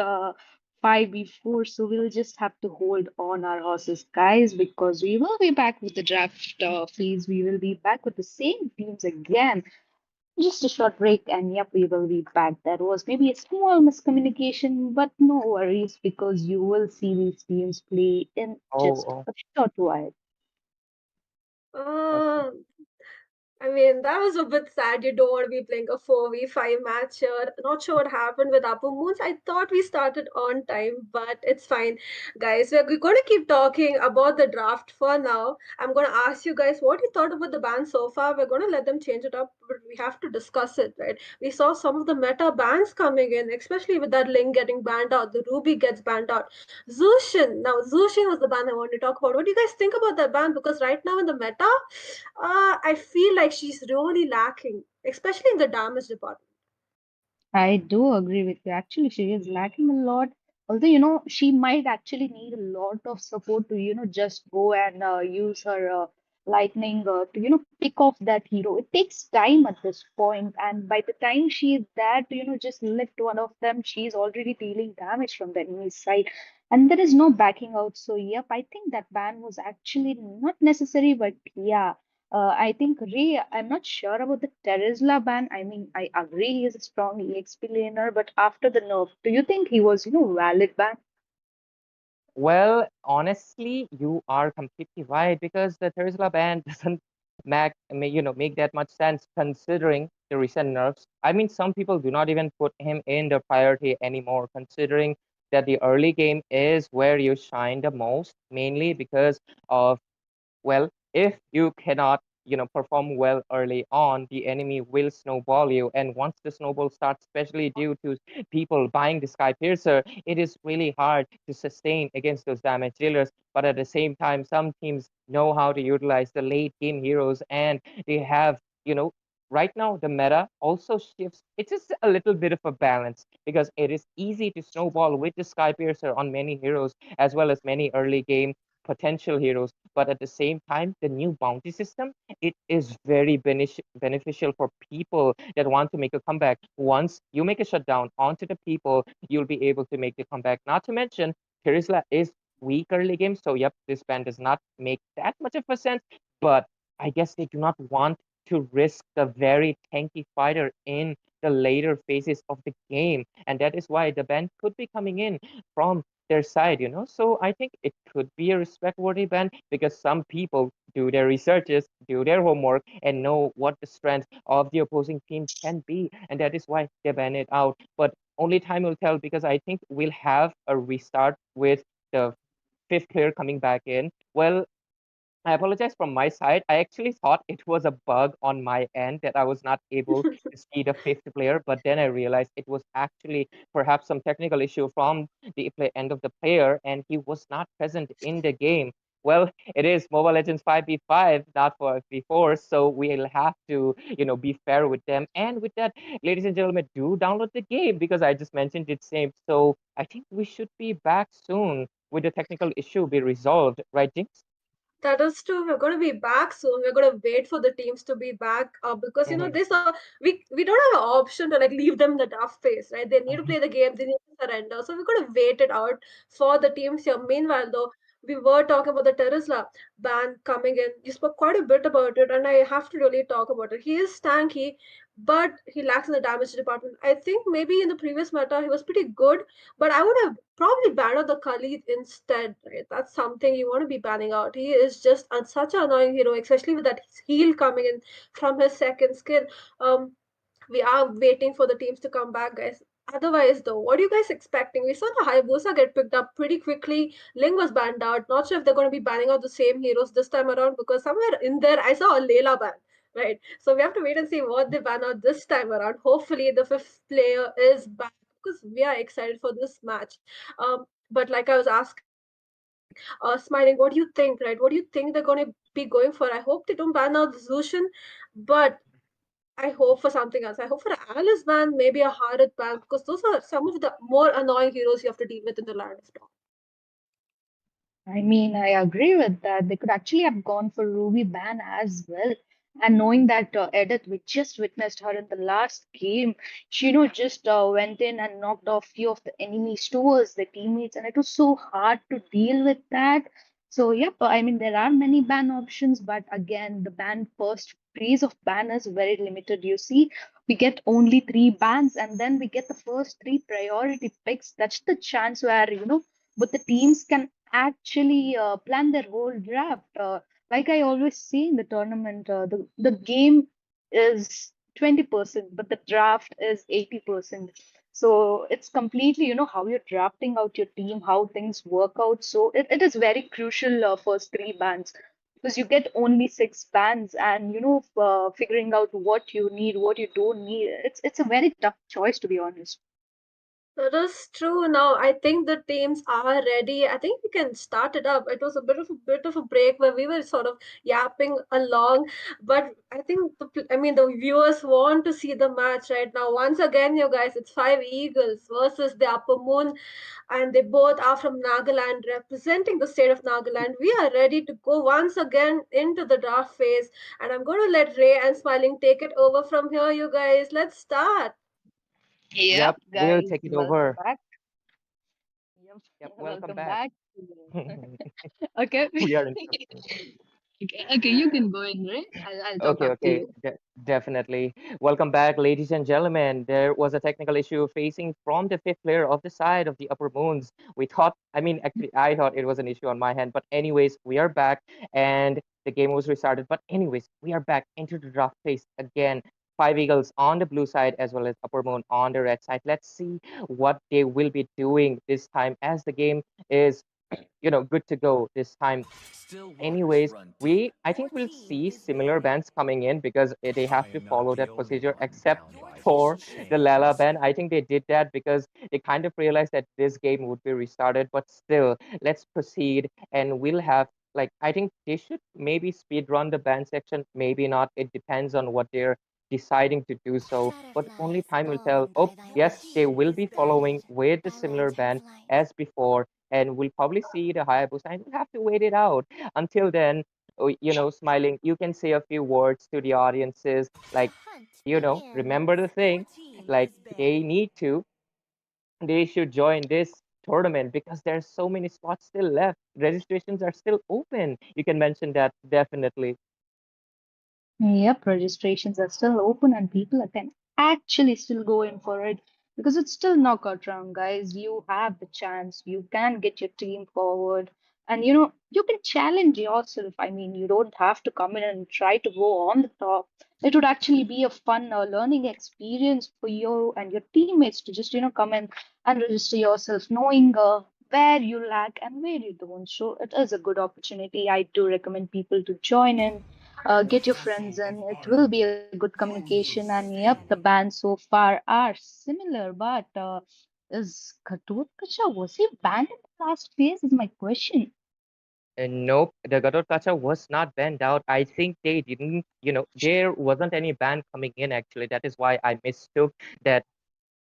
5v4. So we'll just have to hold on our horses, guys, because we will be back with the draft phase. We will be back with the same teams again. Just a short break, and yep, we will be back. That was maybe a small miscommunication, but no worries because you will see these teams play in Oh, just oh. a short while. Okay. Uh, I mean, that was a bit sad. You don't want to be playing a 4v5 match here. Not sure what happened with Upper Moons. I thought we started on time, but it's fine. Guys, we're going to keep talking about the draft for now. I'm going to ask you guys what you thought about the band so far. We're going to let them change it up, but we have to discuss it, right? We saw some of the meta bans coming in, especially with that Ling getting banned out, the Ruby gets banned out. Zushin. Now, Zushin was the ban I wanted to talk about. What do you guys think about that ban? Because right now in the meta, I feel like she's really lacking, especially in the damage department. I do agree with you. Actually, she is lacking a lot. Although, she might actually need a lot of support to, just go and use her lightning to, pick off that hero. It takes time at this point, and by the time she is there to, just lift one of them, she's already dealing damage from the enemy side. And there is no backing out. So, yep, I think that ban was actually not necessary, but yeah. I think Ray, I'm not sure about the Terizla ban. I mean, I agree he is a strong EXP laner, but after the nerf, do you think he was, valid ban? Well, honestly, you are completely right because the Tesla ban doesn't make that much sense considering the recent nerfs. I mean, some people do not even put him in the priority anymore, considering that the early game is where you shine the most, mainly because of, well, if you cannot, perform well early on, the enemy will snowball you. And once the snowball starts, especially due to people buying the Sky Piercer, it is really hard to sustain against those damage dealers. But at the same time, some teams know how to utilize the late game heroes, and they have, right now the meta also shifts. It's just a little bit of a balance because it is easy to snowball with the Sky Piercer on many heroes as well as many early game potential heroes, but at the same time the new bounty system, it is very beneficial for people that want to make a comeback. Once you make a shutdown onto the people, you'll be able to make the comeback. Not to mention Terisla is weak early game, so yep, this ban does not make that much of a sense, but I guess they do not want to risk the very tanky fighter in the later phases of the game, and that is why the ban could be coming in from their side. So I think it could be a respect worthy ban because some people do their researches, do their homework, and know what the strength of the opposing team can be, and that is why they ban it out. But only time will tell because I think we'll have a restart with the fifth player coming back in. Well, I apologize from my side. I actually thought it was a bug on my end that I was not able to see the fifth player, but then I realized it was actually perhaps some technical issue from the end of the player, and he was not present in the game. Well, it is Mobile Legends 5v5, not 5v4, so we'll have to, be fair with them. And with that, ladies and gentlemen, do download the game because I just mentioned it same. So I think we should be back soon with the technical issue be resolved, right, Jinx? That is true. We're going to be back soon. We're going to wait for the teams to be back because Mhm. this we don't have an option to like leave them in the tough phase, right? They need to Mhm. play the game. They need to surrender. So we're going to wait it out for the teams here. Meanwhile, though, we were talking about the Terisla ban coming in. You spoke quite a bit about it, and I have to really talk about it. He is tanky, but he lacks in the damage department. I think maybe in the previous meta he was pretty good, but I would have probably banner the Khalid instead, right? That's something you want to be banning out. He is just such an annoying hero, especially with that heal coming in from his second skill. Um, we are waiting for the teams to come back, guys. Otherwise, though, what are you guys expecting? We saw the Hayabusa get picked up pretty quickly. Ling was banned out. Not sure if they're going to be banning out the same heroes this time around because somewhere in there I saw a Layla ban. Right, so we have to wait and see what they ban out this time around. Hopefully, the fifth player is back because we are excited for this match. But like I was asking, Smiling, what do you think, right? What do you think they're going to be going for? I hope they don't ban out the Zushin, but I hope for something else. I hope for an Alice ban, maybe a Harith ban, because those are some of the more annoying heroes you have to deal with in the land of Dawn. I mean, I agree with that. They could actually have gone for Ruby ban as well. And knowing that Edith, we just witnessed her in the last game, she just went in and knocked off few of the enemies towards the teammates, and it was so hard to deal with that. So yep, I mean there are many ban options, but again, the ban first phase of ban is very limited. You see, we get only three bans, and then we get the first three priority picks. That's the chance where but the teams can actually plan their whole draft. Like I always say in the tournament, the game is 20%, but the draft is 80%. So it's completely, how you're drafting out your team, how things work out. So it is very crucial first three bands because you get only six bands, and figuring out what you need, what you don't need. It's a very tough choice, to be honest. That is true. Now I think the teams are ready. I think we can start it up. It was a bit of a break where we were sort of yapping along, but I think the viewers want to see the match right now. Once again, you guys, it's five Eagles versus the Upper Moon, and they both are from Nagaland, representing the state of Nagaland. We are ready to go once again into the draft phase, and I'm going to let Ray and Smiling take it over from here. You guys, let's start. Yep, Yep, we'll guys, take it welcome over. back. Yep, Yep, welcome welcome back. back. Okay. We are interested. Okay, you can go in, Ray. I'll talk Okay, after okay, you. definitely. Welcome back, ladies and gentlemen. There was a technical issue facing from the fifth player of the side of the upper moons. We thought, actually, I thought it was an issue on my hand, but anyways, we are back and the game was restarted. But anyways, we are back into the draft phase again. Five Eagles on the blue side as well as Upper Moon on the red side. Let's see what they will be doing this time as the game is, good to go this time. Anyways, I think we'll see similar bans coming in because they have to follow that procedure except for the Lala ban. I think they did that because they kind of realized that this game would be restarted, but still, let's proceed and we'll have, like, I think they should maybe speed run the ban section, maybe not. It depends on what they're deciding to do so, but only time will tell. Oh, yes, they will be following with the similar ban as before, and we'll probably see the Hayabusa, and we'll have to wait it out. Until then, Smiling, you can say a few words to the audiences, like, remember the thing, like, they should join this tournament because there's so many spots still left. Registrations are still open. You can mention that definitely. Yep, registrations are still open and people can actually still go in for it because it's still knockout round, guys. You have the chance. You can get your team forward and you can challenge yourself. I mean, you don't have to come in and try to go on the top. It would actually be a fun learning experience for you and your teammates to just come in and register yourself, knowing where you lack and where you don't. So it is a good opportunity. I do recommend people to join in, get your friends in. It will be a good communication. And yep, the bands so far are similar, but is Ghatot Kacha, was he banned in the last phase? Is my question. And nope, the Gadot Kacha was not banned out. I think they didn't, there wasn't any ban coming in actually. That is why I mistook that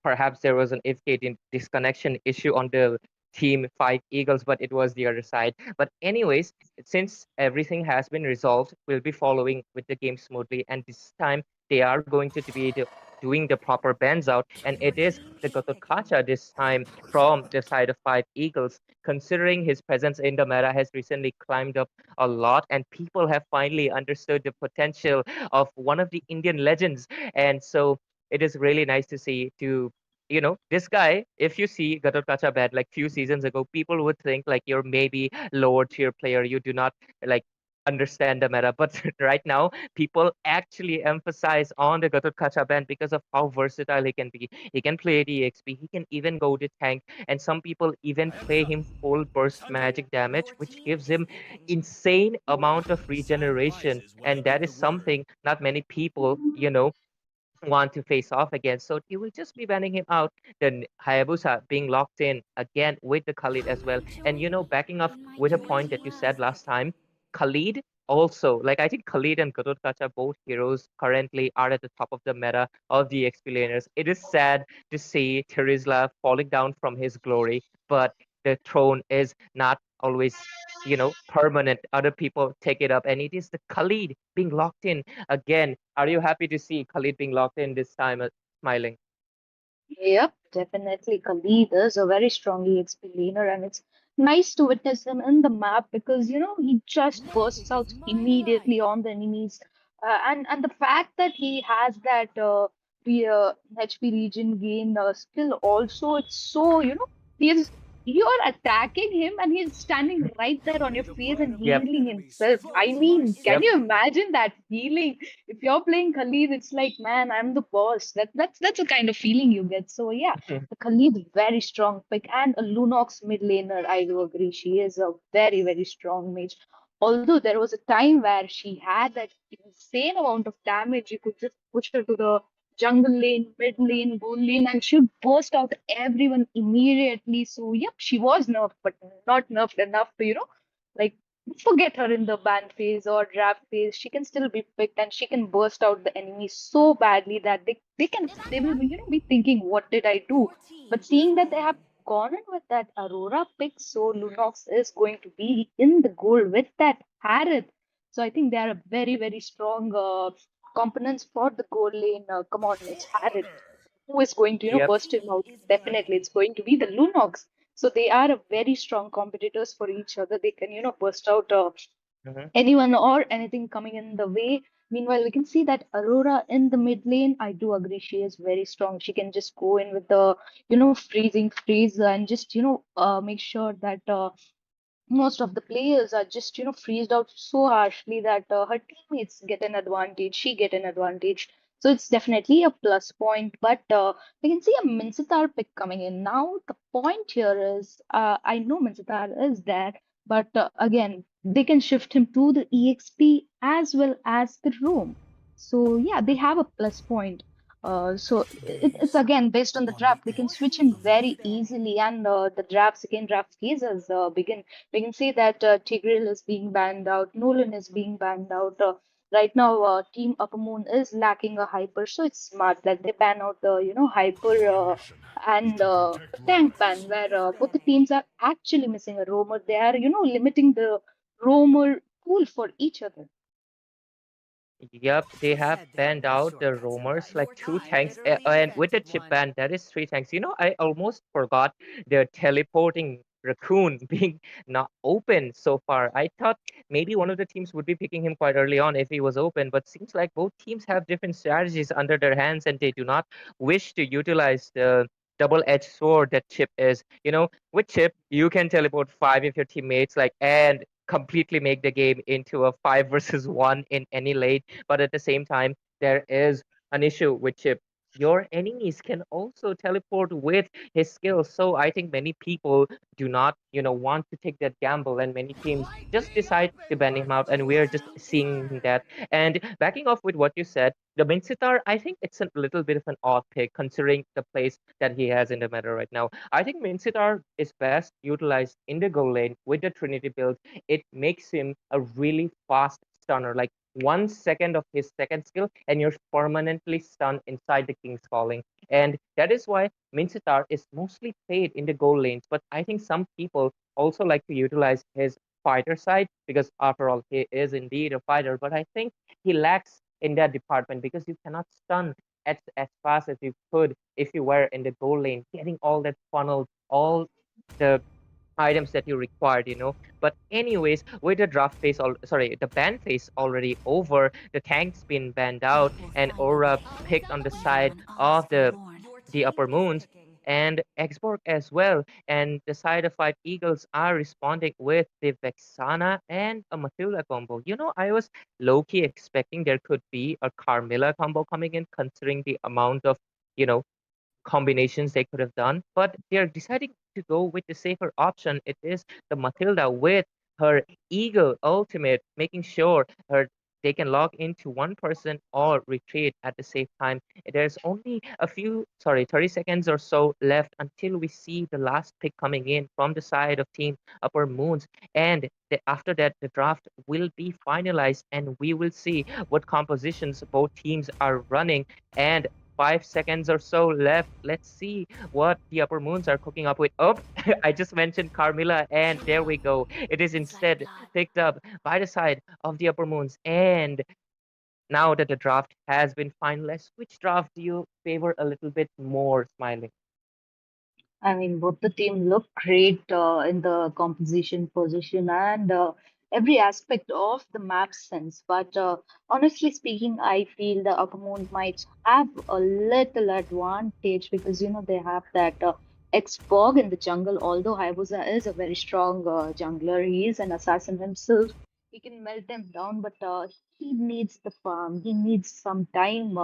perhaps there was an FK disconnection issue on the team fight Eagles, but it was the other side. But anyways, since everything has been resolved, we'll be following with the game smoothly. And this time they are going to be doing the proper bans out, and it is the Gotokacha this time from the side of five Eagles. Considering his presence in the meta has recently climbed up a lot, and people have finally understood the potential of one of the Indian legends, and so it is really nice to see this guy. If you see Gatot Kacha bad like few seasons ago, people would think like you're maybe lower tier player, you do not like understand the meta, but right now people actually emphasize on the Gatot Kacha band because of how versatile he can be. He can play the exp, he can even go to tank, and some people even play him full burst magic damage, which gives him insane amount of regeneration, and that is something not many people want to face off against. So he will just be banning him out. Then Hayabusa being locked in again with the Khalid as well. And backing up with a point that you said last time, Khalid also, like I think Khalid and Gadot Kacha, both heroes currently are at the top of the meta of the explainers. It is sad to see Terizla falling down from his glory, but the throne is not always permanent. Other people take it up, and it is the Khalid being locked in again. Are you happy to see Khalid being locked in this time, smiling? Yep, definitely. Khalid is a very strong EXP laner, and it's nice to witness him in the map because he just bursts out immediately on the enemies, and the fact that he has that HP regen gain skill also, it's so he's you're attacking him and he's standing right there on your face and Yep, healing himself. I mean, can yep. you imagine that feeling? If you're playing Khalid, it's like, man, I'm the boss. That's the kind of feeling you get. So yeah, the Khalid very strong pick and a Lunox mid laner. I do agree. She is a very very strong mage. Although there was a time where she had that insane amount of damage, you could just push her to the jungle lane, mid lane, gold lane, and she'd burst out everyone immediately. So yep, she was nerfed, but not nerfed enough to like forget her in the ban phase or draft phase. She can still be picked and she can burst out the enemy so badly that they will be be thinking, what did I do? But seeing that they have gone in with that Aurora pick, so Lunox is going to be in the gold with that Harith. So I think they are a very very strong components for the gold lane. Come on, it's Harith. Who is going to Yep. burst him out? Definitely, it's going to be the Lunox. So they are a very strong competitors for each other. They can, burst out Hmm. anyone or anything coming in the way. Meanwhile, we can see that Aurora in the mid lane, I do agree, she is very strong. She can just go in with the, freezing freeze and just, make sure that most of the players are just freezed out so harshly that her teammates get an advantage, she get an advantage. So it's definitely a plus point, but we can see a Mincetar pick coming in now. The point here is I know Mincetar is there, but again they can shift him to the EXP as well as the roam. So yeah, they have a plus point. So it's again based on the draft. They can switch him very easily, and the second draft phases begin. We can see that Tigreal is being banned out, Nolan is being banned out. Right now, Team Upper Moon is lacking a hyper, so it's smart that they ban out the hyper and tank ban, where both the teams are actually missing a roamer. They are limiting the roamer pool for each other. Yep, they have banned out the roamers like two tanks, and with the chip ban, that is three tanks. I almost forgot the teleporting raccoon being not open so far. I thought maybe one of the teams would be picking him quite early on if he was open, but seems like both teams have different strategies under their hands, and they do not wish to utilize the double-edged sword that chip is. With chip, you can teleport five of your teammates, like, and completely make the game into a 5 versus 1 in any lane. But at the same time, there is an issue with chip. your enemies can also teleport with his skills. So I think many people do not, want to take that gamble, and many teams just decide to ban him out, and we're just seeing that. And backing off with what you said, the Minsitar, I think it's a little bit of an odd pick considering the place that he has in the meta right now. I think Minsitar is best utilized in the goal lane with the Trinity build. It makes him a really fast stunner. Like 1 second of his second skill, and you're permanently stunned inside the King's Calling. And that is why Minsitar is mostly played in the goal lanes. But I think some people also like to utilize his fighter side because, after all, he is indeed a fighter. But I think he lacks in that department because you cannot stun as fast as you could if you were in the goal lane, getting all that funneled, all the items that you required. But anyways, with the draft phase, sorry, the ban phase already over, the tank's been banned out, and Aura picked on the side of the upper moons, and Xborg as well. And the side of Fight Eagles are responding with the Vexana and a Matilda combo. I was low-key expecting there could be a Carmilla combo coming in, considering the amount of, you know, combinations they could have done, but they're deciding to go with the safer option. It is the Matilda with her Eagle ultimate, making sure they can log into one person or retreat at the same time. There's only 30 seconds or so left until we see the last pick coming in from the side of Team Upper Moons. And after that, the draft will be finalized, and we will see what compositions both teams are running. And 5 seconds or so left. Let's see what the Upper Moons are cooking up with. Oh, I just mentioned Carmilla, and there we go. It is instead picked up by the side of the Upper Moons. And now that the draft has been finalized, which draft do you favor a little bit more, Smiling? I mean, both the team look great in the composition, position, and every aspect of the map sense. But honestly speaking, I feel the Upper Moon might have a little advantage because they have that X-Bog in the jungle. Although Hayabusa is a very strong jungler, he is an assassin himself. He can melt them down, but he needs the farm. He needs some time.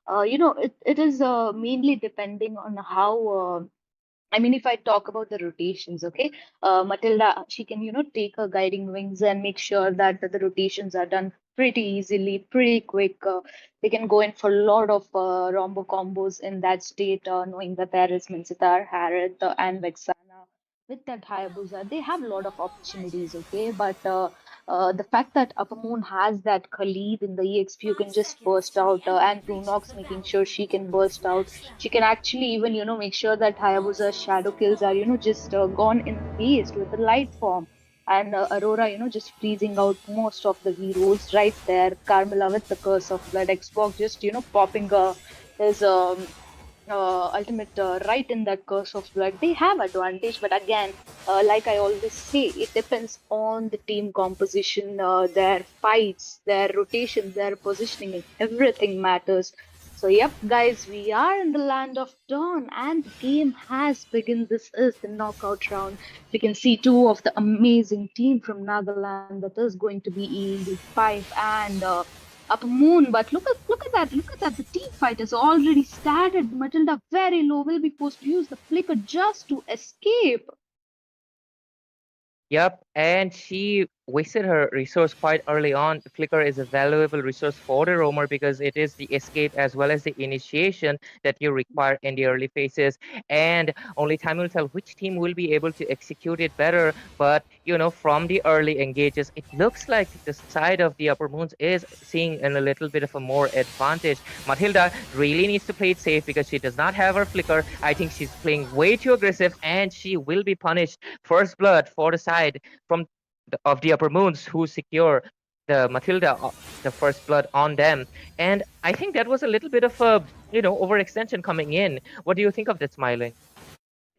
It is mainly depending on how. I mean, if I talk about the rotations, okay, Matilda, she can, take her guiding wings and make sure that the rotations are done pretty easily, pretty quick. They can go in for a lot of rombo combos in that state, knowing that there is Minsitar, Harith, and Vexana. With that Hayabusa, they have a lot of opportunities, okay? But the fact that Upper Moon has that Khalid in the EXP who can just burst out, and Brunox making sure she can burst out, she can actually even, make sure that Hayabusa's shadow kills are, just gone in haste with the light form. And Aurora, just freezing out most of the heroes right there. Carmilla with the Curse of Blood, Xbox just, popping his ultimate right in that Curse of Blood. They have advantage, but again, like I always say, it depends on the team composition, their fights, their rotation, their positioning, and everything matters. So, yep, guys, we are in the land of dawn, and the game has begun. This is the knockout round. We can see two of the amazing team from Nagaland. That is going to be Eagle 5 and Upper Moon. But look at that! Look at that! The team fight has already started. Matilda very low will be forced to use the flicker just to escape. Yep, and she wasted her resource quite early on. Flicker is a valuable resource for the roamer because it is the escape as well as the initiation that you require in the early phases. And only time will tell which team will be able to execute it better. But from the early engages, it looks like the side of the Upper Moons is seeing in a little bit of a more advantage. Matilda really needs to play it safe because she does not have her flicker. I think she's playing way too aggressive, and she will be punished. First blood for the side of the Upper Moons who secure the Matilda, the first blood on them. And I think that was a little bit of a, overextension coming in. What do you think of that, Smiling?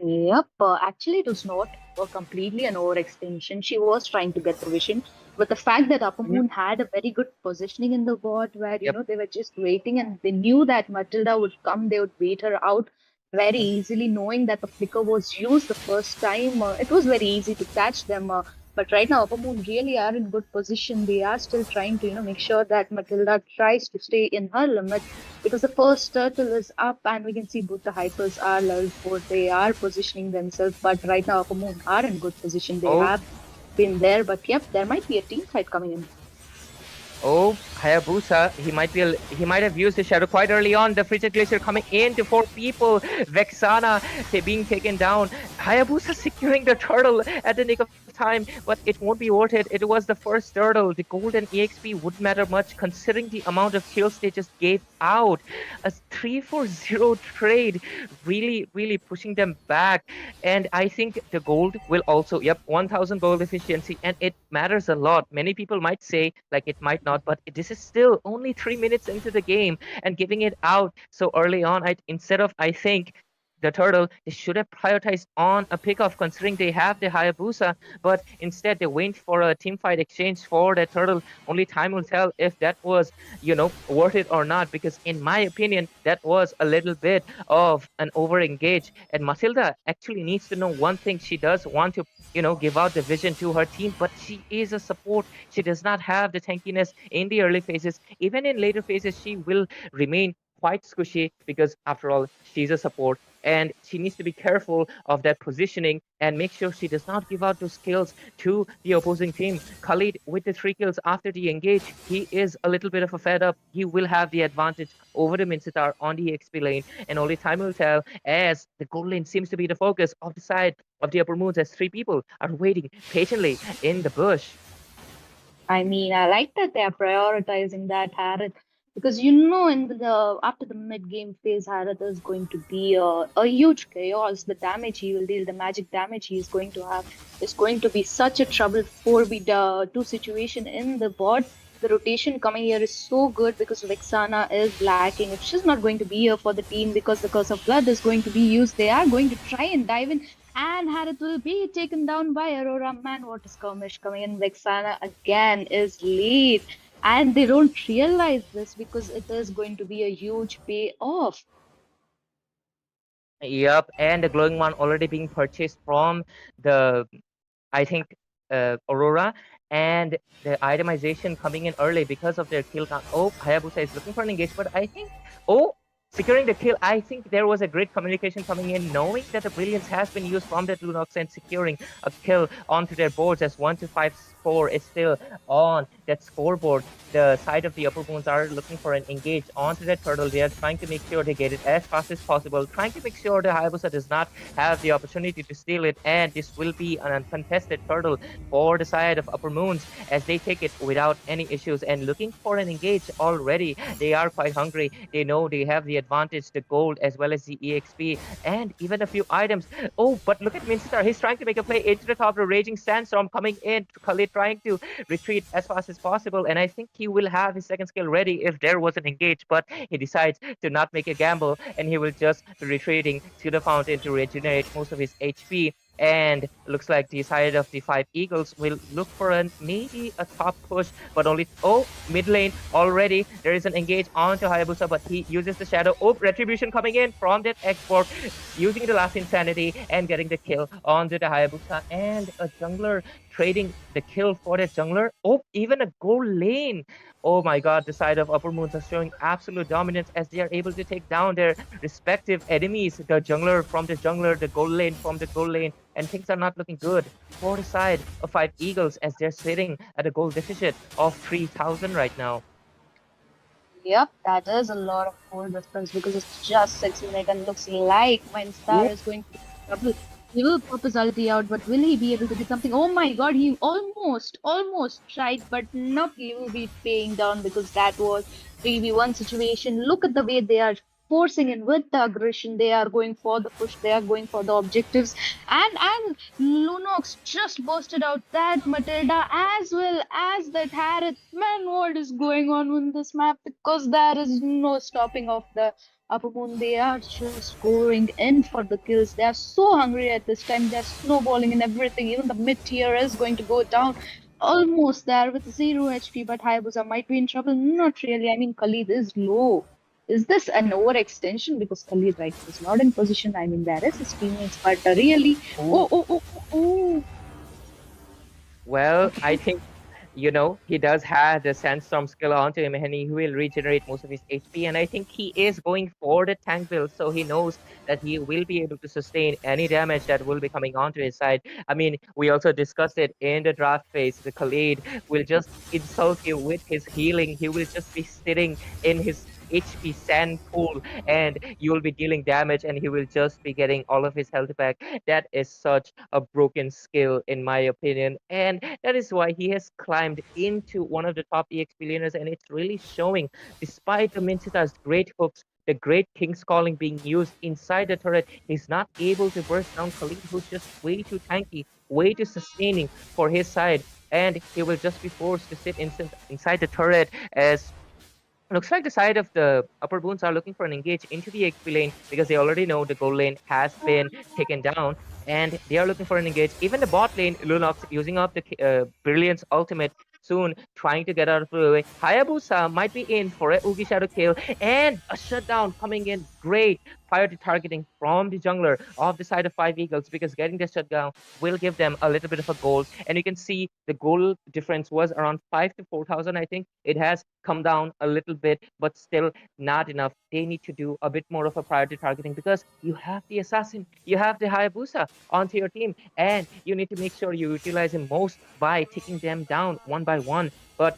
Yep, actually, it was not completely an overextension. She was trying to get the vision, but the fact that Upper Mhm. Moon had a very good positioning in the board where, Yep. they were just waiting and they knew that Matilda would come, they would wait her out very easily, knowing that the flicker was used the first time. It was very easy to catch them. But right now, Upper Moon really are in good position. They are still trying to, make sure that Matilda tries to stay in her limit because the first turtle is up and we can see both the hypers are level 4. They are positioning themselves, but right now Upper Moon are in good position. They Oh, have been there, but yep, there might be a team fight coming in. Oh, Hayabusa, he might have used his shadow quite early on. The Frigid Glacier coming in to 4 people. Vexana being taken down. Hayabusa securing the turtle at the nick of time, but it won't be worth it. It was the first turtle. The golden EXP wouldn't matter much considering the amount of kills they just gave out. A 3-4-0 trade, really pushing them back. And I think the gold will also, yep, 1000 gold efficiency, and it matters a lot. Many people might say, like, it might not, but this is still only 3 minutes into the game, and giving it out so early on, instead of, I think, the turtle, they should have prioritized on a pickoff considering they have the Hayabusa, but instead they went for a team fight exchange for the turtle. Only time will tell if that was, worth it or not, because in my opinion, that was a little bit of an over-engage. And Matilda actually needs to know one thing. She does want to, give out the vision to her team, but she is a support. She does not have the tankiness in the early phases. Even in later phases, she will remain quite squishy because after all, she's a support, and she needs to be careful of that positioning and make sure she does not give out those kills to the opposing team. Khalid with the 3 kills after the engage, he is a little bit of a fed up. He will have the advantage over the Mincetar on the XP lane, and only time will tell, as the gold lane seems to be the focus of the side of the Upper Moons, as 3 people are waiting patiently in the bush. I mean, I like that they are prioritizing that Harith because in the after the mid game phase, Harith is going to be a huge chaos. The damage he will deal, the magic damage he is going to have, is going to be such a trouble 4v2 situation in the bot. The rotation coming here is so good because Vexana is lacking. If she's not going to be here for the team because the Curse of Blood is going to be used, they are going to try and dive in, and Harith will be taken down by Aurora. Man, what a skirmish coming in. Vexana again is lead. And they don't realize this because it is going to be a huge payoff. Yep, and the glowing one already being purchased from the, I think, Aurora, and the itemization coming in early because of their kill count. Oh, Hayabusa is looking for an engage, but I think, oh, securing the kill. I think there was a great communication coming in, knowing that the brilliance has been used from that Lunox and securing a kill onto their boards, as 1-5 score is still on that scoreboard. The side of the Upper Moons are looking for an engage onto that turtle. They are trying to make sure they get it as fast as possible, trying to make sure the Hayabusa does not have the opportunity to steal it, and this will be an uncontested turtle for the side of Upper Moons as they take it without any issues, and looking for an engage already. They are quite hungry. They know they have the advantage, the gold as well as the EXP, and even a few items. Oh, but look at Mincetar. He's trying to make a play into the top. The Raging Sandstorm coming in. Khalid trying to retreat as fast as possible, and I think he will have his second skill ready if there was an engage, but he decides to not make a gamble, and he will just be retreating to the fountain to regenerate most of his HP. And looks like the side of the 5 Eagles will look for maybe a top push, but only, oh, mid lane already. There is an engage onto Hayabusa, but he uses the shadow. Oh, retribution coming in from that export, using the last insanity and getting the kill onto the Hayabusa, and a jungler trading the kill for the jungler. Oh, even a gold lane. Oh my god, the side of Upper Moons are showing absolute dominance as they are able to take down their respective enemies. The jungler from the jungler, the gold lane from the gold lane, and things are not looking good for the side of 5 Eagles as they're sitting at a gold deficit of 3,000 right now. Yep, that is a lot of gold difference because it's just 6 minutes and looks like Mindstar is going to be in trouble. He will pop his ulti out, but will he be able to get something? Oh my god, he almost tried, but nope, he will be paying down because that was 3v1 situation. Look at the way they are forcing in with the aggression. They are going for the push, they are going for the objectives. And Lunox just busted out that Matilda as well as that Harith. Man, what is going on with this map? Because there is no stopping of the Upper Moon. They are just going in for the kills. They are so hungry at this time. They are snowballing and everything. Even the mid tier is going to go down. Almost there with 0 HP, but Hayabusa might be in trouble. Not really. I mean, Khalid is low. Is this an overextension? Because Khalid right is not in position. I mean, there is his teammates, but really, oh. Well, I Okay. think he does have the Sandstorm skill onto him, and he will regenerate most of his HP. And I think he is going for the tank build, so he knows that he will be able to sustain any damage that will be coming onto his side. I mean, we also discussed it in the draft phase. The Khalid will just insult you with his healing. He will just be sitting in his HP sand pool, and you will be dealing damage, and he will just be getting all of his health back. That is such a broken skill, in my opinion, and that is why he has climbed into one of the top EXP laners, and it's really showing. Despite the Minsita's great hooks, the great King's Calling being used inside the turret, he's not able to burst down Khalid, who's just way too tanky, way too sustaining for his side, and he will just be forced to sit inside the turret as looks like the side of the upper boons are looking for an engage into the XP lane because they already know the gold lane has been taken down and they are looking for an engage. Even the bot lane, Lunox using up the Brilliance ultimate soon, trying to get out of the way. Hayabusa might be in for a Ugi Shadow kill and a shutdown coming in. Great priority targeting from the jungler of the side of 5 Eagles because getting the shutdown will give them a little bit of a gold. And you can see the gold difference was around 5 to 4,000, I think. It has come down a little bit, but still not enough. They need to do a bit more of a priority targeting because you have the assassin, you have the Hayabusa onto your team, and you need to make sure you utilize him most by taking them down one by one. But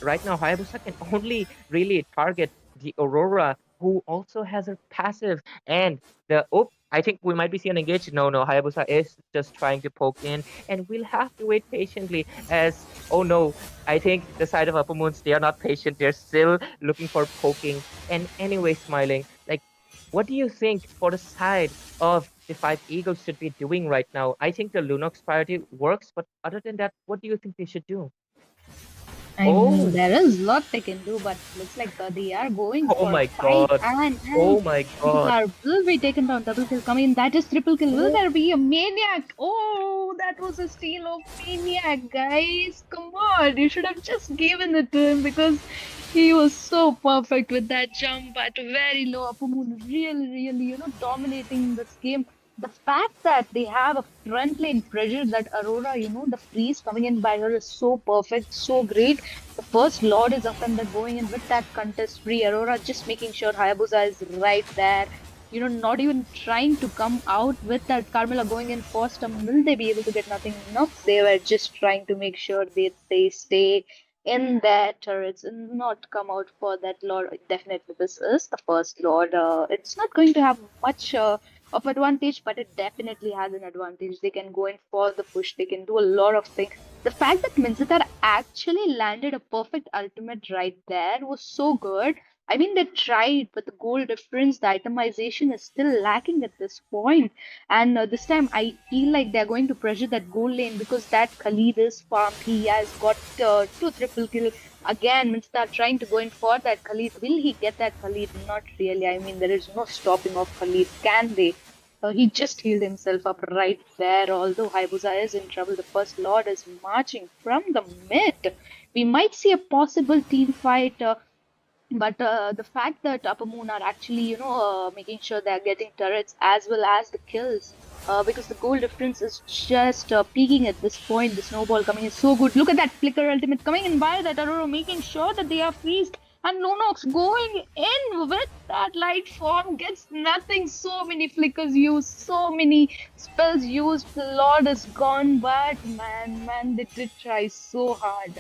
right now, Hayabusa can only really target the Aurora, who also has her passive and the I think we might be seeing engaged. No, Hayabusa is just trying to poke in, and we'll have to wait patiently as oh no, I think the side of Upper Moons, they are not patient. They're still looking for poking and anyway smiling. Like, what do you think for the side of the 5 Eagles should be doing right now? I think the Lunox priority works, but other than that, what do you think they should do? I mean, Oh, there is lot they can do, but looks like they are going oh for a my fight, God. and Oh my God. Minsar will be taken down. Double kill coming. That is triple kill. Will Oh, there be a maniac? Oh, that was a steal of maniac, guys. Come on, you should have just given it to him because he was so perfect with that jump at very low upper moon. Really, really, dominating this game. The fact that they have a front lane pressure that Aurora, the freeze coming in by her is so perfect, so great. The first Lord is up and they're going in with that contest free. Aurora just making sure Hayabusa is right there. Not even trying to come out with that Carmela going in first. Will they be able to get nothing? No, they were just trying to make sure that they stay in their turrets and not come out for that Lord. Definitely, this is the first Lord. It's not going to have much. Of advantage, but it definitely has an advantage. They can go in for the push. They can do a lot of things. The fact that Minzitar actually landed a perfect ultimate right there was so good. I mean, they tried, but the goal difference, the itemization is still lacking at this point. And this time, I feel like they're going to pressure that goal lane because that Khalid is farmed. He has got two triple kill. Again, Minstar trying to go in for that Khalid. Will he get that Khalid? Not really. I mean, there is no stopping of Khalid. Can they? He just healed himself up right there. Although Hayabusa is in trouble, the first Lord is marching from the mid. We might see a possible team fight. But the fact that Upper Moon are actually, making sure they're getting turrets as well as the kills, because the goal difference is just peaking at this point. The snowball coming is so good. Look at that flicker ultimate coming in by that Aurora, making sure that they are freezed. And Lunox going in with that light form gets nothing. So many flickers used, so many spells used. The Lord is gone, but man, they did try so hard.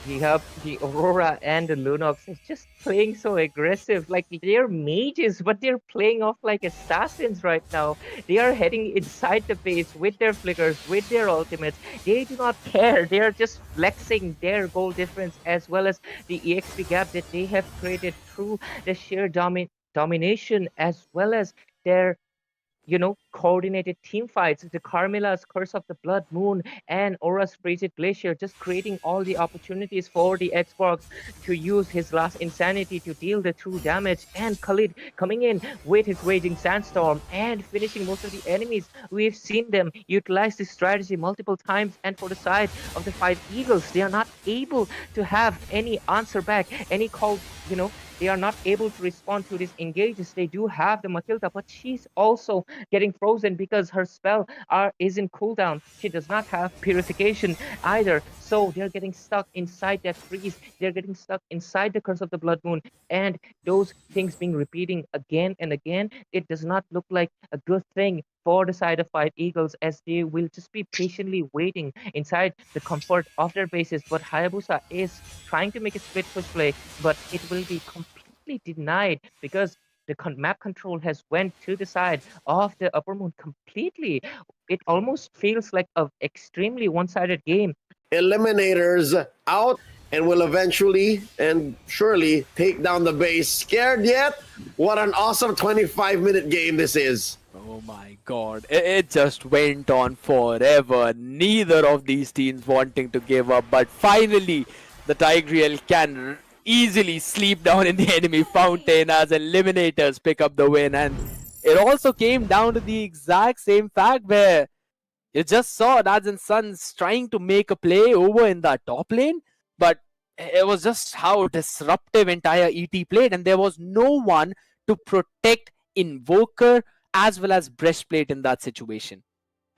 Yep, the Aurora and the Lunox is just playing so aggressive. Like they're mages, but they're playing off like assassins right now. They are heading inside the base with their flickers, with their ultimates. They do not care. They are just flexing their goal difference as well as the EXP gap that they have created through the sheer domination as well as their coordinated team fights. The Carmela's Curse of the Blood Moon and Aura's Frigid Glacier just creating all the opportunities for the Xbox to use his last insanity to deal the true damage. And Khalid coming in with his Raging Sandstorm and finishing most of the enemies. We've seen them utilize this strategy multiple times. And for the side of the 5 Eagles, they are not able to have any answer back, any call, they are not able to respond to these engages. They do have the Matilda, but she's also getting frozen because her spell is in cooldown. She does not have purification either. So they're getting stuck inside that freeze. They're getting stuck inside the curse of the blood moon. And those things being repeating again and again, it does not look like a good thing for the side of Five Eagles, as they will just be patiently waiting inside the comfort of their bases. But Hayabusa is trying to make a split push play, but it will be completely denied because the map control has went to the side of the upper moon completely. It almost feels like an extremely one-sided game. Eliminators out and will eventually and surely take down the base. Scared yet? What an awesome 25-minute game this is. Oh my god, it just went on forever. Neither of these teams wanting to give up, but finally the Tigreal can easily sleep down in the enemy fountain as eliminators pick up the win. And it also came down to the exact same fact where you just saw Dads and Sons trying to make a play over in that top lane, but it was just how disruptive entire ET played, and there was no one to protect Invoker as well as Breastplate in that situation.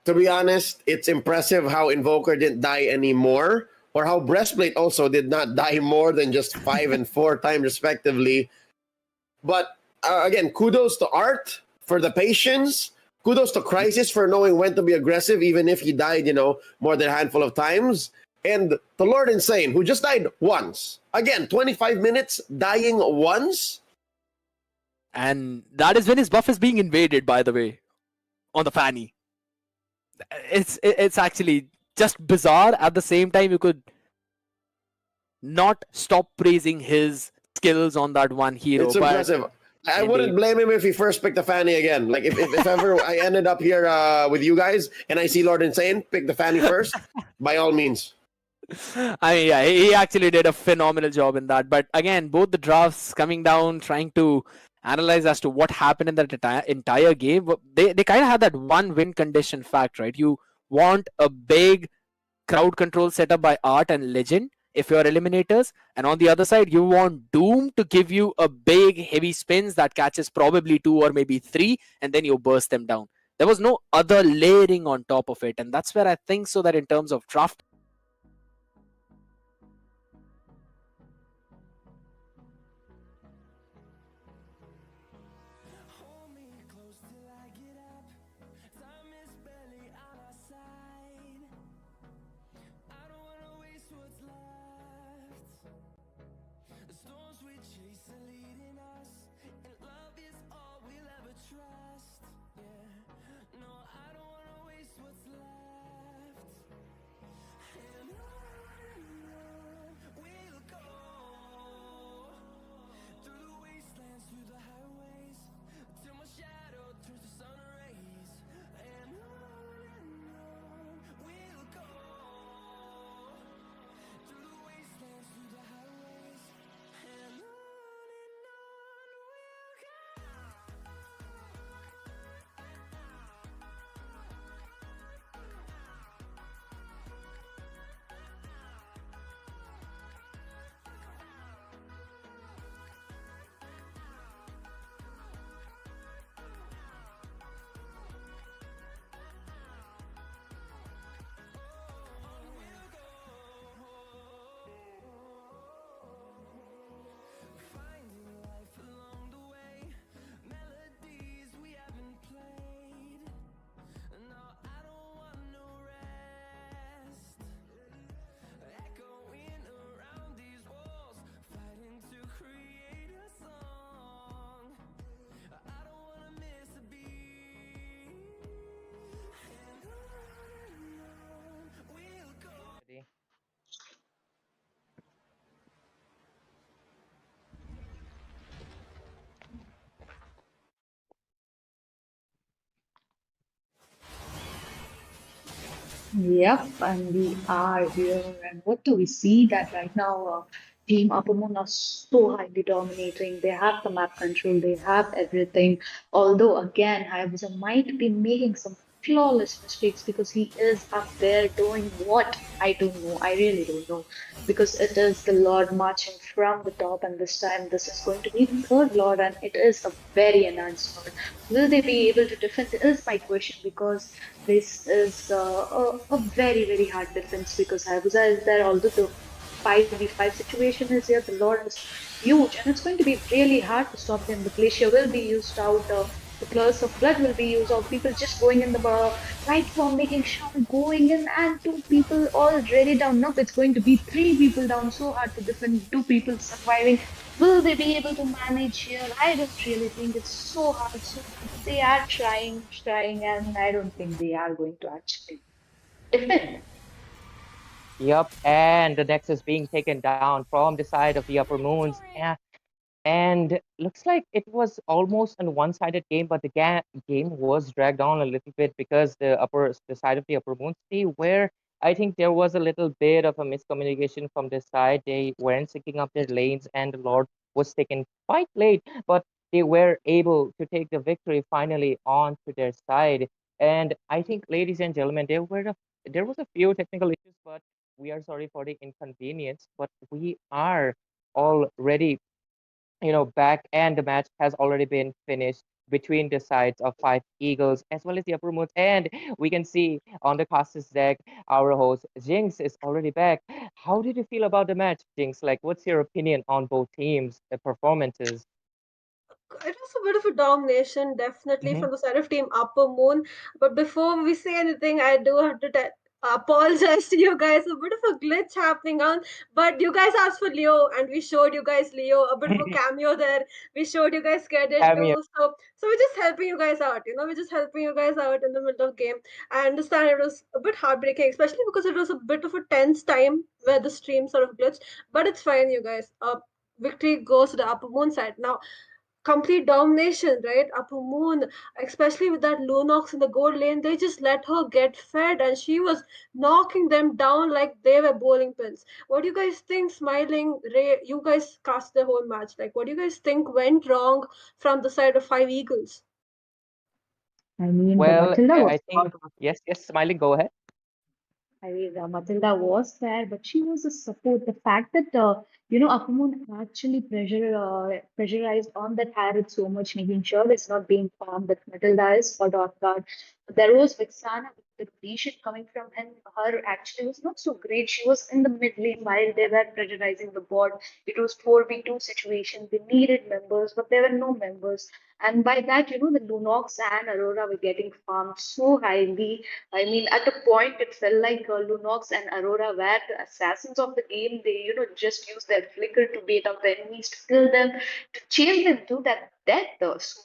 To be honest, it's impressive how Invoker didn't die anymore, or how Breastplate also did not die more than just 5 and 4 times respectively. But again, kudos to Art for the patience. Kudos to Crisis for knowing when to be aggressive, even if he died, more than a handful of times. And to Lord Insane, who just died once. Again, 25 minutes, dying once. And that is when his buff is being invaded, by the way, on the Fanny. It's actually just bizarre. At the same time, you could not stop praising his skills on that one hero. It's impressive. I wouldn't blame him if he first picked the Fanny again. Like, if ever I ended up here with you guys and I see Lord Insane pick the Fanny first, by all means. I mean, yeah, he actually did a phenomenal job in that. But again, both the drafts coming down, trying to analyze as to what happened in that entire game, they kind of had that one win condition fact, right? You want a big crowd control setup by Art and Legend if you're eliminators, and on the other side you want Doom to give you a big heavy spins that catches probably 2 or maybe 3, and then you burst them down. There was no other layering on top of it, and that's where I think so that in terms of draft, Yep, and we are here. And what do we see that right now? Team Uppermoon are so highly dominating. They have the map control, they have everything. Although, again, Hayabusa might be making some flawless mistakes because he is up there doing what? I don't know. I really don't know. Because it is the Lord marching from the top, and this time this is going to be the third Lord, and it is a very enhanced Lord. Will they be able to defend? Is my question because this is a very, very hard defense because Hayabusa is there, although the 5v5 situation is here, the Lord is huge, and it's going to be really hard to stop them. The glacier will be used out. The curse of blood will be used, or people just going in the right form, making sure going in, and two people already down. Nope, it's going to be three people down. So hard to defend, two people surviving. Will they be able to manage here? I don't really think it's so hard, so hard. They are trying, and I don't think they are going to actually defend. Yep, and the Nexus being taken down from the side of the Upper Moons. And looks like it was almost a one-sided game, but the game was dragged on a little bit because the side of the Upper Moon City, where I think there was a little bit of a miscommunication from this side. They weren't syncing up their lanes, and the Lord was taken quite late, but they were able to take the victory finally onto their side. And I think, ladies and gentlemen, there was a few technical issues, but we are sorry for the inconvenience. But we are already back, and the match has already been finished between the sides of Five Eagles as well as the Upper Moons. And we can see on the casters deck, our host Jinx is already back. How did you feel about the match, Jinx? Like, what's your opinion on both teams' performances? It was a bit of a domination, definitely Hmm. from the side of Team Upper Moon. But before we say anything, I do have to apologize to you guys. A bit of a glitch happening on, but you guys asked for Leo, and we showed you guys Leo. A bit of a cameo there. We showed you guys credit Cameo. too. So we're just helping you guys out. We're just helping you guys out in the middle of game. I understand it was a bit heartbreaking, especially because it was a bit of a tense time where the stream sort of glitched. But it's fine, you guys. Victory goes to the Upper Moon side now. Complete domination, right? Upper Moon, especially with that Lunox in the gold lane, they just let her get fed, and she was knocking them down like they were bowling pins. What do you guys think, Smiling Ray? You guys cast the whole match. Like, what do you guys think went wrong from the side of Five Eagles? I mean, the Well, Matilda I was think yes, yes, Smiling, go ahead. I mean, Matilda was there, but she was a support. The fact that Akumun actually pressurized on that Harriet so much, making sure it's not being farmed. That Matilda is for dot guard. There was Vixana with the creation coming from him. Her actually was not so great. She was in the mid lane while they were pressurizing the board. It was 4v2 situation. They needed members, but there were no members. And by that, the Lunox and Aurora were getting farmed so highly. I mean, at a point, it felt like Lunox and Aurora were the assassins of the game. They, just used their flicker to bait out the enemies, to kill them, to chase them to that death. So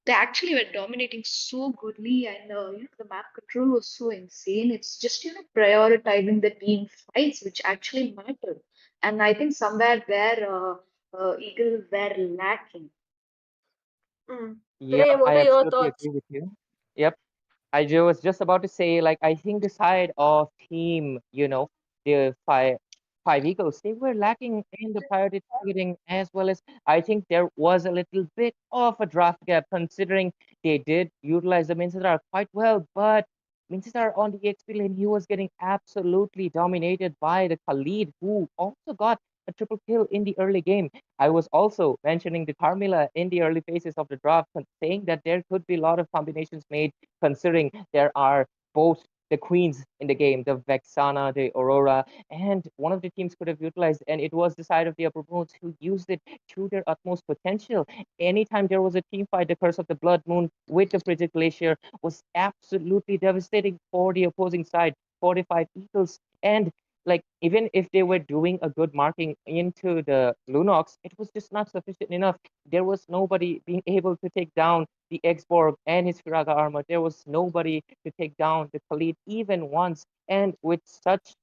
they actually were dominating so goodly, and the map control was so insane. It's just prioritizing the team fights, which actually mattered. And I think somewhere where Eagle were lacking. Yeah, Ray, what I are your absolutely thoughts? agree with you. Yep. Was just about to say, like, I think the side of team, the five Eagles, they were lacking in the priority targeting, as well as I think there was a little bit of a draft gap, considering they did utilize the Mincetar quite well, but Mincetar on the XP lane, he was getting absolutely dominated by the Khalid, who also got a triple kill in the early game. I was also mentioning the Carmilla in the early phases of the draft, saying that there could be a lot of combinations made, considering there are both the queens in the game, the Vexana, the Aurora, and one of the teams could have utilized, and it was the side of the Upper Moons who used it to their utmost potential. Anytime there was a team fight, the Curse of the Blood Moon with the Frigid Glacier was absolutely devastating for the opposing side, 45 Eagles. And like, even if they were doing a good marking into the Lunox, it was just not sufficient enough. There was nobody being able to take down the Exborg and his Firaga armor. There was nobody to take down the Khalid even once. And with such,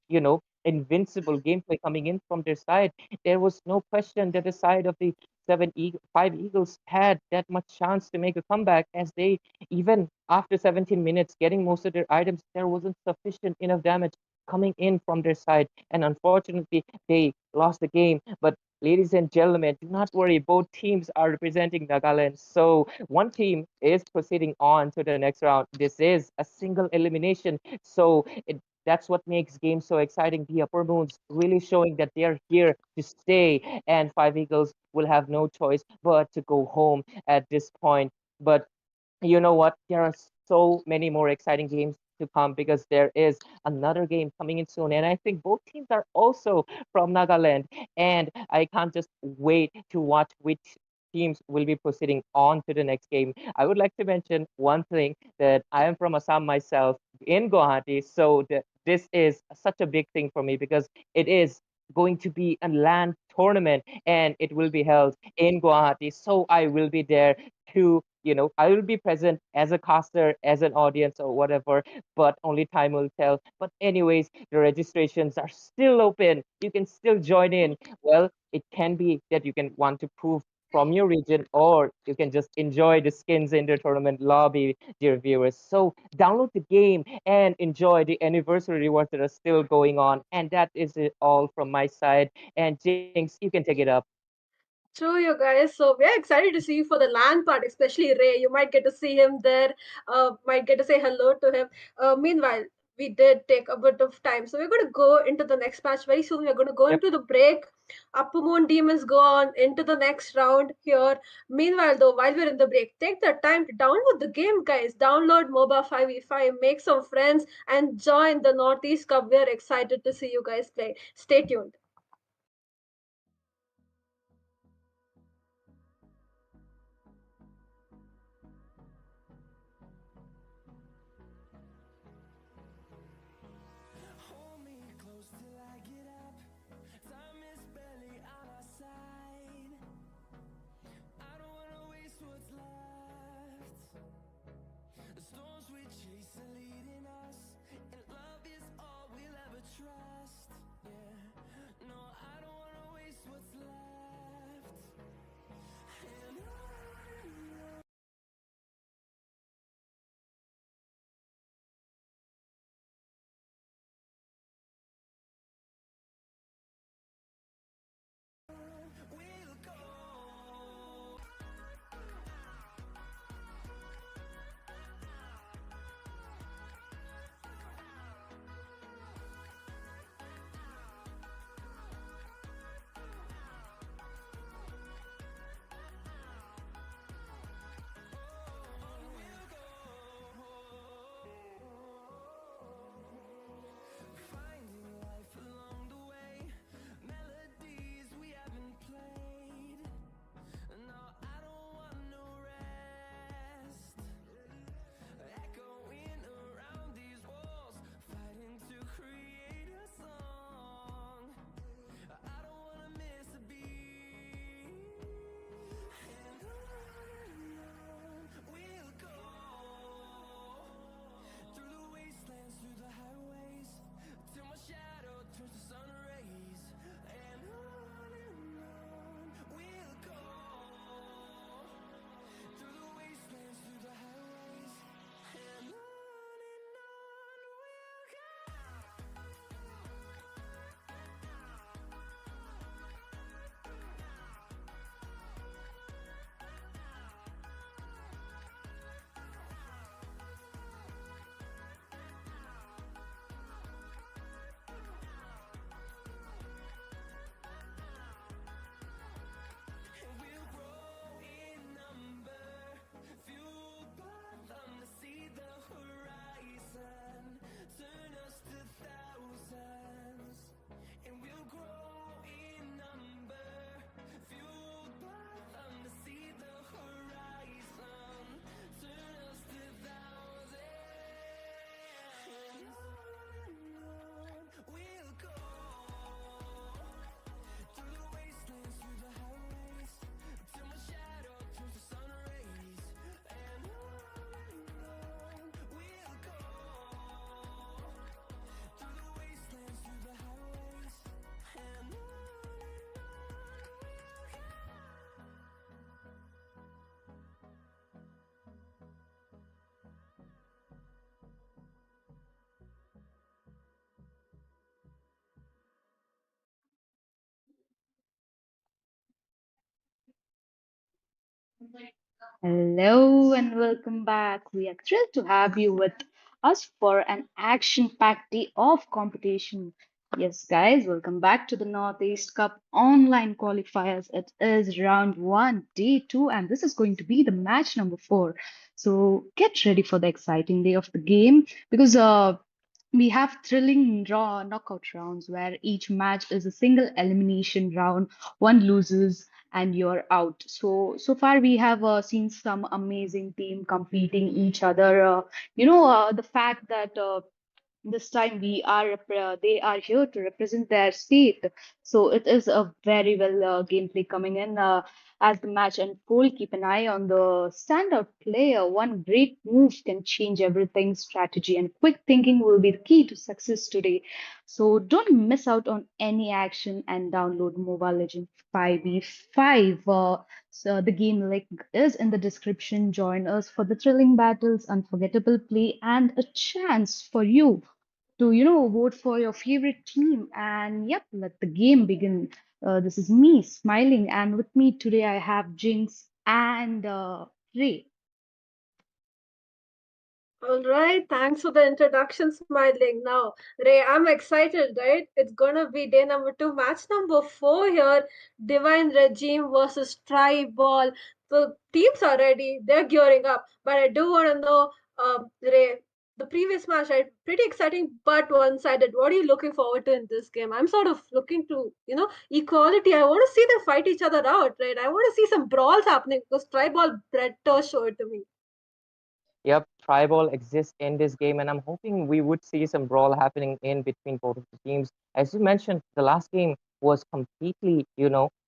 invincible gameplay coming in from their side, there was no question that the side of the five Eagles had that much chance to make a comeback, as they, even after 17 minutes, getting most of their items, there wasn't sufficient enough damage coming in from their side. And unfortunately, they lost the game. But ladies and gentlemen, do not worry. Both teams are representing Nagaland. So one team is proceeding on to the next round. This is a single elimination. So that's what makes games so exciting. The Upper Moons really showing that they are here to stay, and Five Eagles will have no choice but to go home at this point. But you know what? There are so many more exciting games to come because there is another game coming in soon. And I think both teams are also from Nagaland. And I can't just wait to watch which teams will be proceeding on to the next game. I would like to mention one thing that I am from Assam myself in Guwahati. So this is such a big thing for me because it is going to be a land tournament and it will be held in Guwahati. So I will be there to I will be present as a caster, as an audience, or whatever, but only time will tell. But, anyways, the registrations are still open. You can still join in. Well, it can be that you can want to prove from your region, or you can just enjoy the skins in the tournament lobby, dear viewers. So, download the game and enjoy the anniversary rewards that are still going on. And that is it all from my side. And, Jinx, you can take it up. True, you guys. So we are excited to see you for the LAN part, especially Ray. You might get to see him there. Might get to say hello to him. Meanwhile, we did take a bit of time, so we're going to go into the next match very soon. We're going to go Yep. into the break. Upper Moon Demons go on into the next round here. Meanwhile, though, while we're in the break, take the time to download the game, guys. Download Moba 5v5, make some friends, and join the Northeast Cup. We're excited to see you guys play. Stay tuned. Hello and welcome back. We are thrilled to have you with us for an action packed day of competition. Yes, guys, welcome back to the Northeast Cup online qualifiers. It is round one, day two, and this is going to be the match number four. So get ready for the exciting day of the game because we have thrilling raw knockout rounds where each match is a single elimination round. One loses and you're out. So far we have seen some amazing team competing each other. The fact that this time they are here to represent their state. So it is a very well gameplay coming in as the match unfold. Keep an eye on the standout player. One great move can change everything. Strategy and quick thinking will be the key to success today. So don't miss out on any action and download Mobile Legends 5v5. So the game link is in the description. Join us for the thrilling battles, unforgettable play, and a chance for you to vote for your favorite team. And yep, let the game begin. This is me smiling, and with me today I have Jinx and Ray. All right, thanks for the introduction, Smiling. Now, Ray, I'm excited, right? It's gonna be day number two, match number four here. Divine Regime versus Tribal. The teams are ready, they're gearing up. But I do want to know, Ray, the previous match, right? Pretty exciting, but one-sided. What are you looking forward to in this game? I'm sort of looking to, equality. I want to see them fight each other out, right? I want to see some brawls happening because Tribal better show it to me. Yep, tribal exists in this game, and I'm hoping we would see some brawl happening in between both of the teams. As you mentioned, the last game was completely,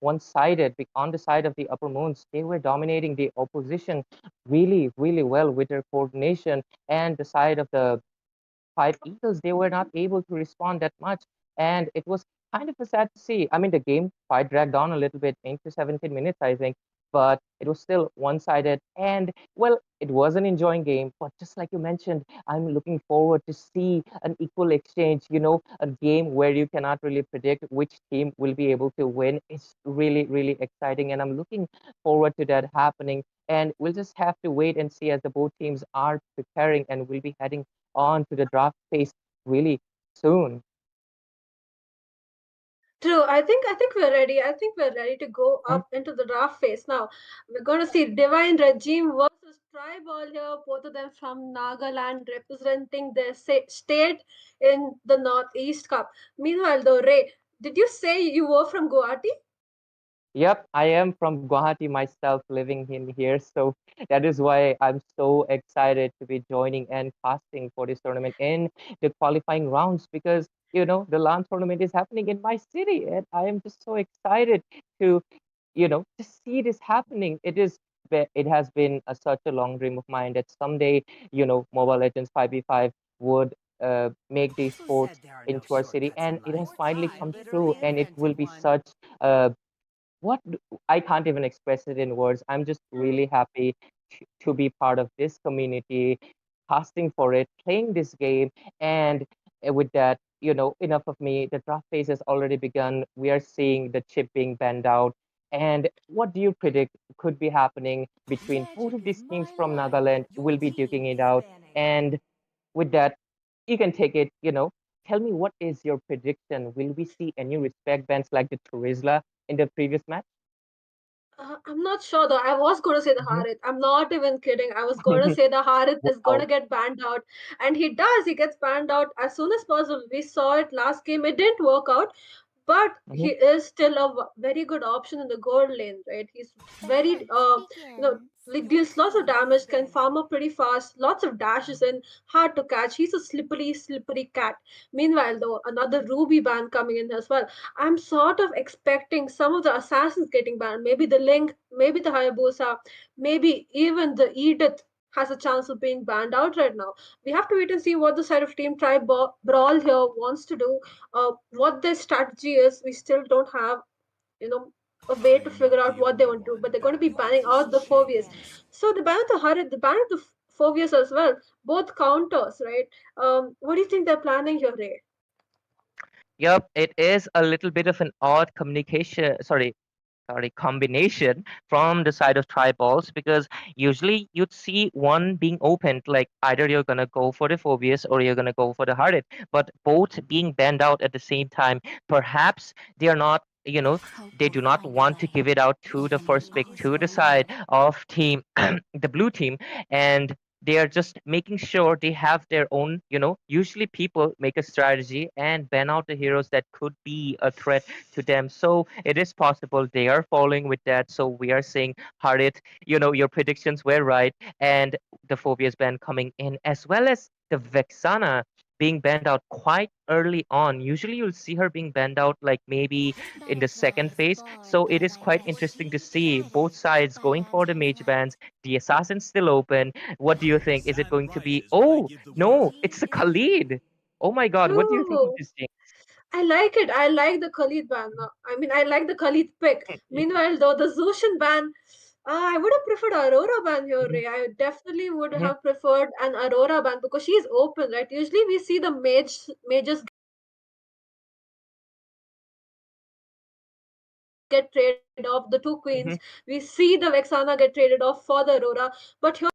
one-sided. On the side of the Upper Moons, they were dominating the opposition really, really well with their coordination, and the side of the Five Eagles, they were not able to respond that much. And it was kind of a sad to see. I mean, the game quite dragged on a little bit into 17 minutes, I think, but it was still one-sided. And well, it was an enjoying game, but just like you mentioned, I'm looking forward to see an equal exchange, a game where you cannot really predict which team will be able to win. It's really, really exciting, and I'm looking forward to that happening. And we'll just have to wait and see as the both teams are preparing, and we'll be heading on to the draft phase really soon. True. I think we're ready. I think we're ready to go up into the draft phase now. We're going to see Divine Regime versus Tribal here, both of them from Nagaland, representing their state in the Northeast Cup. Meanwhile, though, Ray, did you say you were from Guwahati? Yep, I am from Guwahati myself, living in here. So that is why I'm so excited to be joining and casting for this tournament in the qualifying rounds because, the LAN tournament is happening in my city. And I am just so excited to, to see this happening. It has been such a long dream of mine that someday, Mobile Legends 5v5 would make these sports into our city. And it has finally come true. And it will be such a what do, I can't even express it in words. I'm just really happy to be part of this community, casting for it, playing this game, and with that, enough of me. The draft phase has already begun. We are seeing the chip being banned out. And what do you predict could be happening between both of these teams from Nagaland? Will be duking it out. And with that, you can take it, tell me what is your prediction? Will we see any respect bans like the Turizla in the previous match? I'm not sure though. I was going to say the Mhm. Harith. I'm not even kidding. I was going to say the Harith is going to Wow. get banned out. And he does. He gets banned out as soon as possible. We saw it last game. It didn't work out. But he Mhm. is still a very good option in the gold lane, right? He's very, like deals lots of damage, can farm up pretty fast, lots of dashes and hard to catch. He's a slippery, slippery cat. Meanwhile, though, another Ruby ban coming in as well. I'm sort of expecting some of the assassins getting banned. Maybe the Link, maybe the Hayabusa, maybe even the Edith has a chance of being banned out right now. We have to wait and see what the side of Team Tribe Brawl here wants to do. What their strategy is, we still don't have, you know, a way to figure out what they want to do. But they're going to be banning out the Fovias. So the ban of the Harid, the ban of the Fovias as well, both counters, right? What do you think they're planning here, Ray? Yep, it is a little bit of an odd communication. Sorry, sorry, combination from the side of triballs, because usually you'd see one being opened, like either you're gonna go for the Phobius or you're gonna go for the Hearted, but both being banned out at the same time. Perhaps they are not, they do not want to give it out to the first pick to the side of team, the blue team, and they are just making sure they have their own, usually people make a strategy and ban out the heroes that could be a threat to them. So it is possible they are following with that. So we are saying, Harit, your predictions were right, and the Phobia's ban coming in, as well as the Vexana being banned out quite early on. Usually you'll see her being banned out like maybe in the second phase. So it is quite interesting to see both sides going for the mage bans, the assassin's still open. What do you think? Is it going to be, oh no, it's a Khalid. Oh my god, what do you think of True. this thing? I like it. I like the Khalid ban. I mean, I like the Khalid pick. Meanwhile, though, the Zushin ban, I would have preferred Aurora ban here, Mhm, Ray. I definitely would mhm, have preferred an Aurora ban because she's open, right? Usually we see the mages get traded off, the two queens. mhm, We see the Vexana get traded off for the Aurora. But here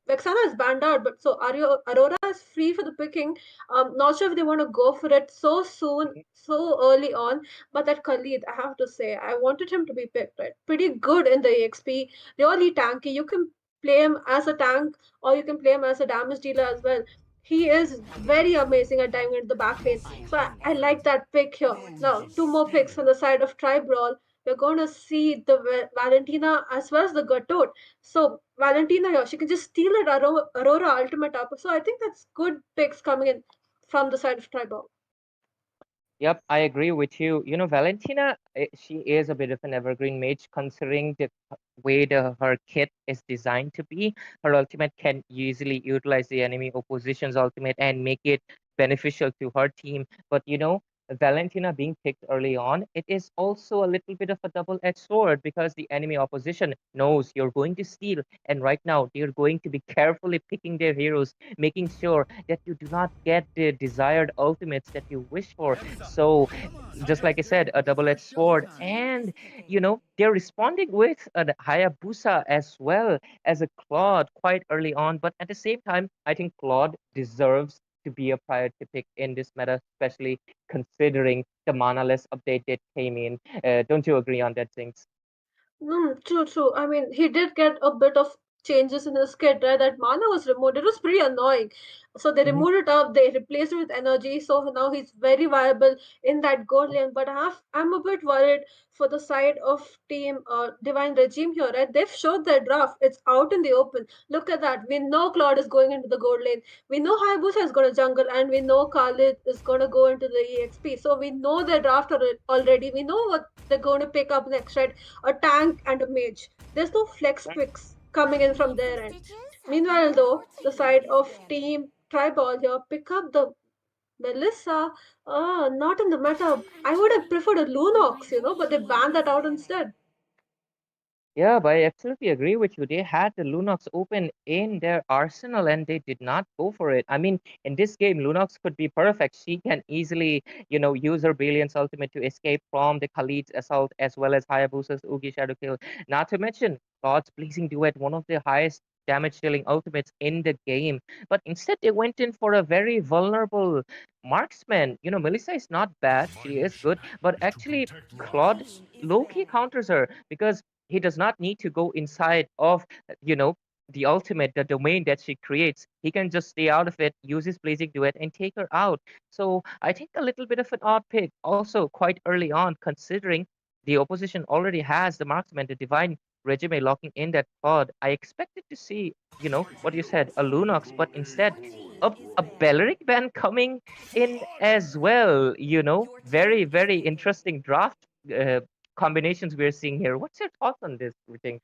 Vexana is banned out, but so Aurora is free for the picking. Not sure if they want to go for it so soon, mhm, so early on. But that Khalid, I have to say, I wanted him to be picked. Right, pretty good in the EXP, really tanky. You can play him as a tank, or you can play him as a damage dealer as well. He is very amazing at diving into the back lane. So I like that pick here. Now, two more picks on the side of Tri Brawl. We're going to see the Valentina as well as the Gatot. So Valentina here, she can just steal it Aurora ultimate up. So I think that's good picks coming in from the side of Tribal. Yep, I agree with you. Valentina, she is a bit of an evergreen mage considering the way her kit is designed to be. Her ultimate can easily utilize the enemy opposition's ultimate and make it beneficial to her team. But Valentina being picked early on, it is also a little bit of a double-edged sword because the enemy opposition knows you're going to steal, and right now they're going to be carefully picking their heroes, making sure that you do not get the desired ultimates that you wish for. So, just like I said, a double-edged sword, and they're responding with a Hayabusa as well as a Claude quite early on. But at the same time, I think Claude deserves to be a priority pick in this meta, especially considering the manaless update that came in. Don't you agree on that, things? True, true. I mean, he did get a bit of changes in his kit, right? That mana was removed. It was pretty annoying. So they Mhm, removed it up, they replaced it with energy. So now he's very viable in that gold lane. But I'm a bit worried for the side of team Divine Regime here, right? They've showed their draft. It's out in the open. Look at that. We know Claude is going into the gold lane. We know Hayabusa is going to jungle, and we know Khalid is going to go into the EXP. So we know their draft already. We know what they're going to pick up next, right? A tank and a mage. There's no flex picks coming in from their end. Meanwhile, though, the side of Team Tribal here pick up the Melissa. Not in the meta. I would have preferred a Lunox, but they banned that out instead. Yeah, but I absolutely agree with you. They had the Lunox open in their arsenal and they did not go for it. I mean, in this game, Lunox could be perfect. She can easily, use her Brilliance ultimate to escape from the Khalid's assault as well as Hayabusa's Ugi Shadow Kill. Not to mention God's Pleasing Duet, one of the highest damage dealing ultimates in the game. But instead, they went in for a very vulnerable marksman. Melissa is not bad. She is good. But actually, Claude low-key counters her because he does not need to go inside of you know the ultimate, the domain that she creates. He can just stay out of it, use his blazing duet and take her out. So I think a little bit of an odd pick also quite early on, considering the opposition already has the marksman, the divine regime locking in that pod. I expected to see, what you said, a Lunox, but instead a Belleric ban coming in as well. Very, very interesting draft combinations we're seeing here. What's your thoughts on this, Riting?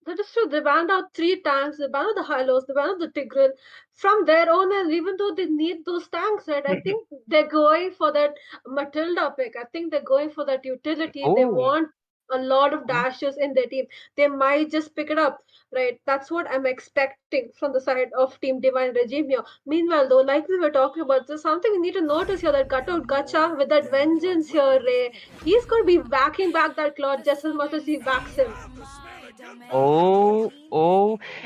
That is true. They banned out three tanks. They banned out the Hylos. They banned out the Tigreal from their own end. Even though they need those tanks, right? I think they're going for that Matilda pick. I think they're going for that utility. They Oh, want a lot of dashes in their team. They might just pick it up, right? That's what I'm expecting from the side of Team Divine Regime here. Meanwhile, though, like we were talking about, there's something we need to notice here that Gato Gacha with that vengeance here, Ray. He's going to be whacking back that Claude just as much as he whacks him.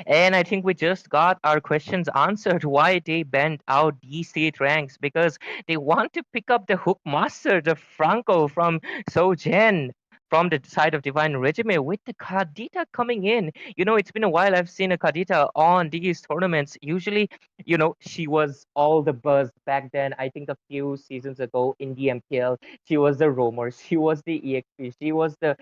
And I think we just got our questions answered why they bent out these state ranks because they want to pick up the Hook Master, the Franco from Sogen. From the side of Divine Regime with the Kadita coming in. It's been a while I've seen a Kadita on these tournaments. Usually, she was all the buzz back then. I think a few seasons ago in the MPL, she was the roamer, she was the EXP, she was the,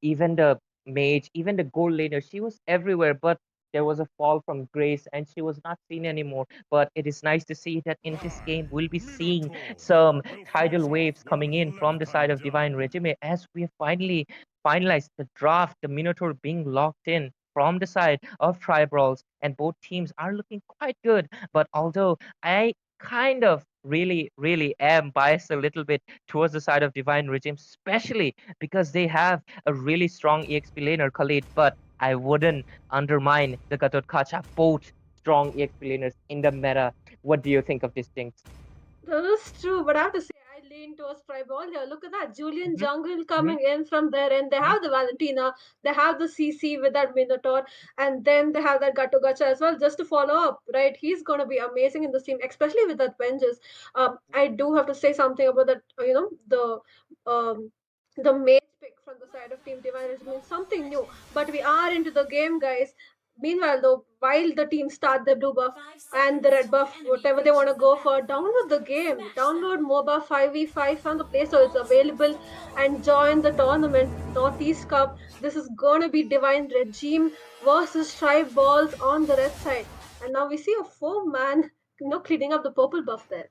even the mage, even the gold laner. She was everywhere, but there was a fall from grace and she was not seen anymore. But it is nice to see that in this game, we'll be seeing some tidal waves coming in from the side of Divine Regime as we have finally finalized the draft, the Minotaur being locked in from the side of Tribals, and both teams are looking quite good. But although I kind of really am biased a little bit towards the side of Divine Regime, especially because they have a really strong EXP laner, Khalid, but I wouldn't undermine the Gatot Kacha, both strong EXP laners in the meta. What do you think of this, Jinx? That is true, but I have to say, I lean towards Tribal here. Look at that. Julian Mhm, Jungle mhm, coming in from there, and they mhm. have the Valentina, they have the CC with that Minotaur, and then they have that Gato Gacha as well, just to follow up, right? He's going to be amazing in this team, especially with that Vengeance. I do have to say something about that, the mage pick from the side of Team Divine, which means something new. But we are into the game, guys. Meanwhile, though, while the team start the blue buff and the red buff, whatever they want to go for, download the game. Download Moba 5v5 from the Play Store. It's available and join the tournament, Northeast Cup. This is going to be Divine Regime versus Tribe Balls on the red side. And now we see a 4-man, cleaning up the purple buff there.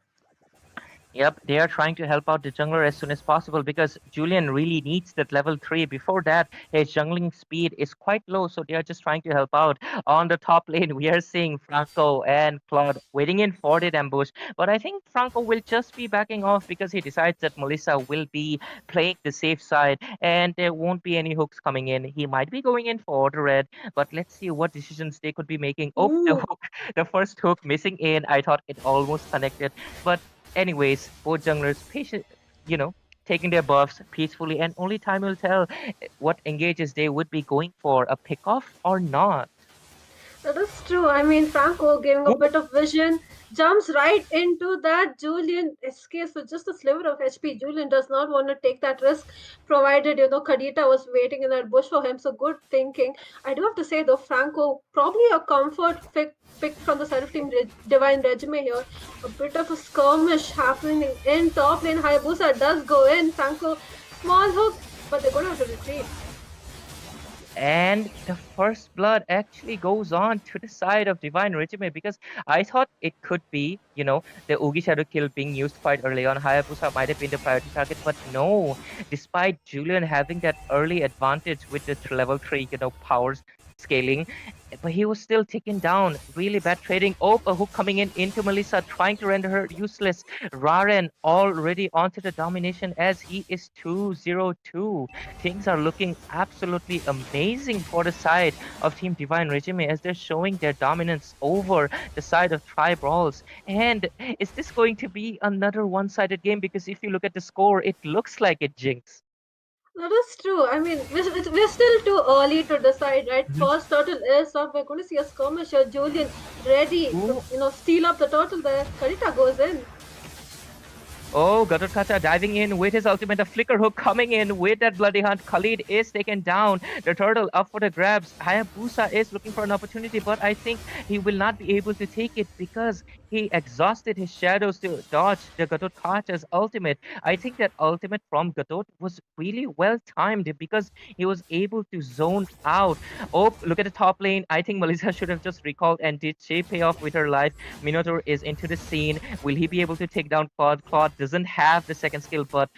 Yep, they are trying to help out the jungler as soon as possible because Julian really needs that level 3. Before that, his jungling speed is quite low, so they are just trying to help out. On the top lane, we are seeing Franco and Claude waiting in for the ambush, but I think Franco will just be backing off because he decides that Melissa will be playing the safe side and there won't be any hooks coming in. He might be going in for the red, but let's see what decisions they could be making. Oh, the Ooh. hook, the first hook missing in. I thought it almost connected, but anyways, both junglers patient, you know, taking their buffs peacefully, and only time will tell what engages they would be going for, a pickoff or not. That is true. I mean, Franco giving a bit of vision, jumps right into that. Julian escapes with just a sliver of HP. Julian does not want to take that risk, provided, Kadita was waiting in that bush for him. So good thinking. I do have to say, though, Franco, probably a comfort pick from the side of Team Divine Regime here. A bit of a skirmish happening in top lane. Hayabusa does go in. Franco, small hook, but they're going to have to retreat. And the first blood actually goes on to the side of Divine Regime because I thought it could be, the Ugi Shadow kill being used quite early on. Hayabusa might have been the priority target, but no. Despite Julian having that early advantage with the level 3, powers scaling, but he was still taken down. Really bad trading. Oh, a hook coming in into Melissa, trying to render her useless. Raren already onto the domination as he is 2-0-2. Things are looking absolutely amazing for the side of Team Divine Regime as they're showing their dominance over the side of Tribals. And is this going to be another one-sided game? Because if you look at the score, it looks like it, Jinx. That is true. I mean, we're still too early to decide, right? Mhm. First turtle is up. We're going to see a skirmish here. Julian ready to, Ooh. steal up the turtle there. Karita goes in. Oh, Gatot diving in with his ultimate, a flicker hook coming in with that bloody hunt. Khalid is taken down. The turtle up for the grabs. Hayabusa is looking for an opportunity, but I think he will not be able to take it because he exhausted his shadows to dodge the Gatot ultimate. I think that ultimate from Gatot was really well timed because he was able to zone out. Oh, look at the top lane. I think Melissa should have just recalled, and did she pay off with her life? Minotaur is into the scene. Will he be able to take down Claude? Claude doesn't have the second skill, but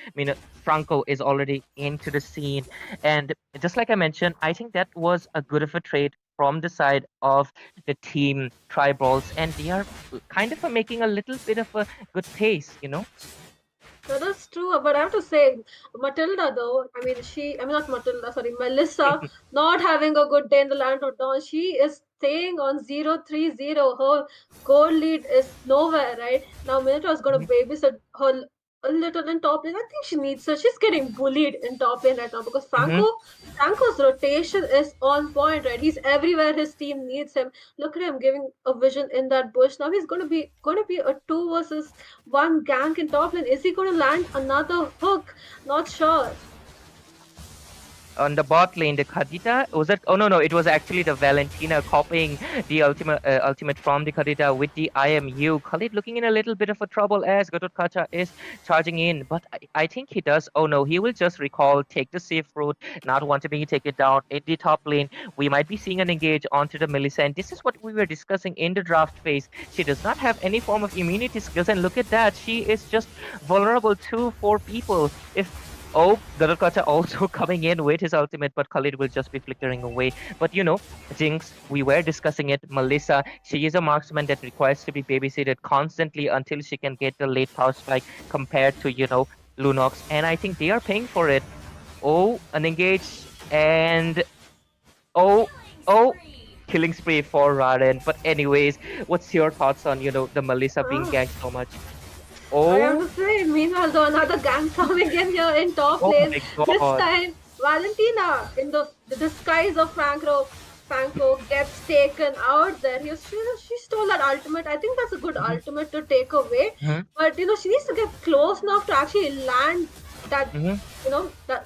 Franco is already into the scene. And just like I mentioned, I think that was a good of a trade from the side of the team Tribals, and they are kind of making a little bit of a good pace. That is true, but I have to say, Matilda though, I mean not Matilda, sorry, Melissa, not having a good day in the land of dawn. She is staying on 0-3-0. Her goal lead is nowhere, right? Now Minotaur is gonna babysit her a little in top lane. I think she needs her. She's getting bullied in top lane right now because Mm-hmm. Franco's rotation is on point, right? He's everywhere his team needs him. Look at him giving a vision in that bush. Now he's gonna be a two versus one gank in top lane. Is he going to land another hook? Not sure. On the bot lane, the Khadija was it? Oh no, it was actually the Valentina copying the ultimate from the Khadija with the IMU. Khalid looking in a little bit of a trouble as Gatotkacha is charging in, but I think he does. Oh no, he will just recall, take the safe route, not want to be taken down in the top lane. We might be seeing an engage onto the Melissa, and this is what we were discussing in the draft phase. She does not have any form of immunity skills, and look at that, she is just vulnerable to 4 people. If Oh, Garukacha also coming in with his ultimate, but Khalid will just be flickering away. But Jinx, we were discussing it. Melissa, she is a marksman that requires to be babysitted constantly until she can get the late power spike compared to, Lunox. And I think they are paying for it. Oh, an engage. And oh, killing spree for Raren. But anyways, what's your thoughts on, the Melissa being ganked so much? I have Oh, to say, meanwhile, though, another gang coming in here in top oh lane. my This god. time, Valentina, in the disguise of Franco gets taken out there. She stole that ultimate. I think that's a good Mhm, ultimate to take away. mhm, But, she needs to get close enough to actually land that, mhm,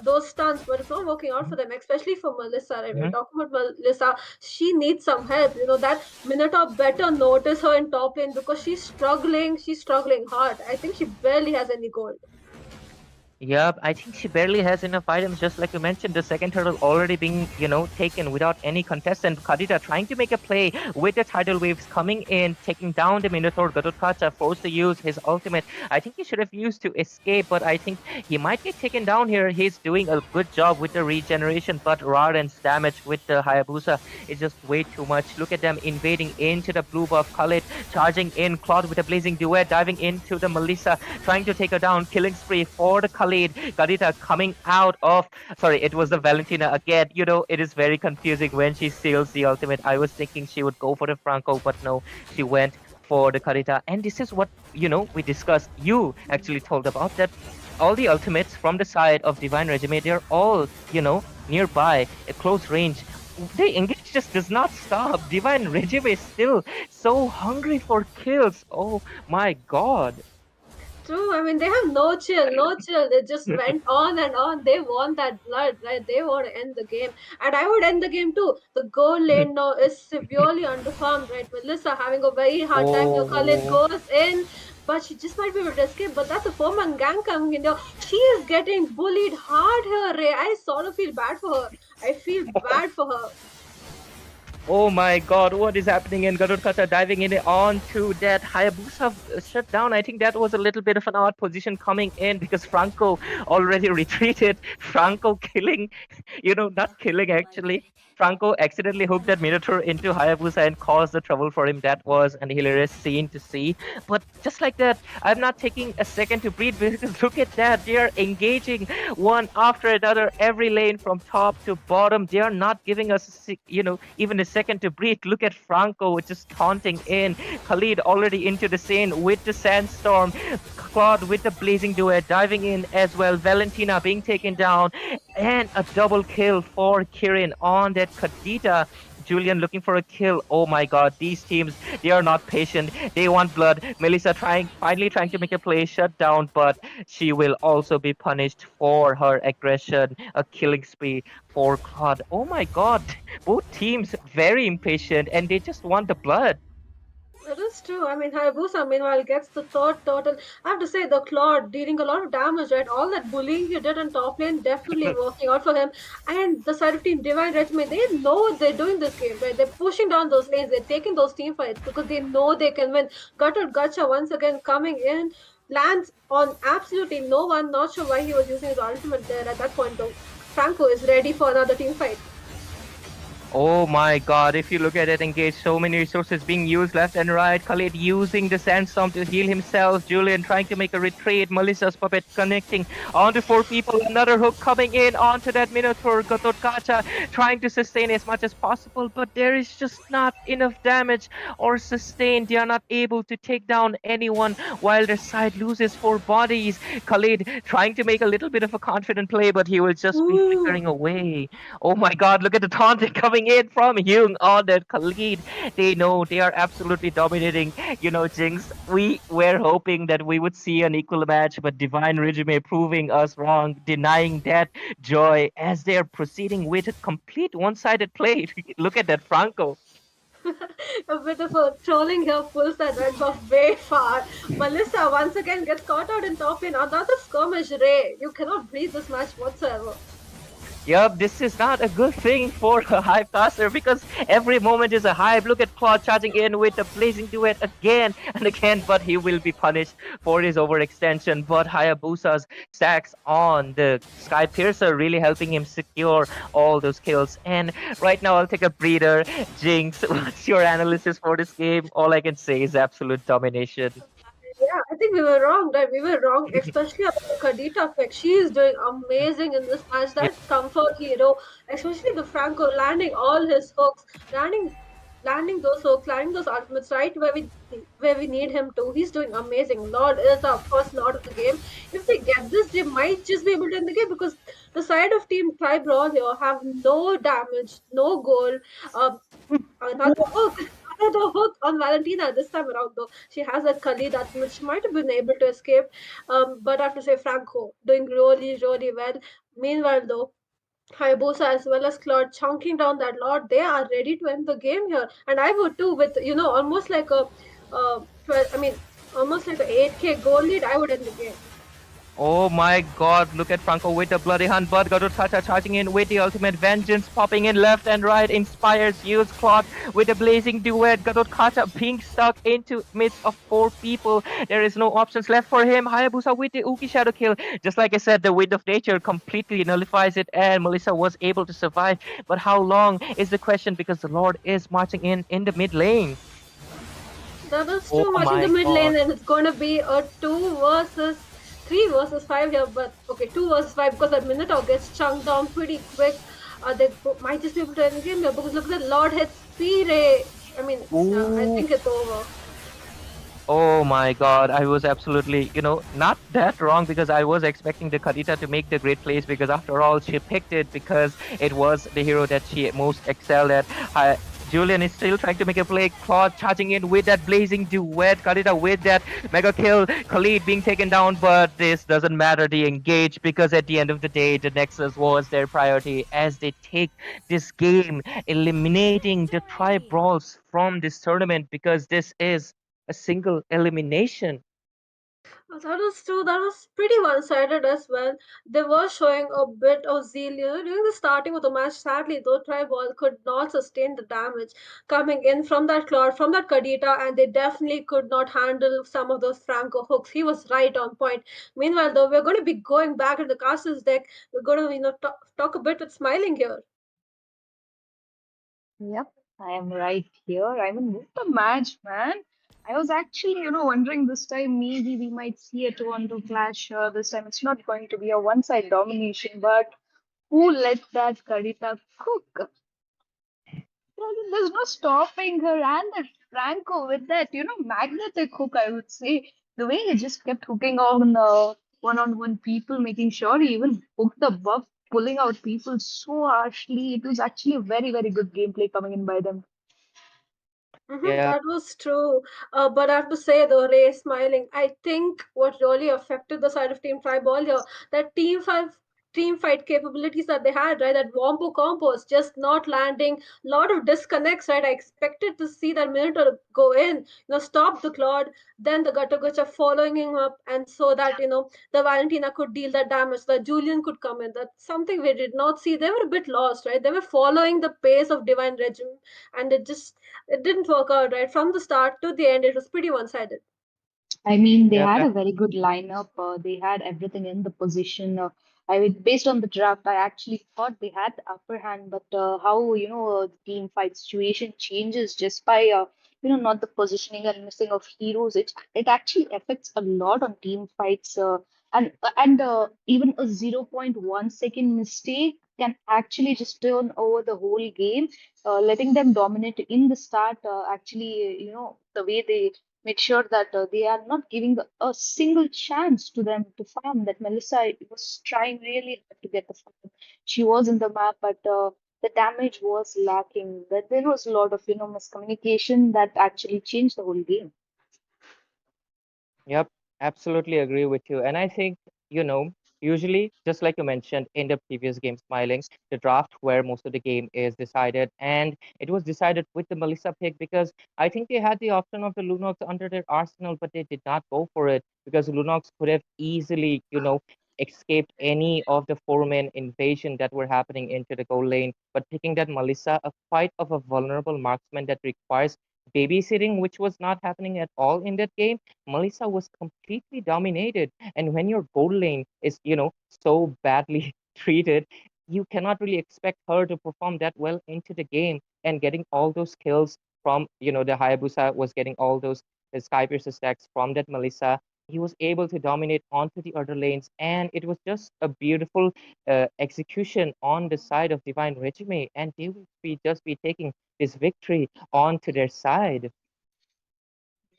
those stunts. But it's not working out mhm, for them, especially for Melissa. Right? We're mhm. talking about Melissa. She needs some help. That Minotaur better notice her in top lane because she's struggling. She's struggling hard. I think she barely has any gold. Yep, I think she barely has enough items, just like you mentioned, the second turtle already being, taken without any contest, and Khadija trying to make a play with the tidal waves coming in, taking down the Minotaur. Gadotkacha forced to use his ultimate. I think he should have used to escape, but I think he might get taken down here. He's doing a good job with the regeneration, but Raren's damage with the Hayabusa is just way too much. Look at them invading into the blue buff. Khalid charging in, Claude with a blazing duet, diving into the Melissa, trying to take her down, killing spree for the Khalid. Garita coming out of, sorry, it was the Valentina again. It is very confusing when she steals the ultimate. I was thinking she would go for the Franco, but no, she went for the Karita. And this is what, we discussed. You actually told about that all the ultimates from the side of Divine Regime, they're all, nearby, at close range. The engage just does not stop. Divine Regime is still so hungry for kills. Oh my god. True. They have no chill, no chill. They just went on and on. They want that blood, right? They want to end the game. And I would end the game too. The goal lane now is severely underfarmed, right? Melissa having a very hard time. Khalid Oh. goes in, but she just might be able to escape. But that's a 4-man gang coming in there. She is getting bullied hard here, Ray. I sort of feel bad for her. I feel bad for her. Oh my god, what is happening? And Garudkata diving in onto that Hayabusa shut down. I think that was a little bit of an odd position coming in because Franco already retreated. Franco killing, not killing actually. Franco accidentally hooked that Minotaur into Hayabusa and caused the trouble for him. That was an hilarious scene to see. But just like that, I'm not taking a second to breathe because look at that. They are engaging one after another, every lane from top to bottom. They are not giving us, even a second to breathe. Look at Franco just taunting in. Khalid already into the scene with the sandstorm. Claude with the blazing duet diving in as well. Valentina being taken down. And a double kill for Kirin on that Khadija. Julian looking for a kill. Oh my god, these teams, they are not patient. They want blood. Melissa finally trying to make a play, shut down, but she will also be punished for her aggression. A killing spree for Claude. Oh my god, both teams very impatient and they just want the blood. That is true. Hayabusa meanwhile gets the third turtle. I have to say, the Claude dealing a lot of damage, right? All that bullying he did in top lane definitely working out for him. And the side of Team Divine Regiment, they know what they're doing this game, right? They're pushing down those lanes, they're taking those team fights because they know they can win. Gutted Gacha once again coming in, lands on absolutely no one. Not sure why he was using his ultimate there at that point, though. Franco is ready for another team fight. Oh my god, if you look at it, engage so many resources being used left and right. Khalid using the sandstorm to heal himself. Julian trying to make a retreat. Melissa's puppet connecting onto four people. Another hook coming in onto that Minotaur. Gototkacha trying to sustain as much as possible, but there is just not enough damage or sustain. They are not able to take down anyone while their side loses four bodies. Khalid trying to make a little bit of a confident play, but he will just be Ooh. flickering away. Oh my god, look at the taunt coming in from Hyung on that Khalid. They know they are absolutely dominating. Jinx, we were hoping that we would see an equal match, but Divine Regime proving us wrong, denying that joy as they are proceeding with a complete one-sided play. Look at that Franco. A bit of a trolling here pulls that Red Buff way far. Melissa once again gets caught out in top lane. Another skirmish, Ray. You cannot breathe this match whatsoever. Yup, this is not a good thing for a hype caster because every moment is a hype. Look at Claude charging in with the blazing duet again and again, but he will be punished for his overextension. But Hayabusa's stacks on the Sky Piercer really helping him secure all those kills. And right now, I'll take a breather. Jinx, what's your analysis for this game? All I can say is absolute domination. Yeah, I think we were wrong, right? We were wrong, especially about the Kadita pick. She is doing amazing in this match. Yeah. That comfort hero, especially the Franco landing all his hooks, landing those hooks, landing those ultimates right where we need him to. He's doing amazing. Lord is our first Lord of the game. If they get this, they might just be able to end the game because the side of Team Tri-Brawl here have no damage, no gold. Um, Another hook, another hook on Valentina this time around though. She has a Khalid that which might have been able to escape. But I have to say Franco doing really, really well. Meanwhile though, Hayabusa as well as Claude chunking down that lot, they are ready to end the game here. And I would too with almost like a 12, I mean almost like a 8k goal lead, I would end the game. Oh my god, look at Franco with the bloody hunt, but Garutsata charging in with the ultimate vengeance, popping in left and right, inspires use Claude with the blazing duet, Garutsata being stuck into midst of four people. There is no options left for him. Hayabusa with the Uki Shadow kill. Just like I said, the wind of nature completely nullifies it and Melissa was able to survive. But how long is the question because the Lord is marching in the mid lane. That is Oh too much in my the mid god. lane, and it's going to be a 3 versus 5 here. But okay, 2 versus 5 because that Minotaur gets chunked down pretty quick. Might just be able to end the game here because look at the Lord hits P-Ray. I mean, yeah, I Ooh. think it's over. Oh my god, I was absolutely, not that wrong because I was expecting the Kadita to make the great plays because after all, she picked it because it was the hero that she most excelled at. Julian is still trying to make a play. Claude charging in with that blazing duet. Kadita with that mega kill. Khalid being taken down, but this doesn't matter. They engage because at the end of the day, the Nexus was their priority as they take this game, eliminating the tribe brawls from this tournament because this is a single elimination. That was true. That was pretty one-sided as well. They were showing a bit of zeal, during the starting of the match. Sadly, though, Tribal could not sustain the damage coming in from that Claude, from that Kadita, and they definitely could not handle some of those Franco hooks. He was right on point. Meanwhile, though, we're going to be going back into the Castle's deck. We're going to, talk a bit with Smiling here. Yep, I am right here. I mean, with the match, man. I was actually, wondering this time maybe we might see a 2-on-2 clash. This time it's not going to be a one-side domination, but who let that Karita cook? There's no stopping her and that Franco with that, magnetic hook, I would say. The way he just kept hooking on one-on-one people, making sure he even hooked the buff, pulling out people so harshly. It was actually a very, very good gameplay coming in by them. Yeah. That was true. But I have to say, though, Ray smiling, I think what really affected the side of Team Tribal here, that team fight capabilities that they had, right? That Wombo combos just not landing, lot of disconnects, right? I expected to see that Minotaur go in, stop the Claude, then the Gacha following him up, and so that, the Valentina could deal that damage, that Julian could come in. That's something we did not see. They were a bit lost, right? They were following the pace of Divine Regime, and it didn't work out right from the start to the end. It was pretty one-sided. I mean, they Yep. had a very good lineup. They had everything in the position. I mean, based on the draft, I actually thought they had the upper hand, but how, the team fight situation changes just by, not the positioning and missing of heroes. It actually affects a lot on team fights. And even a 0.1 second mistake can actually just turn over the whole game, letting them dominate in the start. Actually, the way they make sure that they are not giving a single chance to them to farm. That Melissa was trying really hard to get the farm. She was in the map, but the damage was lacking. That there was a lot of miscommunication that actually changed the whole game. Yep, absolutely agree with you. And I think, you know, usually, just like you mentioned in the previous game, Smiling, the draft where most of the game is decided, and it was decided with the Melissa pick because I think they had the option of the Lunox under their arsenal, but they did not go for it because Lunox could have easily, escaped any of the four-man invasion that were happening into the goal lane. But picking that Melissa, a fight of a vulnerable marksman that requires babysitting, which was not happening at all in that game. Melissa was completely dominated. And when your goal lane is, so badly treated, you cannot really expect her to perform that well into the game and getting all those kills from, the Hayabusa was getting all those Sky Piercer stacks from that Melissa. He was able to dominate onto the other lanes, and it was just a beautiful execution on the side of Divine Regime, and they will just be taking this victory onto their side.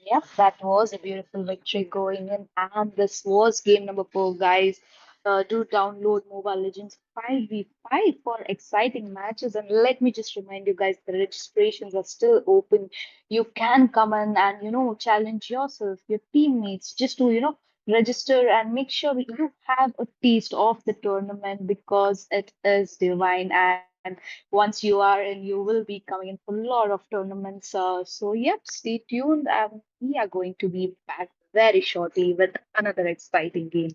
Yep, that was a beautiful victory going in, and this was game number 4, guys. Do download Mobile Legends 5v5 for exciting matches. And let me just remind you guys, the registrations are still open. You can come in and challenge yourself, your teammates, just to register and make sure that you have a taste of the tournament because it is divine. And once you are in, you will be coming in for a lot of tournaments. So, yep, stay tuned. We are going to be back very shortly with another exciting game.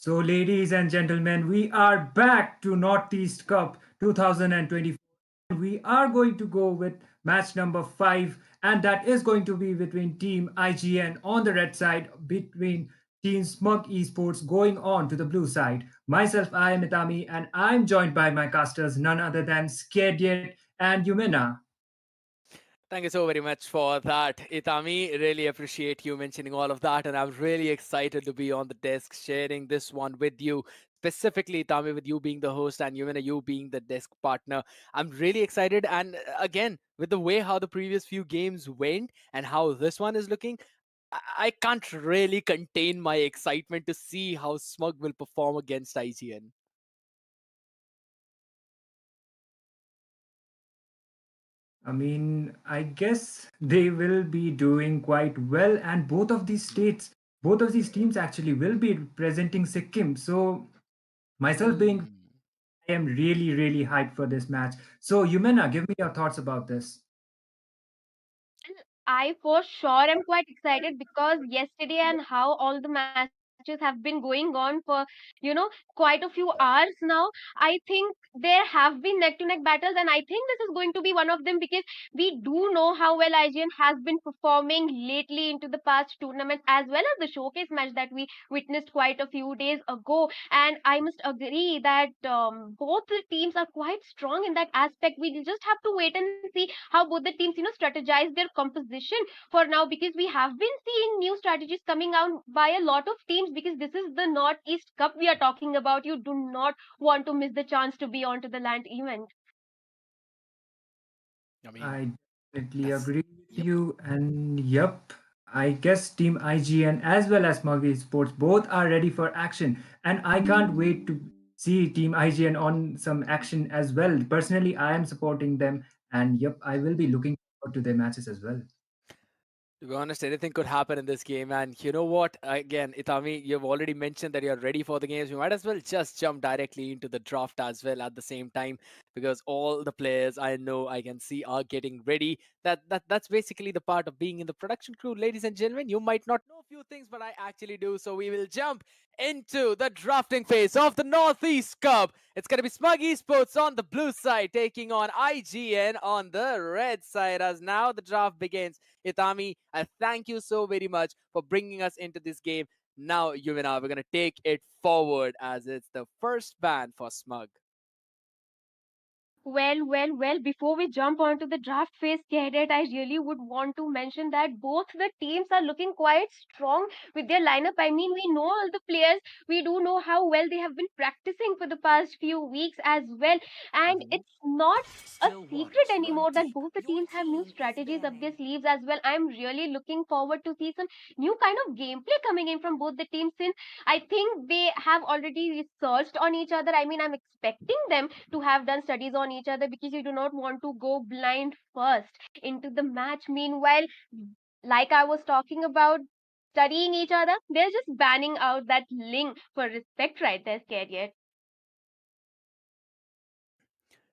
So, ladies and gentlemen, we are back to Northeast Cup 2024. We are going to go with match number 5, and that is going to be between Team IGN on the red side, between Team Smug Esports going on to the blue side. Myself, I am Itami, and I'm joined by my casters, none other than Scared and Yumina. Thank you so very much for that, Itami. Really appreciate you mentioning all of that, and I'm really excited to be on the desk sharing this one with you. Specifically, Itami, with you being the host and you being the desk partner. I'm really excited, and again, with the way how the previous few games went and how this one is looking, I can't really contain my excitement to see how Smug will perform against IGN. I mean, I guess they will be doing quite well, and both of these teams actually will be representing Sikkim. So, myself being, Hmm. I am really, really hyped for this match. So, Yumena, give me your thoughts about this. I for sure am quite excited because yesterday and how all the matches have been going on for, quite a few hours now. I think there have been neck to neck battles, and I think this is going to be one of them because we do know how well IGN has been performing lately into the past tournaments as well as the showcase match that we witnessed quite a few days ago. And I must agree that both the teams are quite strong in that aspect. We just have to wait and see how both the teams, strategize their composition for now, because we have been seeing new strategies coming out by a lot of teams, because this is the Northeast Cup we are talking about. You do not want to miss the chance to be onto the land event. I mean, I definitely that's agree with yep. you, and yep, I guess Team IGN as well as Smuggy Sports both are ready for action, and I can't wait to see Team IGN on some action as well. Personally, I am supporting them, and yep, I will be looking forward to their matches as well. To be honest, anything could happen in this game. And you know what? Again, Itami, you've already mentioned that you're ready for the games. We might as well just jump directly into the draft as well at the same time, because all the players I know I can see are getting ready. That's basically the part of being in the production crew, ladies and gentlemen. You might not know a few things, but I actually do. So we will jump into the drafting phase of the Northeast Cup. It's going to be Smug Esports on the blue side taking on IGN on the red side as now the draft begins. Itami, I thank you so very much for bringing us into this game. Now, you and I, we're going to take it forward as it's the first ban for Smug. Well, before we jump onto the draft phase, Cadet, I really would want to mention that both the teams are looking quite strong with their lineup. I mean, we know all the players, we do know how well they have been practicing for the past few weeks as well. And Mhm. it's not a secret anymore that both the teams have new strategies up their sleeves as well. I'm really looking forward to see some new kind of gameplay coming in from both the teams, since I think they have already researched on each other. I mean, I'm expecting them to have done studies on each other, because you do not want to go blind first into the match. Meanwhile, like I was talking about studying each other, they're just banning out that link for respect right there, Scared.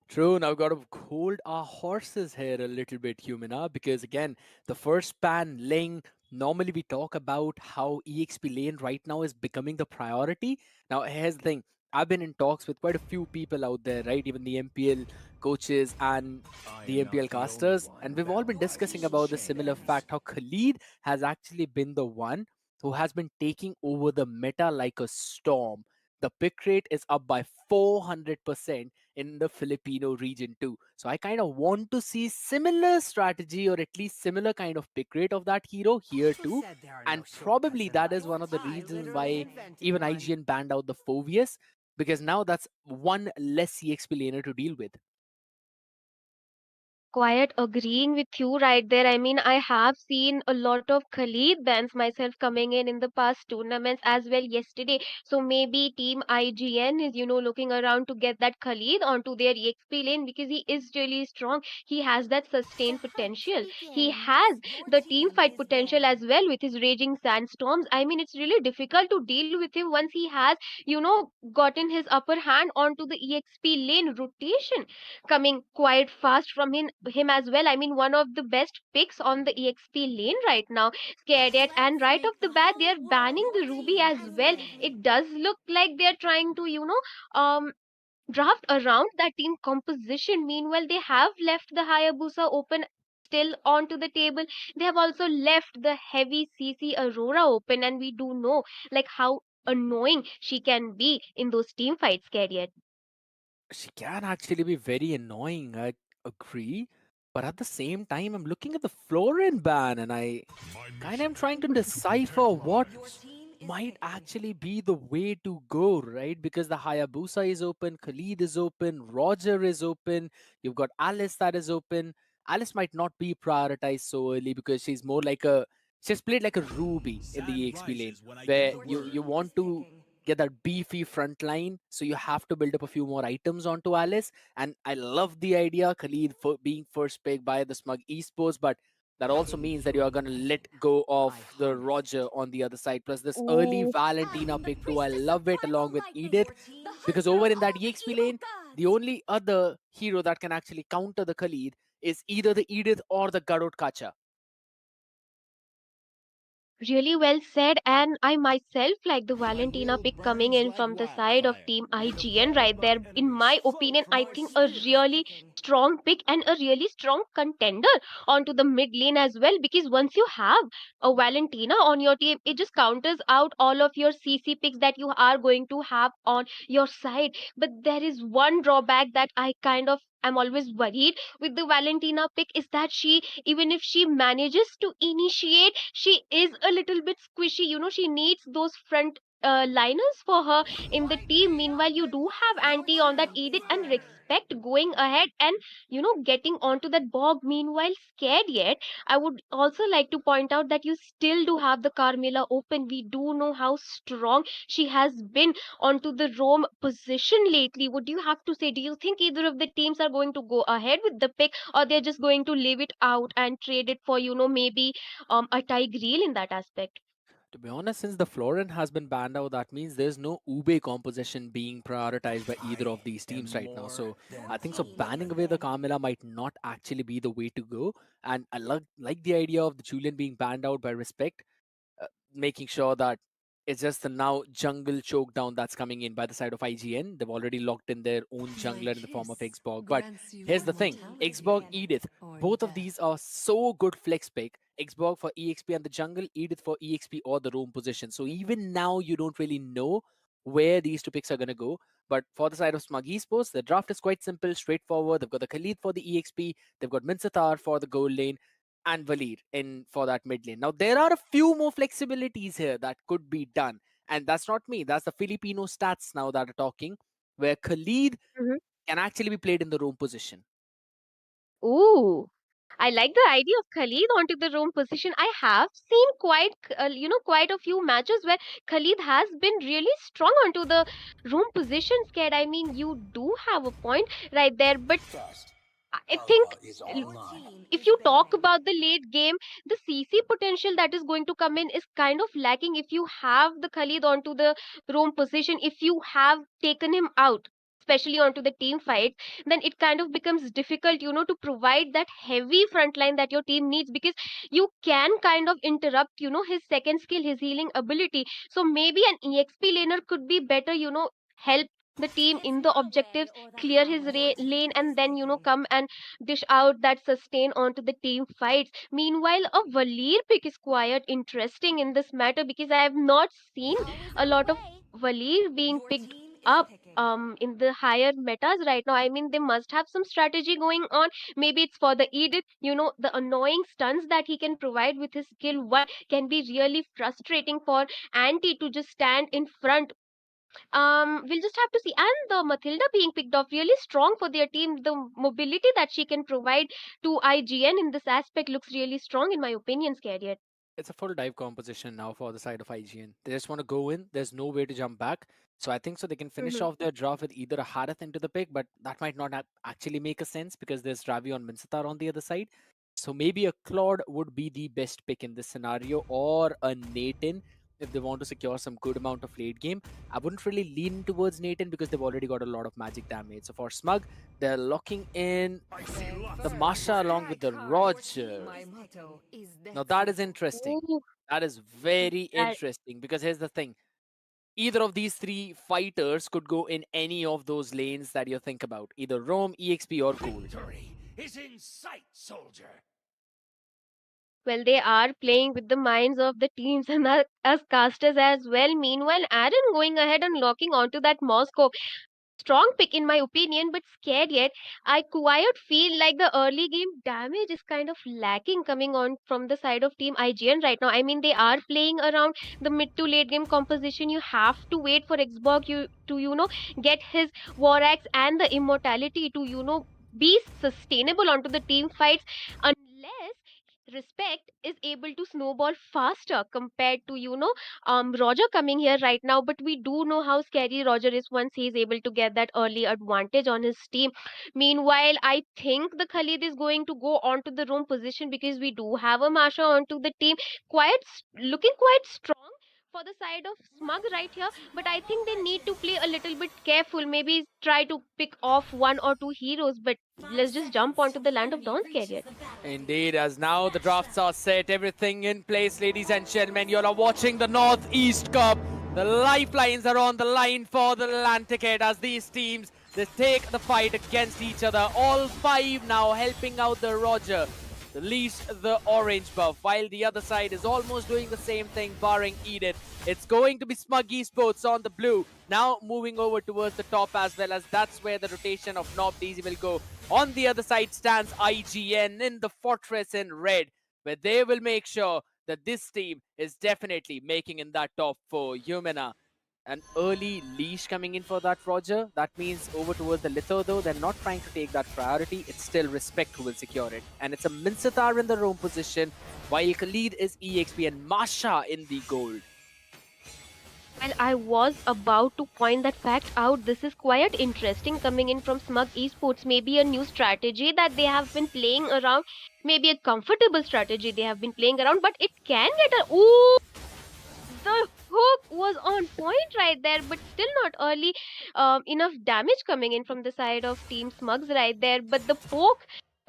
True, now we've got to hold our horses here a little bit, Humina, because again, the first pan Ling, normally we talk about how EXP lane right now is becoming the priority. Now, here's the thing. I've been in talks with quite a few people out there, right? Even the MPL coaches and the MPL casters. And we've all been discussing about the similar fact how Khalid has actually been the one who has been taking over the meta like a storm. The pick rate is up by 400% in the Filipino region too. So I kind of want to see similar strategy or at least similar kind of pick rate of that hero here too. And probably that is one of the reasons why even IGN banned out the Phobius, because now that's one less CXP laner to deal with. Quite agreeing with you right there. I mean, I have seen a lot of Khalid bans myself coming in the past tournaments as well yesterday. So maybe Team IGN is, looking around to get that Khalid onto their EXP lane, because he is really strong. He has that sustained potential. He has the team fight potential as well with his raging sandstorms. I mean, it's really difficult to deal with him once he has, gotten his upper hand onto the EXP lane rotation coming quite fast from him. him as well. I mean, one of the best picks on the EXP lane right now, Scared Yet. And right off the bat, they are banning the Ruby as well. It does look like they're trying to, draft around that team composition. Meanwhile, they have left the Hayabusa open still onto the table. They have also left the heavy CC Aurora open, and we do know like how annoying she can be in those team fights, Scared Yet. She can actually be very annoying, I agree. But at the same time, I'm looking at the Florin ban and I kind of am trying to decipher what might actually be the way to go, right? Because the Hayabusa is open, Khalid is open, Roger is open, you've got Alice that is open. Alice might not be prioritized so early because she's played like a Ruby in the EXP lane, where you want to get that beefy front line, so you have to build up a few more items onto Alice. And I love the idea, Khalid for being first pick by the Smug Esports, but that also means that you are going to let go of the Roger on the other side. Plus, this early Ooh. Valentina pick too, I love it along with Edith, because over in that EXP lane, the only other hero that can actually counter the Khalid is either the Edith or the Garot Kacha. Really well said, and I myself like the Valentina pick coming in from the side of Team IGN right there. In my opinion, I think a really strong pick and a really strong contender onto the mid lane as well. Because once you have a Valentina on your team, it just counters out all of your CC picks that you are going to have on your side. But there is one drawback that I kind of am always worried with the Valentina pick, is that she, even if she manages to initiate, she is a little bit squishy. She needs those front liners for her in the team. Meanwhile, you do have anti on that Edith and respect going ahead and getting onto that bog. Meanwhile, Scared Yet, I would also like to point out that you still do have the Carmilla open. We do know how strong she has been onto the Rome position lately. Would you have to say, do you think either of the teams are going to go ahead with the pick, or they're just going to leave it out and trade it for, maybe a Tigreal in that aspect? To be honest, since the Florin has been banned out, that means there's no Ube composition being prioritized by either of these teams right now. So I think so banning away the Carmilla might not actually be the way to go. And I like the idea of the Julian being banned out by respect, making sure that it's just the now jungle choke down that's coming in by the side of IGN. They've already locked in their own jungler in the form of Xborg. But here's the thing, Xborg, Edith, both of these are so good flex pick. Xborg for EXP and the jungle, Edith for EXP or the roam position. So even now, you don't really know where these two picks are going to go. But for the side of Smug Esports, the draft is quite simple, straightforward. They've got the Khalid for the EXP, they've got Minsatar for the gold lane, and Valir in for that mid lane. Now there are a few more flexibilities here that could be done, and that's not me. That's the Filipino stats now that are talking, where Khalid Mhm. can actually be played in the roam position. Ooh, I like the idea of Khalid onto the roam position. I have seen quite a few matches where Khalid has been really strong onto the roam position. Scared. I mean, you do have a point right there, but I think if you talk about the late game, the CC potential that is going to come in is kind of lacking. If you have the Khalid onto the roam position, if you have taken him out, especially onto the team fight, then it kind of becomes difficult, to provide that heavy front line that your team needs, because you can kind of interrupt, his second skill, his healing ability. So maybe an EXP laner could be better, help the team in the objectives, clear his lane, and then come and dish out that sustain onto the team fights. Meanwhile, a Valir pick is quite interesting in this matter, because I have not seen a lot of Valir being picked up in the higher metas right now. I mean, they must have some strategy going on. Maybe it's for the Edith, the annoying stunts that he can provide with his skill one can be really frustrating for Anti to just stand in front. We'll just have to see. And the Matilda being picked off really strong for their team. The mobility that she can provide to IGN in this aspect looks really strong, in my opinion, Scariot. It's a full dive composition now for the side of IGN. They just want to go in. There's no way to jump back. So I think so they can finish Mm-hmm. off their draft with either a Harith into the pick, but that might not actually make a sense because there's Ravi on Minsatar on the other side. So maybe a Claude would be the best pick in this scenario, or a Nathan. if they want to secure some good amount of late game. I wouldn't really lean towards Nathan because they've already got a lot of magic damage. So for Smug, they're locking in the Masha along with the Roger. Now that is interesting. Ooh, That is very that interesting because here's the thing. Either of these three fighters could go in any of those lanes that you think about. Either Roam, EXP or Gold. well, they are playing with the minds of the teams and us casters as well. Meanwhile, Aaron going ahead and locking onto that Moscow. Strong pick in my opinion, but scared yet. I quite feel like the early game damage is kind of lacking coming on from the side of Team IGN right now. I mean, they are playing around the mid to late game composition. You have to wait for Xbox to get his War Axe and the immortality to be sustainable onto the team fights unless respect is able to snowball faster compared to Roger coming here right now. But we do know how scary Roger is once he is able to get that early advantage on his team. Meanwhile, I think the Khalid is going to go onto the room position because we do have a Masha onto the team, looking quite strong for the side of Smug right here. But I think they need to play a little bit careful, maybe try to pick off one or two heroes. But let's just jump onto the land of Dawn's carrier. Indeed, as now the drafts are set, everything in place, ladies and gentlemen. You are watching the Northeast Cup. The lifelines are on the line for the land ticket as these teams, they take the fight against each other. All five now helping out the Roger, the least the orange buff, while the other side is almost doing the same thing, barring Edith. It's going to be Smug Esports on the blue, now moving over towards the top as well, as that's where the rotation of Nob Daisy will go. On the other side stands IGN in the fortress in red, where they will make sure that this team is definitely making in that top four. Yumina, an early leash coming in for that Roger. That means over towards the Litho though, they're not trying to take that priority. It's still Respect who will secure it. And it's a Minsatar in the roam position, while Khalid is EXP and Masha in the gold. Well, I was about to point that fact out. This is quite interesting coming in from Smug Esports. Maybe a new strategy that they have been playing around. Maybe a comfortable strategy they have been playing around. But it can get a... Ooh! The hook was on point right there, but still not early enough damage coming in from the side of Team Smugs right there. But the poke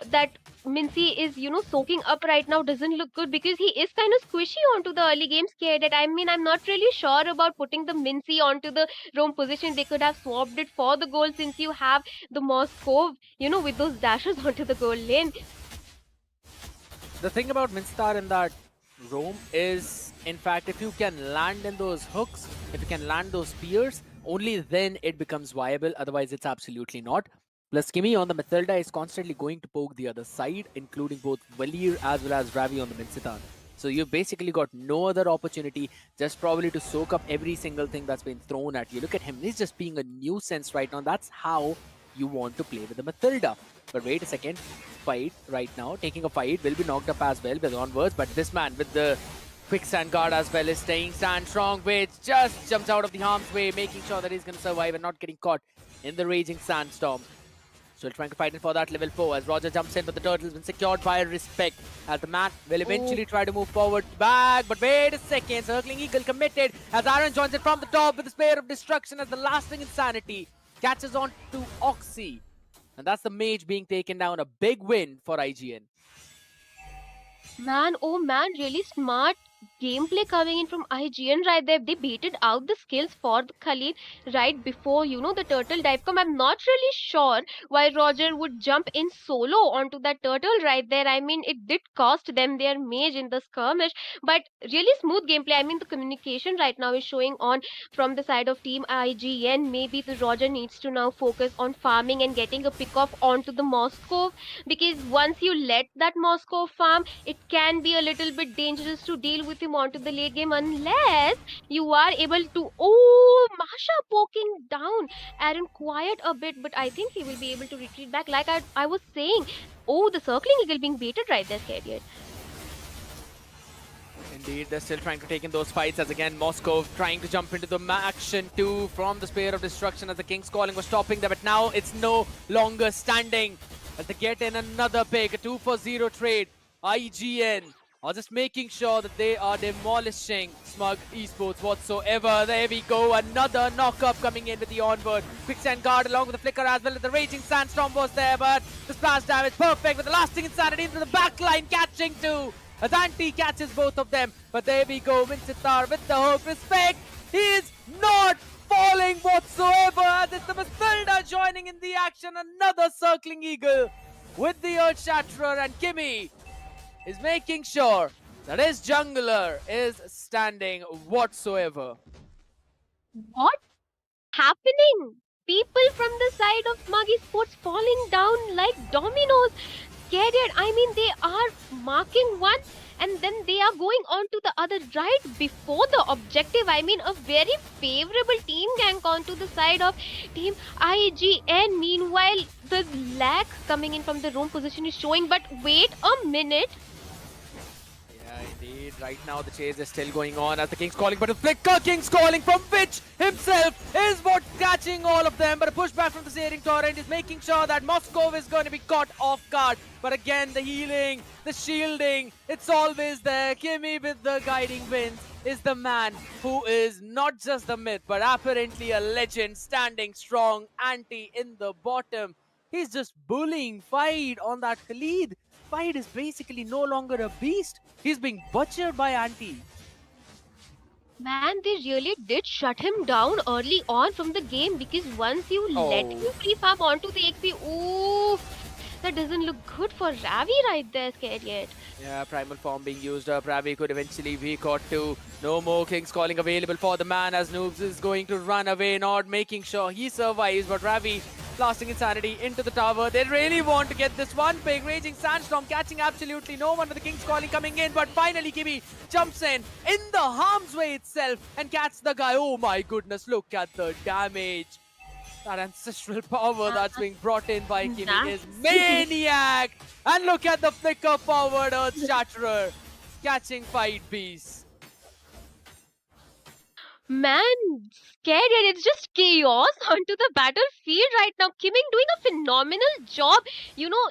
that Mincy is, soaking up right now doesn't look good because he is kind of squishy onto the early game scared. I mean, I'm not really sure about putting the Mincy onto the roam position. They could have swapped it for the goal since you have the Moscow, with those dashes onto the goal lane. The thing about Minstar in that roam is, in fact, if you can land in those hooks, if you can land those spears, only then it becomes viable. Otherwise, it's absolutely not. Plus, Kimmy on the Mathilda is constantly going to poke the other side, including both Valir as well as Ravi on the Minsitan. So you've basically got no other opportunity, just probably to soak up every single thing that's been thrown at you. Look at him, he's just being a nuisance right now. That's how you want to play with the Mathilda. But wait a second, fight right now, taking a fight, will be knocked up as well with onwards. But this man with the quicksand guard as well is staying stand strong, which just jumps out of the harm's way, making sure that he's going to survive and not getting caught in the raging sandstorm. Still trying to fight it for that level 4 as Roger jumps in, but the turtle's been secured by Respect. As the man will eventually try to move forward back, but wait a second, Circling Eagle committed as Aaron joins it from the top with the Spear of Destruction as the lasting insanity catches on to Oxy. And that's the mage being taken down. A big win for IGN. Man, oh man, really smart gameplay coming in from IGN right there. They baited out the skills for the Khalid right before, the turtle dive come. I'm not really sure why Roger would jump in solo onto that turtle right there. I mean, it did cost them their mage in the skirmish, but really smooth gameplay. I mean, the communication right now is showing on from the side of Team IGN. Maybe the Roger needs to now focus on farming and getting a pick off onto the Moscow, because once you let that Moscow farm, it can be a little bit dangerous to deal with him onto the late game unless you are able to... Oh, Masha poking down Aaron quite a bit, but I think he will be able to retreat back like I was saying. Oh, the Circling Eagle being baited right there, Scariot. Indeed, they're still trying to take in those fights as again Moscow trying to jump into the action too from the Spear of Destruction as the King's Calling was stopping them, but now it's no longer standing as they get in another pick, a 2-for-0 trade. IGN are just making sure that they are demolishing Smug Esports whatsoever. There we go, another knock-up coming in with the onward. Quicksand guard along with the flicker as well as the raging sandstorm was there, but the splash damage perfect with the lasting insanity into the backline, catching two. Azanti catches both of them, but there we go, Minchitar with the hook. Respect, he is not falling whatsoever as it's the Misthalda joining in the action. Another circling eagle with the Earth Shatterer, and Kimmy is making sure that his jungler is standing whatsoever. What happening? People from the side of Smug Esports falling down like dominoes. Scared. I mean, they are marking one and then they are going on to the other right before the objective. I mean, a very favorable team gank onto the side of Team IGN. Meanwhile, the lag coming in from the roam position is showing. But wait a minute. Yeah, indeed. Right now, the chase is still going on as the King's calling, but a flicker King's calling from which himself is what's catching all of them. But a pushback from the Searing Torrent is making sure that Moscow is going to be caught off guard. But again, the healing, the shielding, it's always there. Kimmy with the guiding winds is the man who is not just the myth, but apparently a legend, standing strong, anti in the bottom. He's just bullying Fied on that Khalid. Fied is basically no longer a beast. He's being butchered by Anti. Man, they really did shut him down early on from the game, because once you let him free farm onto the XP, ooh, that doesn't look good for Ravi right there, scared yet. Yeah, primal form being used up. Ravi could eventually be caught too. No more King's calling available for the man as Noobs is going to run away, not making sure he survives. But Ravi blasting insanity into the tower. They really want to get this one big raging sandstorm, catching absolutely no one with the King's calling coming in. But finally, Kimi jumps in the harm's way itself and catches the guy. Oh my goodness, look at the damage. That ancestral power that's being brought in by Kimi is maniac! And look at the flicker forward Earth Shatterer catching Fight Beast. Man, scared and it's just chaos onto the battlefield right now. Kiming doing a phenomenal job,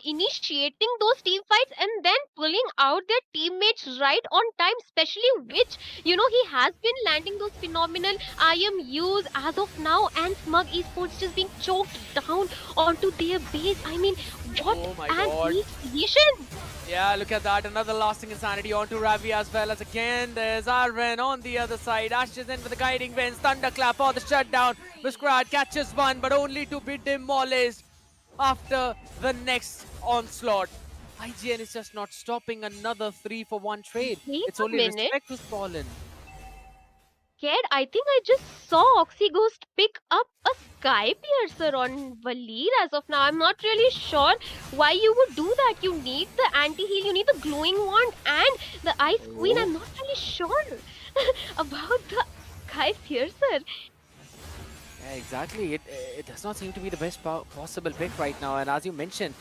initiating those team fights and then pulling out their teammates right on time, especially which, he has been landing those phenomenal IMUs as of now, and Smug Esports just being choked down onto their base. I mean, what an initiation! Yeah, look at that. Another lasting insanity onto Ravi as well as again. There's Arwen on the other side. Ashes in with the guiding winds. Thunderclap for the shutdown. Muskrad catches one, but only to be demolished after the next onslaught. IGN is just not stopping another 3-for-1 trade. It's only Respect who's fallen. Scared. I think I just saw Oxyghost pick up a Sky Piercer on Valir as of now. I'm not really sure why you would do that. You need the anti-heal, you need the glowing wand and the Ice Queen. I'm not really sure about the Sky Piercer. Yeah, exactly. It does not seem to be the best possible pick right now. And as you mentioned,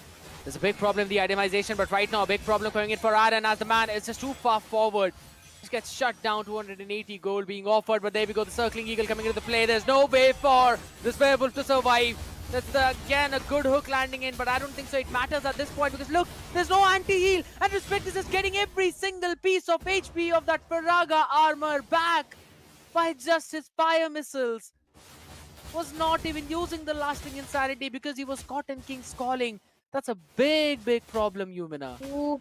there's a big problem in the itemization, but right now a big problem coming in for Aaron as the man is just too far forward. Just gets shut down, 280 gold being offered, but there we go, the circling eagle coming into the play. There's no way for this werewolf to survive. That's again a good hook landing in, but I don't think so it matters at this point because look, there's no anti-heal and Respect is just getting every single piece of HP of that Firaga armor back by just his fire missiles. Was not even using the lasting insanity because he was caught in King's calling. That's a big problem, Yumina. Ooh.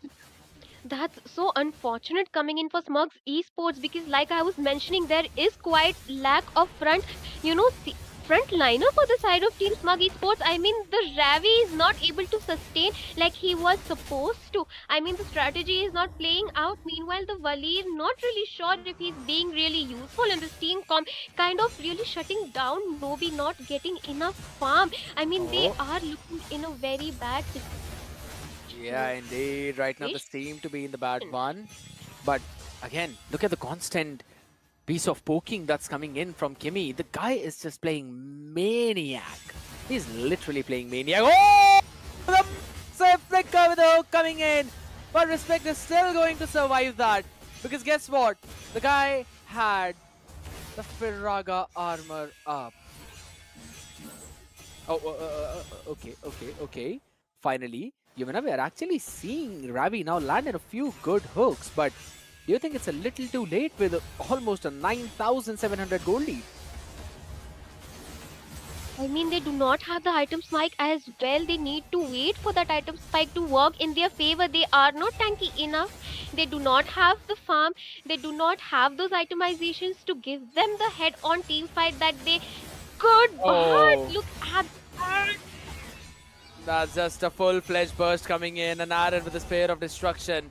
That's so unfortunate coming in for Smug's Esports, because like I was mentioning, there is quite lack of front liner for the side of Team Smug Esports. I mean, the Ravi is not able to sustain like he was supposed to. I mean, the strategy is not playing out. Meanwhile, the Valir, not really sure if he's being really useful in this team kind of really shutting down Nobi, not getting enough farm. I mean, they are looking in a very bad situation. Yeah, indeed. Right now, they seem to be in the bad one. But again, look at the constant piece of poking that's coming in from Kimmy. The guy is just playing maniac. He's literally playing maniac. Oh! The massive flicker with the hook coming in. But Respect is still going to survive that. Because guess what? The guy had the Firaga armor up. Oh, okay. Finally. we are actually seeing Ravi now land in a few good hooks, but do you think it's a little too late with almost a 9,700 gold lead? I mean, they do not have the item spike as well. They need to wait for that item spike to work in their favor. They are not tanky enough. They do not have the farm. They do not have those itemizations to give them the head on team fight that they could. But Oh, look at that. that's just a full-fledged burst coming in, and Aaron with a spear of destruction,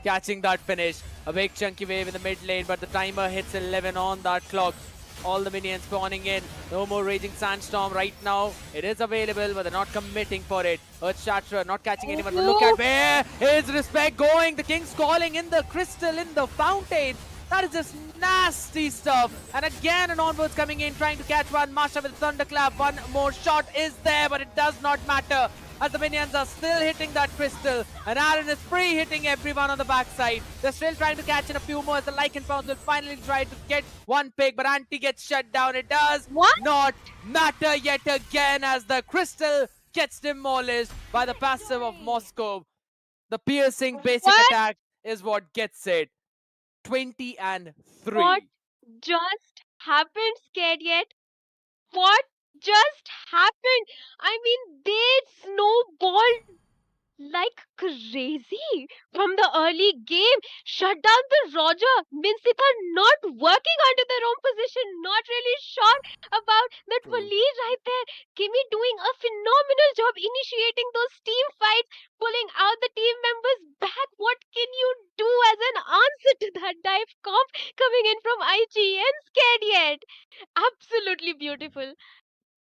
catching that finish. A big chunky wave in the mid lane, but the timer hits 11 on that clock. All the minions spawning in. No more Raging Sandstorm right now. It is available, but they're not committing for it. Earth Shatterer not catching anyone, but look at where is Respect going. The King's calling in the crystal, in the fountain. That is just nasty stuff. And again, an onwards coming in, trying to catch one. Masha with a thunderclap. One more shot is there, but it does not matter, as the minions are still hitting that crystal, and Aaron is free hitting everyone on the backside. They're still trying to catch in a few more as the Lycan Pounds will finally try to get one pick, but Anti gets shut down. It does not matter yet again as the crystal gets demolished by the passive of Moscow. The piercing basic What? attack is what gets it. 20 and 3. What just happened? Scared yet? What just happened? I mean, they snowballed like crazy from the early game. Shut down the Roger. Minsita not working under their own position. Not really sure about that True. Waleed right there. Kimmy doing a phenomenal job initiating those team fights, pulling out the team members back. What can you do as an answer to that dive comp coming in from IGN? Scared yet? Absolutely beautiful.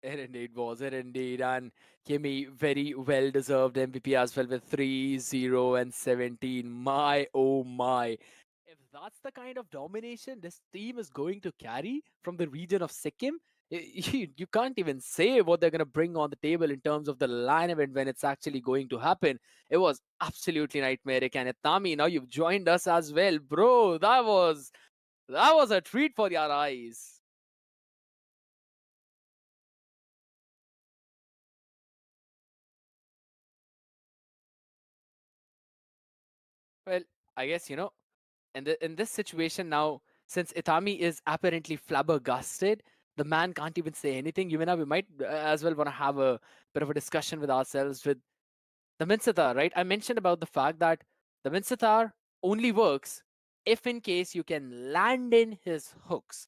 It indeed was. It indeed. And Kimmy, very well deserved MVP as well with 3, 0, and 17. My oh my. If that's the kind of domination this team is going to carry from the region of Sikkim, you can't even say what they're going to bring on the table in terms of the line event when it's actually going to happen. It was absolutely nightmaric. And Itami, now you've joined us as well. Bro, that was a treat for your eyes. Well, I guess, in this situation now, since Itami is apparently flabbergasted, the man can't even say anything. Yumina, we might as well want to have a bit of a discussion with ourselves with the Minsatar, right? I mentioned about the fact that the Minsatar only works if in case you can land in his hooks.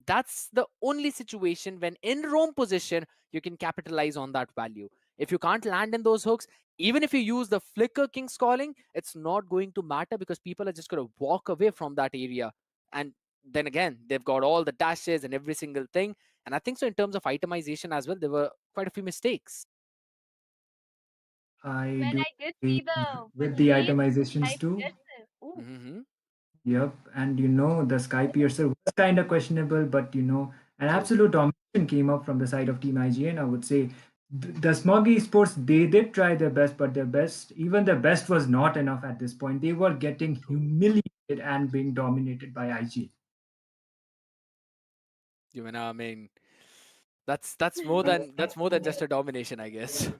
That's the only situation when in roam position you can capitalize on that value. If you can't land in those hooks, even if you use the flicker king's calling, it's not going to matter because people are just going to walk away from that area. And then again, they've got all the dashes and every single thing. And I think so in terms of itemization as well, there were quite a few mistakes. I Well, do I did see agree the with the Waleed itemizations type too. piercer. Ooh. Hmm. Yep, and the Sky Piercer was kind of questionable, but an True. absolute domination came up from the side of Team IGN. I would say the Smog Esports, they did try their best, but even their best was not enough at this point. They were getting True. humiliated and being dominated by IGN. Yumina, I mean, that's more than just a domination, I guess.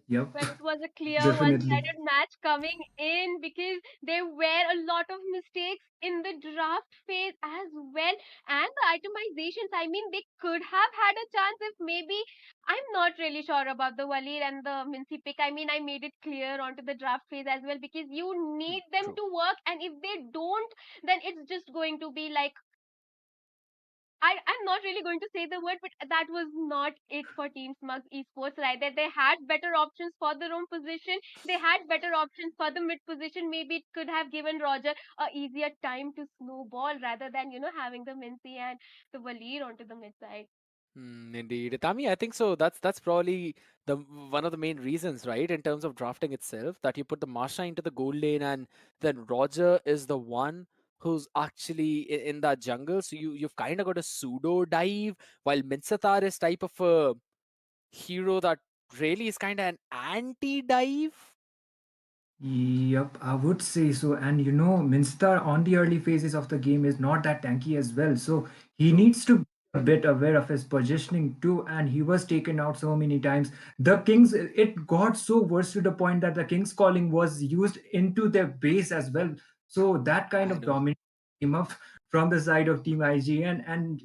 Yep, Well, it was a clear definitely. one-sided match coming in because there were a lot of mistakes in the draft phase as well. And the itemizations, I mean, they could have had a chance if maybe, I'm not really sure about the Waleed and the Mincy pick. I mean, I made it clear onto the draft phase as well because you need them True. to work. And if they don't, then it's just going to be like, I'm not really going to say the word, but that was not it for Team Smug Esports, right? That they had better options for their own position. They had better options for the mid position. Maybe it could have given Roger a easier time to snowball rather than, having the Mincy and the Waleed onto the mid side. Indeed, Tami, I think so. That's probably one of the main reasons, right? In terms of drafting itself, that you put the Masha into the gold lane, and then Roger is the one who's actually in that jungle. So you've kind of got a pseudo dive, while Minsatar is type of a hero that really is kind of an anti dive. Yep, I would say so. And Minstar on the early phases of the game is not that tanky as well. So he True. needs to be a bit aware of his positioning too, and he was taken out so many times. The Kings, it got so worse to the point that the Kings calling was used into their base as well. So that kind I of know. dominance came up from the side of Team IGN, and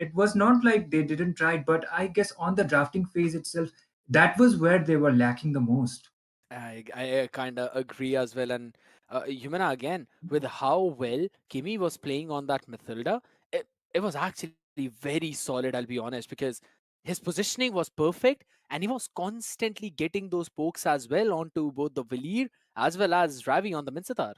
it was not like they didn't try, but I guess on the drafting phase itself, that was where they were lacking the most. I kind of agree as well. And Humana, again, with how well Kimi was playing on that Mathilda, it was actually very solid, I'll be honest, because his positioning was perfect and he was constantly getting those pokes as well onto both the Valir as well as Ravi on the Minsatar.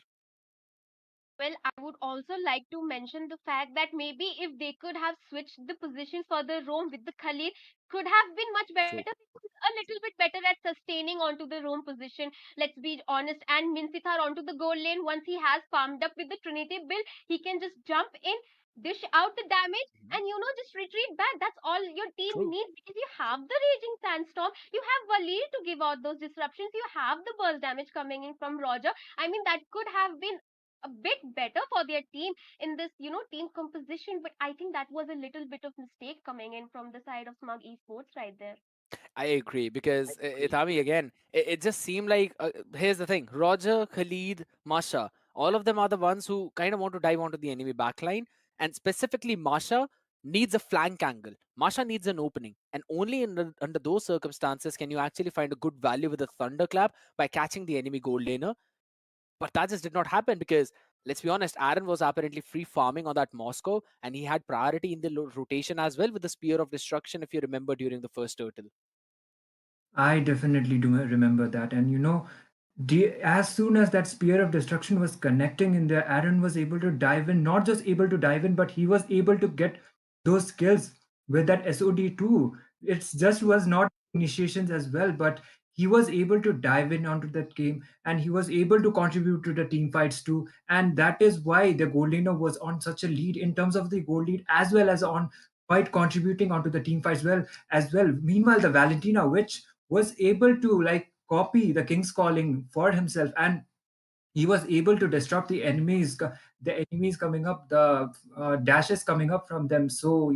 Well, I would also like to mention the fact that maybe if they could have switched the positions for the Rome with the Khalid, could have been much better True. because he's a little bit better at sustaining onto the Rome position. Let's be honest. And Minsitar onto the goal lane. Once he has farmed up with the Trinity build, he can just jump in, dish out the damage, Mhm. and just retreat back. That's all your team True. needs because you have the Raging Sandstorm, you have Valir to give out those disruptions, you have the burst damage coming in from Roger. I mean, that could have been a bit better for their team in this, team composition. But I think that was a little bit of mistake coming in from the side of Smug Esports right there. I agree because Itami again, it just seemed like here's the thing: Roger, Khalid, Masha, all of them are the ones who kind of want to dive onto the enemy backline, and specifically Masha needs a flank angle. Masha needs an opening, and only under those circumstances can you actually find a good value with a thunderclap by catching the enemy gold laner. But that just did not happen because let's be honest, Aaron was apparently free farming on that Moscow, and he had priority in the rotation as well with the Spear of Destruction, if you remember during the first turtle. I definitely do remember that. And as soon as that spear of destruction was connecting in there, Aaron was able to dive in, not just able to dive in, but he was able to get those skills with that SOD too. It's just was not initiations as well, but he was able to dive in onto that game and he was able to contribute to the team fights too. And that is why the gold laner was on such a lead in terms of the gold lead as well as on quite contributing onto the team fights well. Meanwhile, the Valentina, which was able to like copy the king's calling for himself, and he was able to disrupt the enemies coming up, the dashes coming up from them. So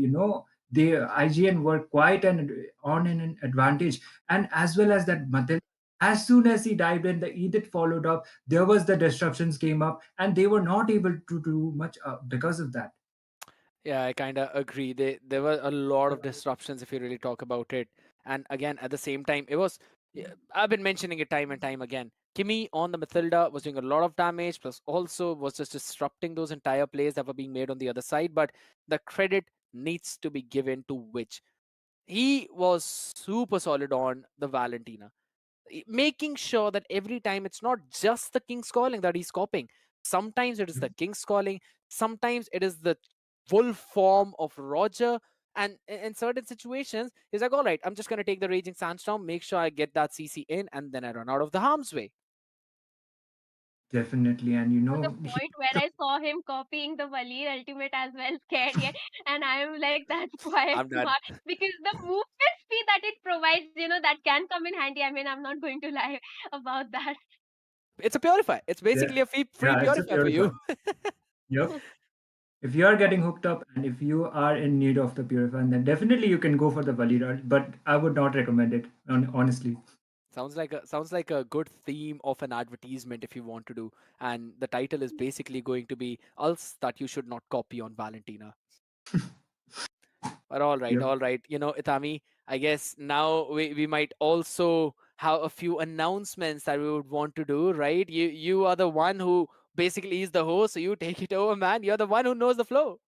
the IGN were quite an advantage. And as well as that Matil, as soon as he dived in, the Edith followed up, there was the disruptions came up and they were not able to do much because of that. Yeah, I kind of agree. There were a lot of disruptions if you really talk about it. And again, at the same time, it was. Yeah, I've been mentioning it time and time again. Kimi on the Mathilda was doing a lot of damage, plus also was just disrupting those entire plays that were being made on the other side. But the credit needs to be given to Witch. He was super solid on the Valentina, making sure that every time it's not just the king's calling that he's copying. Sometimes it is the king's calling, sometimes it is the full form of Roger. And in certain situations, he's like, all right, I'm just going to take the Raging Sandstorm, make sure I get that CC in, and then I run out of the harm's way. Definitely. And To the point where I saw him copying the Valir ultimate as well, scared yet, and I am like, that's quite I'm done. smart because the movement speed that it provides, that can come in handy. I mean, I'm not going to lie about that. It's a purifier. It's yeah, basically a free yeah, it's a purifier for purifier. you. Yep. If you are getting hooked up and if you are in need of the purifier, then definitely you can go for the Valira, but I would not recommend it, honestly. Sounds like a good theme of an advertisement if you want to do, and the title is basically going to be "Else that you should not copy on Valentina." But Yep. all right. Itami, I guess now we might also have a few announcements that we would want to do, right? You are the one who basically is the host, so you take it over, man. You're the one who knows the flow.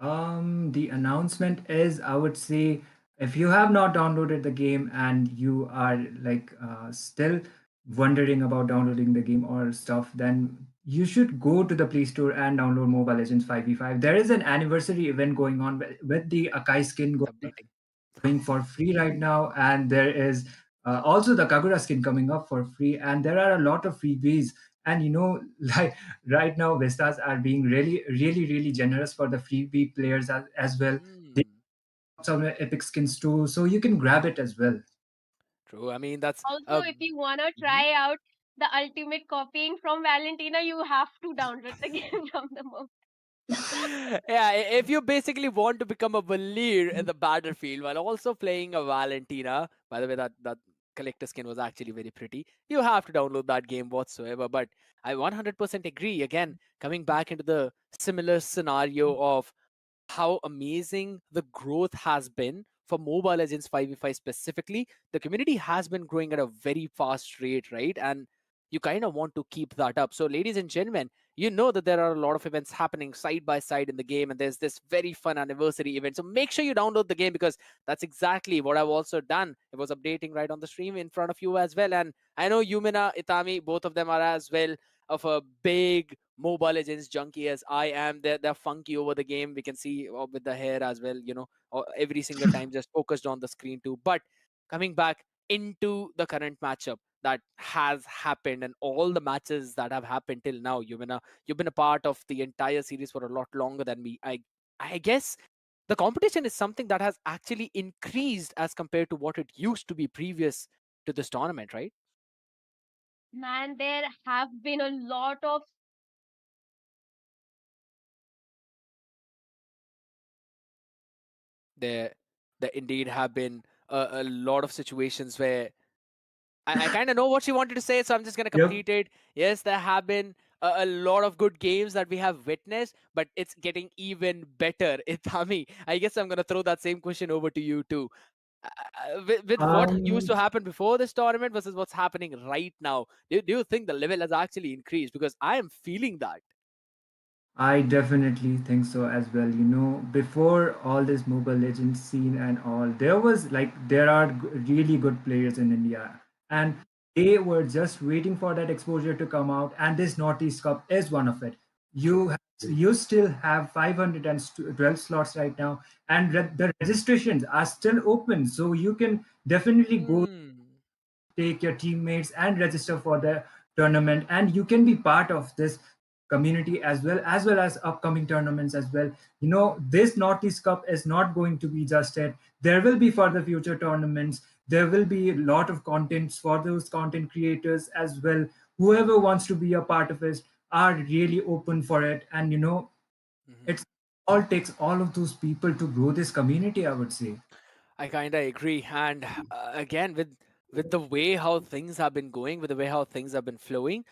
The announcement is, I would say, if you have not downloaded the game and you are like still wondering about downloading the game or stuff, then you should go to the Play Store and download Mobile Legends 5v5. There is an anniversary event going on with the Akai skin It's updating. going for free right now, and there is also the Kagura skin coming up for free, and there are a lot of freebies. And like right now, Vistas are being really, really, really generous for the freebie players as well. They Hmm. have some epic skins too, so you can grab it as well. True. I mean, that's Also, if you wanna Mhm. try out the ultimate copying from Valentina, you have to download the game from the moment. Yeah, if you basically want to become a Valir in the battlefield while also playing a Valentina, by the way, that collector skin was actually very pretty. You have to download that game whatsoever. But I 100% agree. Again, coming back into the similar scenario of how amazing the growth has been for Mobile Legends 5v5 specifically. The community has been growing at a very fast rate, right? And you kind of want to keep that up. So, ladies and gentlemen, you know that there are a lot of events happening side by side in the game, and there's this very fun anniversary event. So, make sure you download the game because that's exactly what I've also done. It was updating right on the stream in front of you as well. And I know Yumina, Itami, both of them are as well of a big Mobile Legends junkie as I am. They're funky over the game. We can see with the hair as well, every single time just focused on the screen too. But coming back into the current matchup that has happened and all the matches that have happened till now, you've been a part of the entire series for a lot longer than me. I guess the competition is something that has actually increased as compared to what it used to be previous to this tournament, right? Man, there have been a lot of There, there indeed have been a lot of situations where I kind of know what she wanted to say, so I'm just going to Yep. complete it. Yes, there have been a lot of good games that we have witnessed, but it's getting even better. Itami, I guess I'm going to throw that same question over to you too. With what used to Um, happen before this tournament versus what's happening right now, do you think the level has actually increased? Because I am feeling that. I definitely think so as well. Before all this Mobile Legends scene and all, there are really good players in India, and they were just waiting for that exposure to come out. And this Northeast Cup is one of it. You still have 512 slots right now, and the registrations are still open, so you can definitely go Hmm. take your teammates and register for the tournament, and you can be part of this community as well as upcoming tournaments as well. This Northeast Cup is not going to be just it. There will be further future tournaments. There will be a lot of contents for those content creators as well. Whoever wants to be a part of it are really open for it, and Mhm. it's all takes all of those people to grow this community, I would say. I kind of agree. And again, with the way how things have been going, with the way how things have been flowing,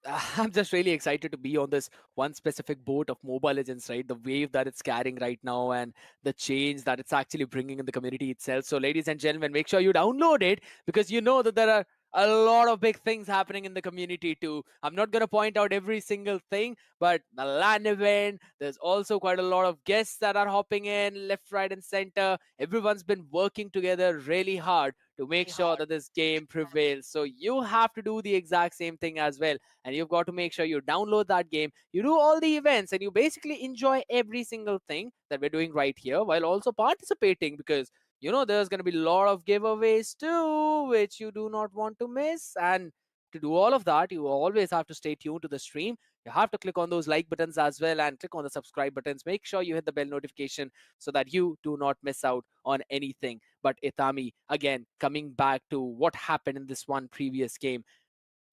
I'm just really excited to be on this one specific boat of Mobile Legends, right? The wave that it's carrying right now and the change that it's actually bringing in the community itself. So, ladies and gentlemen, make sure you download it because you know that there are a lot of big things happening in the community too. I'm not going to point out every single thing, but the LAN event, there's also quite a lot of guests that are hopping in left, right, and center. Everyone's been working together really hard to make sure that this game prevails. So, you have to do the exact same thing as well, and you've got to make sure you download that game, you do all the events, and you basically enjoy every single thing that we're doing right here while also participating because there's going to be a lot of giveaways too which you do not want to miss. And to do all of that, you always have to stay tuned to the stream. You have to click on those like buttons as well and click on the subscribe buttons. Make sure you hit the bell notification so that you do not miss out on anything. But Itami, again, coming back to what happened in this one previous game,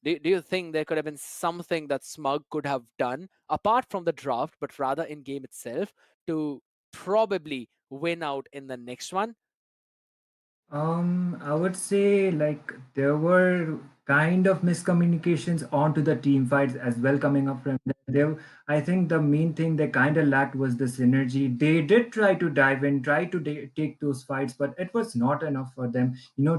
do you think there could have been something that Smug could have done apart from the draft, but rather in game itself to probably win out in the next one? I would say like there were kind of miscommunications onto the team fights as well coming up from there. I think the main thing they kind of lacked was the synergy. They did try to dive in, try to take those fights, but it was not enough for them.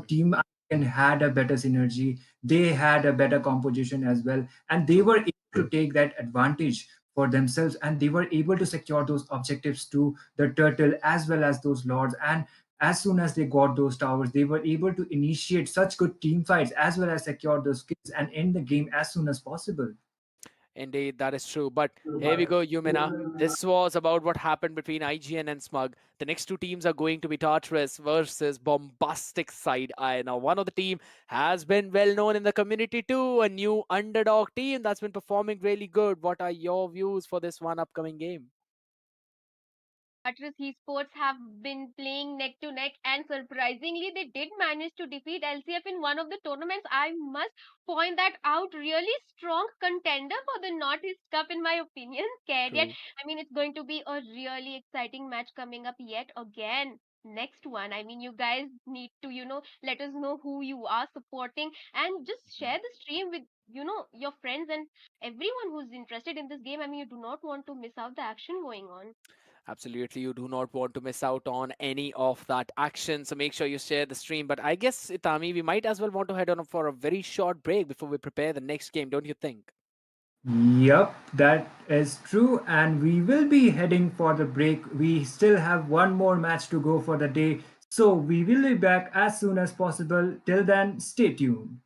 Team IGN had a better synergy. They had a better composition as well, and they were able to take that advantage for themselves, and they were able to secure those objectives to the turtle as well as those lords. And as soon as they got those towers, they were able to initiate such good team fights as well as secure those kills and end the game as soon as possible. Indeed, that is true. But here we go, Yumina. This was about what happened between IGN and Smug. The next two teams are going to be Tartarus versus Bombastic Side Eye. Now, one of the team has been well known in the community too, a new underdog team that's been performing really good. What are your views for this one upcoming game? Tartarus Esports have been playing neck to neck, and surprisingly, they did manage to defeat LCF in one of the tournaments. I must point that out. Really strong contender for the Northeast Cup, in my opinion. Scared yet? True. I mean, it's going to be a really exciting match coming up yet again. Next one. I mean, you guys need to, let us know who you are supporting and just share the stream with, your friends and everyone who's interested in this game. I mean, you do not want to miss out the action going on. Absolutely, you do not want to miss out on any of that action. So make sure you share the stream. But I guess, Itami, we might as well want to head on for a very short break before we prepare the next game, don't you think? Yep, that is true. And we will be heading for the break. We still have one more match to go for the day. So we will be back as soon as possible. Till then, stay tuned.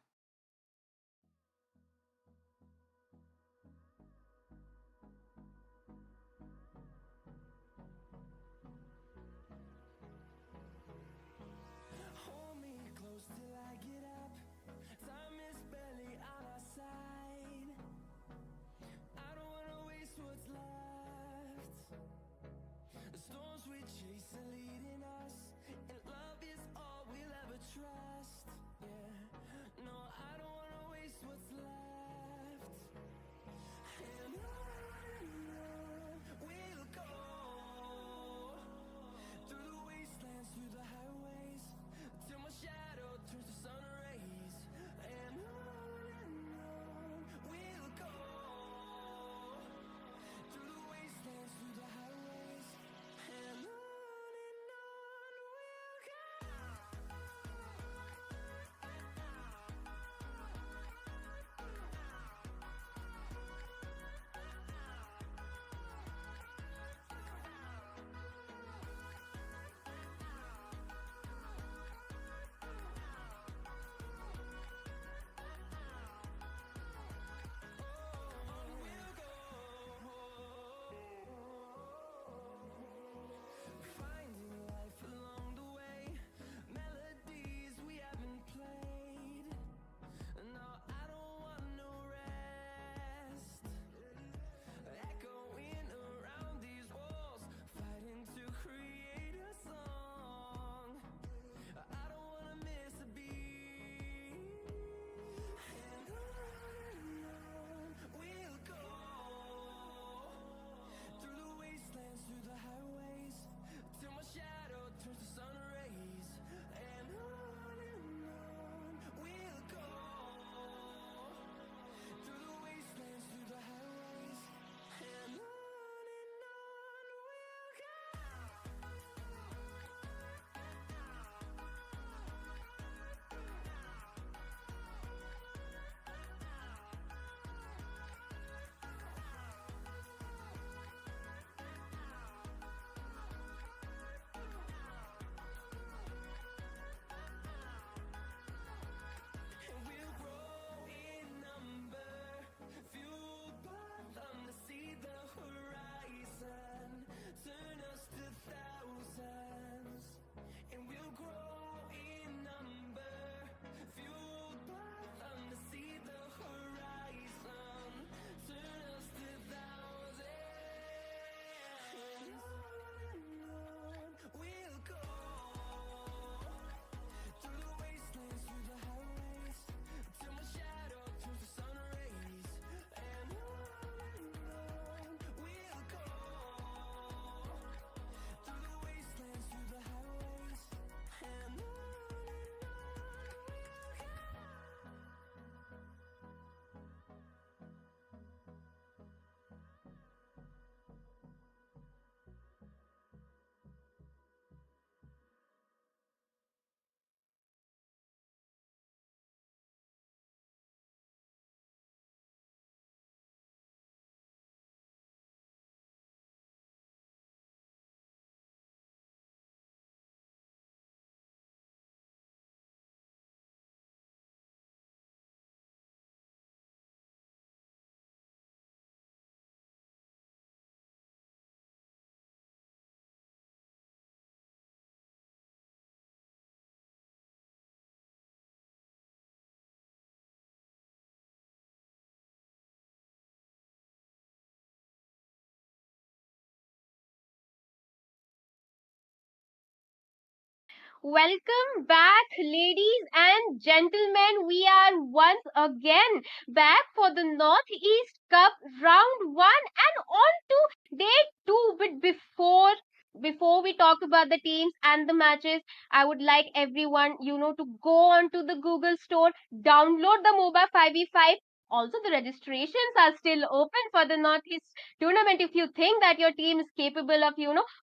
Welcome back, ladies and gentlemen. We are once again back for the Northeast Cup round one and on to day two. But before we talk about the teams and the matches, I would like everyone, to go on to the Google store, download the Moba 5v5. Also, the registrations are still open for the Northeast tournament. If you think that your team is capable of,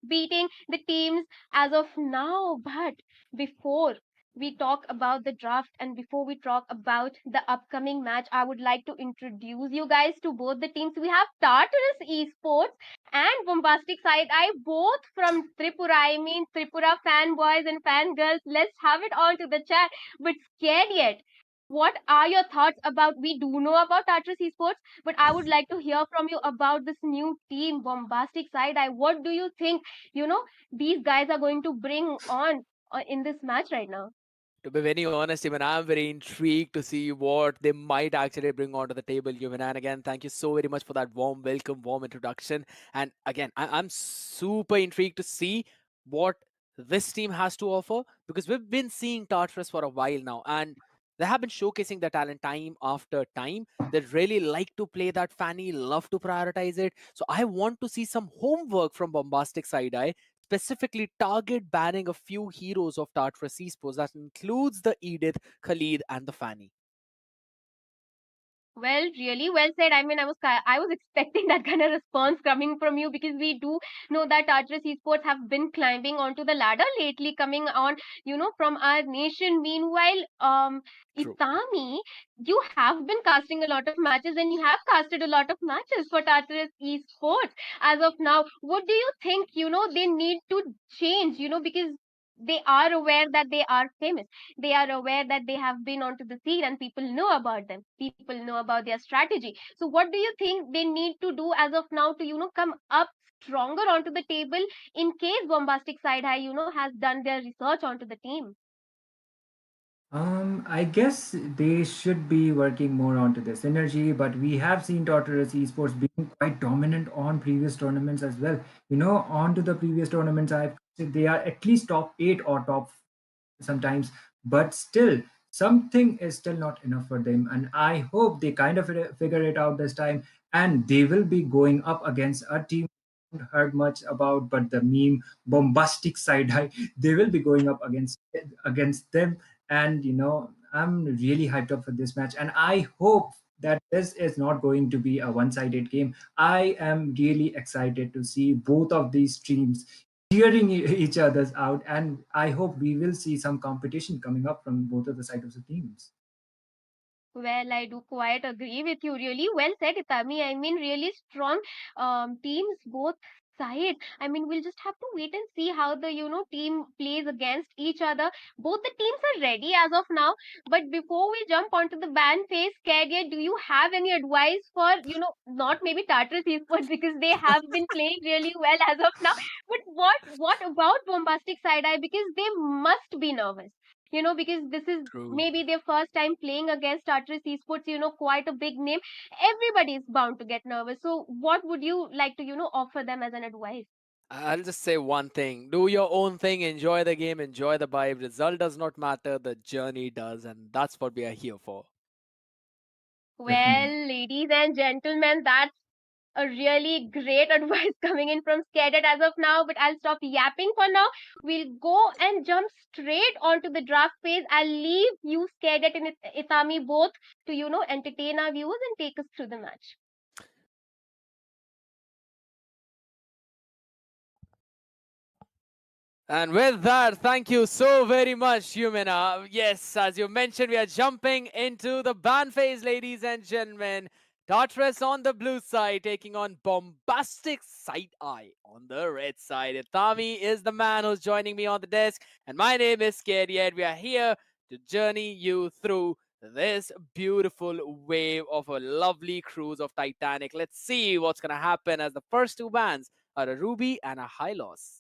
beating the teams as of now, but before we talk about the draft and before we talk about the upcoming match, I would like to introduce you guys to both the teams. We have Tartarus Esports and Bombastic Side Eye, both from Tripura. I mean, Tripura fanboys and fangirls. Let's have it on to the chat. But scared yet? What are your thoughts about? We do know about Tartarus Esports, but I would like to hear from you about this new team, Bombastic Side Eye. What do you think? These guys are going to bring on in this match right now. To be very honest, even I'm very intrigued to see what they might actually bring onto the table, Yuvan. And again, thank you so very much for that warm welcome, warm introduction. And again, I'm super intrigued to see what this team has to offer because we've been seeing Tartarus for a while now, and they have been showcasing their talent time after time. They really like to play that fanny, love to prioritize it. So I want to see some homework from Bombastic Side Eye, specifically target banning a few heroes of Tartarus Esports. That includes the Edith, Khalid, and the Fanny. Well, really well said. I mean, I was expecting that kind of response coming from you because we do know that Tartarus Esports have been climbing onto the ladder lately, coming on, from our nation. Meanwhile, True. Itami, you have been casting a lot of matches and you have casted a lot of matches for Tartarus Esports as of now. What do you think, they need to change, because they are aware that they are famous, they are aware that they have been onto the scene and people know about them, people know about their strategy. So what do you think they need to do as of now to come up stronger onto the table in case Bombastic Side High has done their research onto the team? I guess they should be working more onto their synergy, but we have seen Tartarus Esports being quite dominant on previous tournaments as well. Onto the previous tournaments, I've said they are at least top 8 or top sometimes, but still something is still not enough for them, and I hope they kind of figure it out this time, and they will be going up against a team I haven't heard much about, but the meme Bombastic Side Eye, they will be going up against them. And I'm really hyped up for this match, and I hope that this is not going to be a one-sided game. I am really excited to see both of these teams cheering each other's out, and I hope we will see some competition coming up from both of the sides of the teams. Well, I do quite agree with you. Really well said, Itami. I mean, really strong teams both sides. I mean, we'll just have to wait and see how the team plays against each other. Both the teams are ready as of now. But before we jump onto the ban phase, Cadia, do you have any advice for not maybe Tartarus Esports because they have been playing really well as of now, but what about Bombastic Side Eye because they must be nervous. Because this is True. maybe their first time playing against Tartarus Esports, quite a big name. Everybody is bound to get nervous. So, what would you like to, offer them as an advice? I'll just say one thing. Do your own thing, enjoy the game, enjoy the vibe. Result does not matter, the journey does, and that's what we are here for. Well, Definitely. ladies and gentlemen, that's a really great advice coming in from Scadet as of now, but I'll stop yapping for now. We'll go and jump straight onto the draft phase. I'll leave you, Scadet and Itami, both to, entertain our viewers and take us through the match. And with that, thank you so very much, Humana. Yes, as you mentioned, we are jumping into the ban phase, ladies and gentlemen. Tartarus on the blue side, taking on Bombastic Side Eye on the red side. Itami is the man who's joining me on the desk, and my name is Scared Yet. We are here to journey you through this beautiful wave of a lovely cruise of Titanic. Let's see what's going to happen as the first two bans are a Ruby and a Hylos.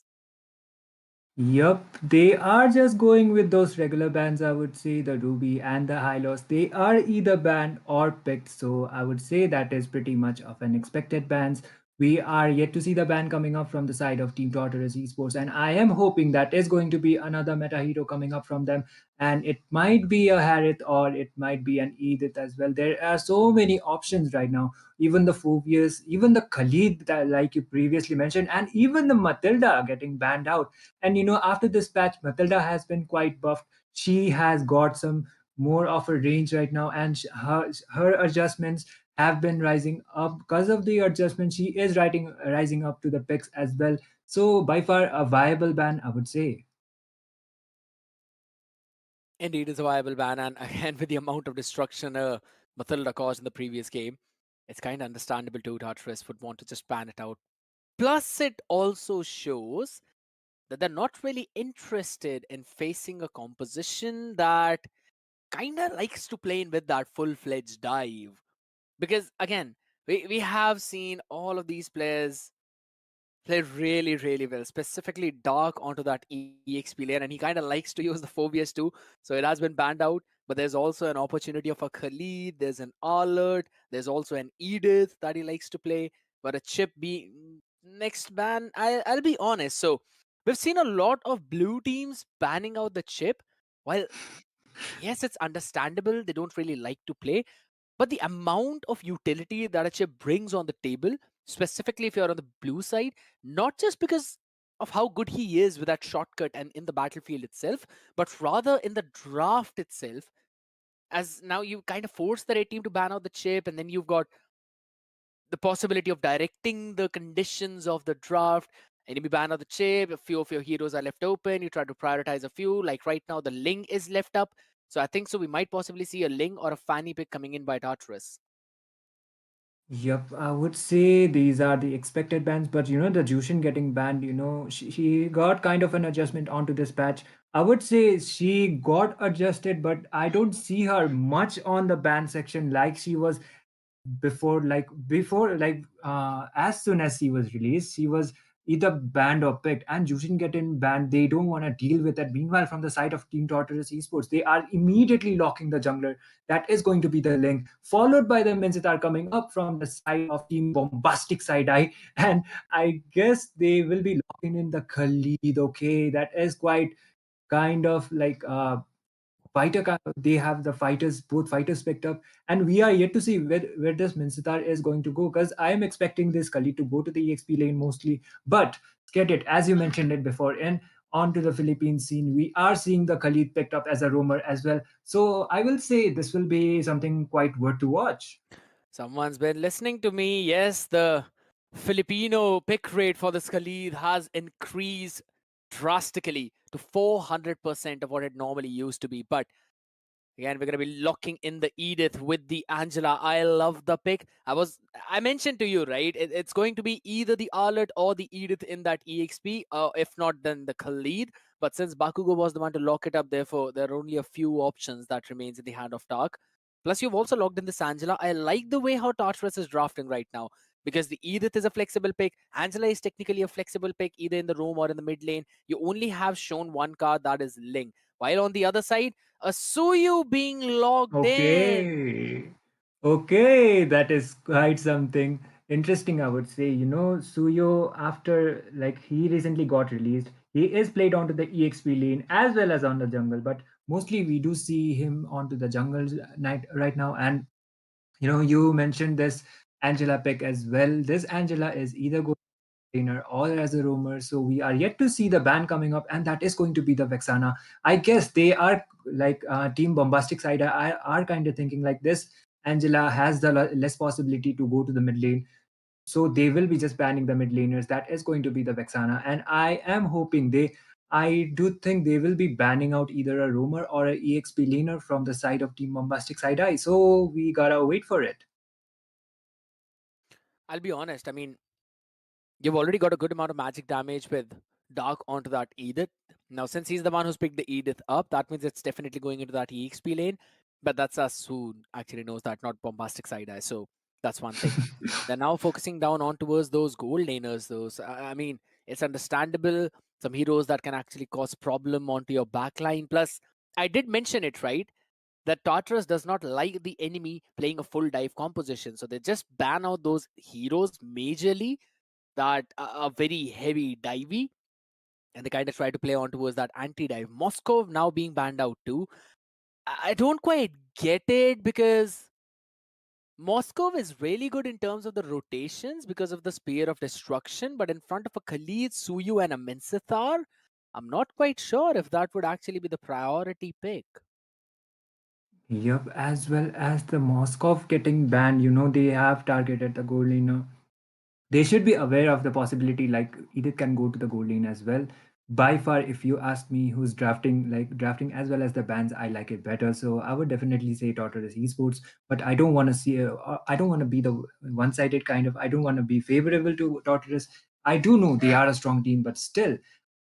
Yup, they are just going with those regular bands, I would say, the Ruby and the Hylos. They are either banned or picked, so I would say that is pretty much of an expected bans. we are yet to see the ban coming up from the side of Team Tartarus Esports, and I am hoping that is going to be another meta hero coming up from them, and it might be a Harith or it might be an Edith as well. There are so many options right now. Even the Phobius, even the Khalid, that, like you previously mentioned, and even the Matilda getting banned out. And after this patch, Matilda has been quite buffed. She has got some more of a range right now, and her adjustments have been rising up. Because of the adjustment, she is rising up to the picks as well. So by far a viable ban, I would say. Indeed, it's a viable ban, and again, with the amount of destruction Matilda caused in the previous game, it's kind of understandable too. Tartarus would want to just ban it out. Plus, it also shows that they're not really interested in facing a composition that kind of likes to play in with that full-fledged dive. Because again, we have seen all of these players play really, really well, specifically Dark onto that EXP layer, and he kind of likes to use the Phobias too, so it has been banned out. But there's also an opportunity of a Khalid, there's an Alert, there's also an Edith that he likes to play, but a Chip be next ban, I'll be honest. So we've seen a lot of blue teams banning out the Chip, while yes, it's understandable, they don't really like to play, but the amount of utility that a chip brings on the table, specifically if you're on the blue side, not just because of how good he is with that shortcut and in the battlefield itself, but rather in the draft itself, as now you kind of force the red team to ban out the chip, and then you've got the possibility of directing the conditions of the draft. Enemy ban out the chip, a few of your heroes are left open, you try to prioritize a few. Like right now, the Ling is left up. So I think so we might possibly see a Ling or a Fanny pick coming in by Tartarus. Yep, I would say these are the expected bans, but the Jushin getting banned, she got kind of an adjustment onto this patch. I would say she got adjusted, but I don't see her much on the ban section like she was before, as soon as he was released, he was either banned or picked, and Jushin getting banned, they don't want to deal with that. Meanwhile, from the side of Team Tartarus Esports, they are immediately locking the jungler. That is going to be the link, followed by the mins that are coming up from the side of Team Bombastic Side Eye, and I guess they will be locking in the Khalid. Okay, that is quite kind of like they have the fighters, both fighters picked up, and we are yet to see where this Minsitar is going to go, because I am expecting this Khalid to go to the EXP lane mostly, but get it, as you mentioned it before, and onto the Philippine scene, we are seeing the Khalid picked up as a roamer as well. So I will say this will be something quite worth to watch. Someone's been listening to me. Yes, the Filipino pick rate for this Khalid has increased drastically to 400% of what it normally used to be. But again, we're going to be locking in the Edith with the Angela. I love the pick. I mentioned to you, right? It's going to be either the Alert or the Edith in that EXP. If not, then the Khalid. But since Bakugo was the one to lock it up, therefore, there are only a few options that remains in the hand of Tark. Plus, you've also logged in this Angela. I like the way how Tartarus is drafting right now, because the Edith is a flexible pick. Angela is technically a flexible pick, either in the roam or in the mid lane. You only have shown one card, that is Ling. While on the other side, a Suyu being logged in. Okay. Okay, that is quite something interesting, I would say. Suyo, after he recently got released, he is played onto the EXP lane as well as on the jungle, but mostly we do see him onto the jungle night right now. And you mentioned this Angela pick as well. This Angela is either going trainer or as a roamer. So we are yet to see the ban coming up, and that is going to be the Vexana. I guess they are Team Bombastic side are kind of thinking like this. Angela has the less possibility to go to the mid lane. So they will be just banning the mid laners. That is going to be the Vexana. And I am hoping I do think they will be banning out either a roamer or a EXP laner from the side of Team Bombastic side eye. So we gotta wait for it. I'll be honest, I mean, you've already got a good amount of magic damage with Dark onto that Edith. Now, since he's the one who's picked the Edith up, that means it's definitely going into that EXP lane. But that's us who actually knows that, not Bombastic Side Eye. So that's one thing. They're now focusing down on towards those gold laners. I mean, it's understandable. Some heroes that can actually cause problem onto your backline. Plus, I did mention it, right? that Tartarus does not like the enemy playing a full dive composition. So they just ban out those heroes majorly that are very heavy divey, and they kind of try to play on towards that anti-dive. Moscow now being banned out too. I don't quite get it because Moscow is really good in terms of the rotations because of the Spear of Destruction, but in front of a Khalid, Suyu, and a Minsithar, I'm not quite sure if that would actually be the priority pick. Yep, as well as the Moskov getting banned, they have targeted the goal laner. They should be aware of the possibility like Edith can go to the gold lane as well. By far, if you ask me who's drafting as well as the bans, I like it better. So I would definitely say Tartarus Esports, but I don't want to see I don't want to be the one-sided kind of. I don't want to be favorable to Tartarus. I do know they are a strong team, but still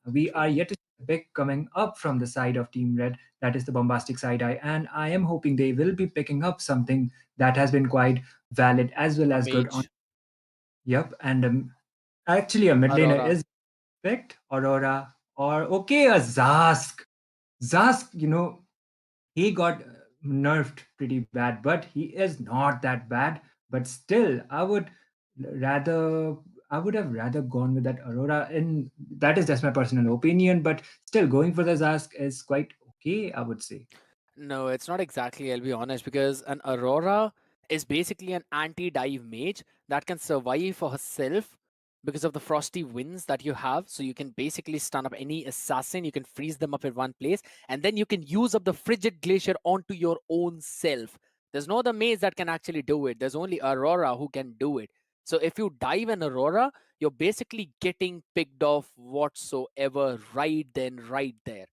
we are yet to see a pick coming up from the side of Team Red, that is the bombastic side eye, and I am hoping they will be picking up something that has been quite valid as well A as good on. mage, Yep, and actually, a mid laner Aurora. is picked, Aurora, or okay, a Zask. Zask, he got nerfed pretty bad, but he is not that bad. But still, rather, I would have rather gone with that Aurora. And that is just my personal opinion, but still, going for the Zask is quite okay, I would say. No, it's not exactly, I'll be honest, because an Aurora is basically an anti dive mage that can survive for herself because of the frosty winds that you have. So you can basically stun up any assassin, you can freeze them up in one place, and then you can use up the frigid glacier onto your own self. There's no other mage that can actually do it. There's only Aurora who can do it. So if you dive an Aurora, you're basically getting picked off whatsoever right then, right there.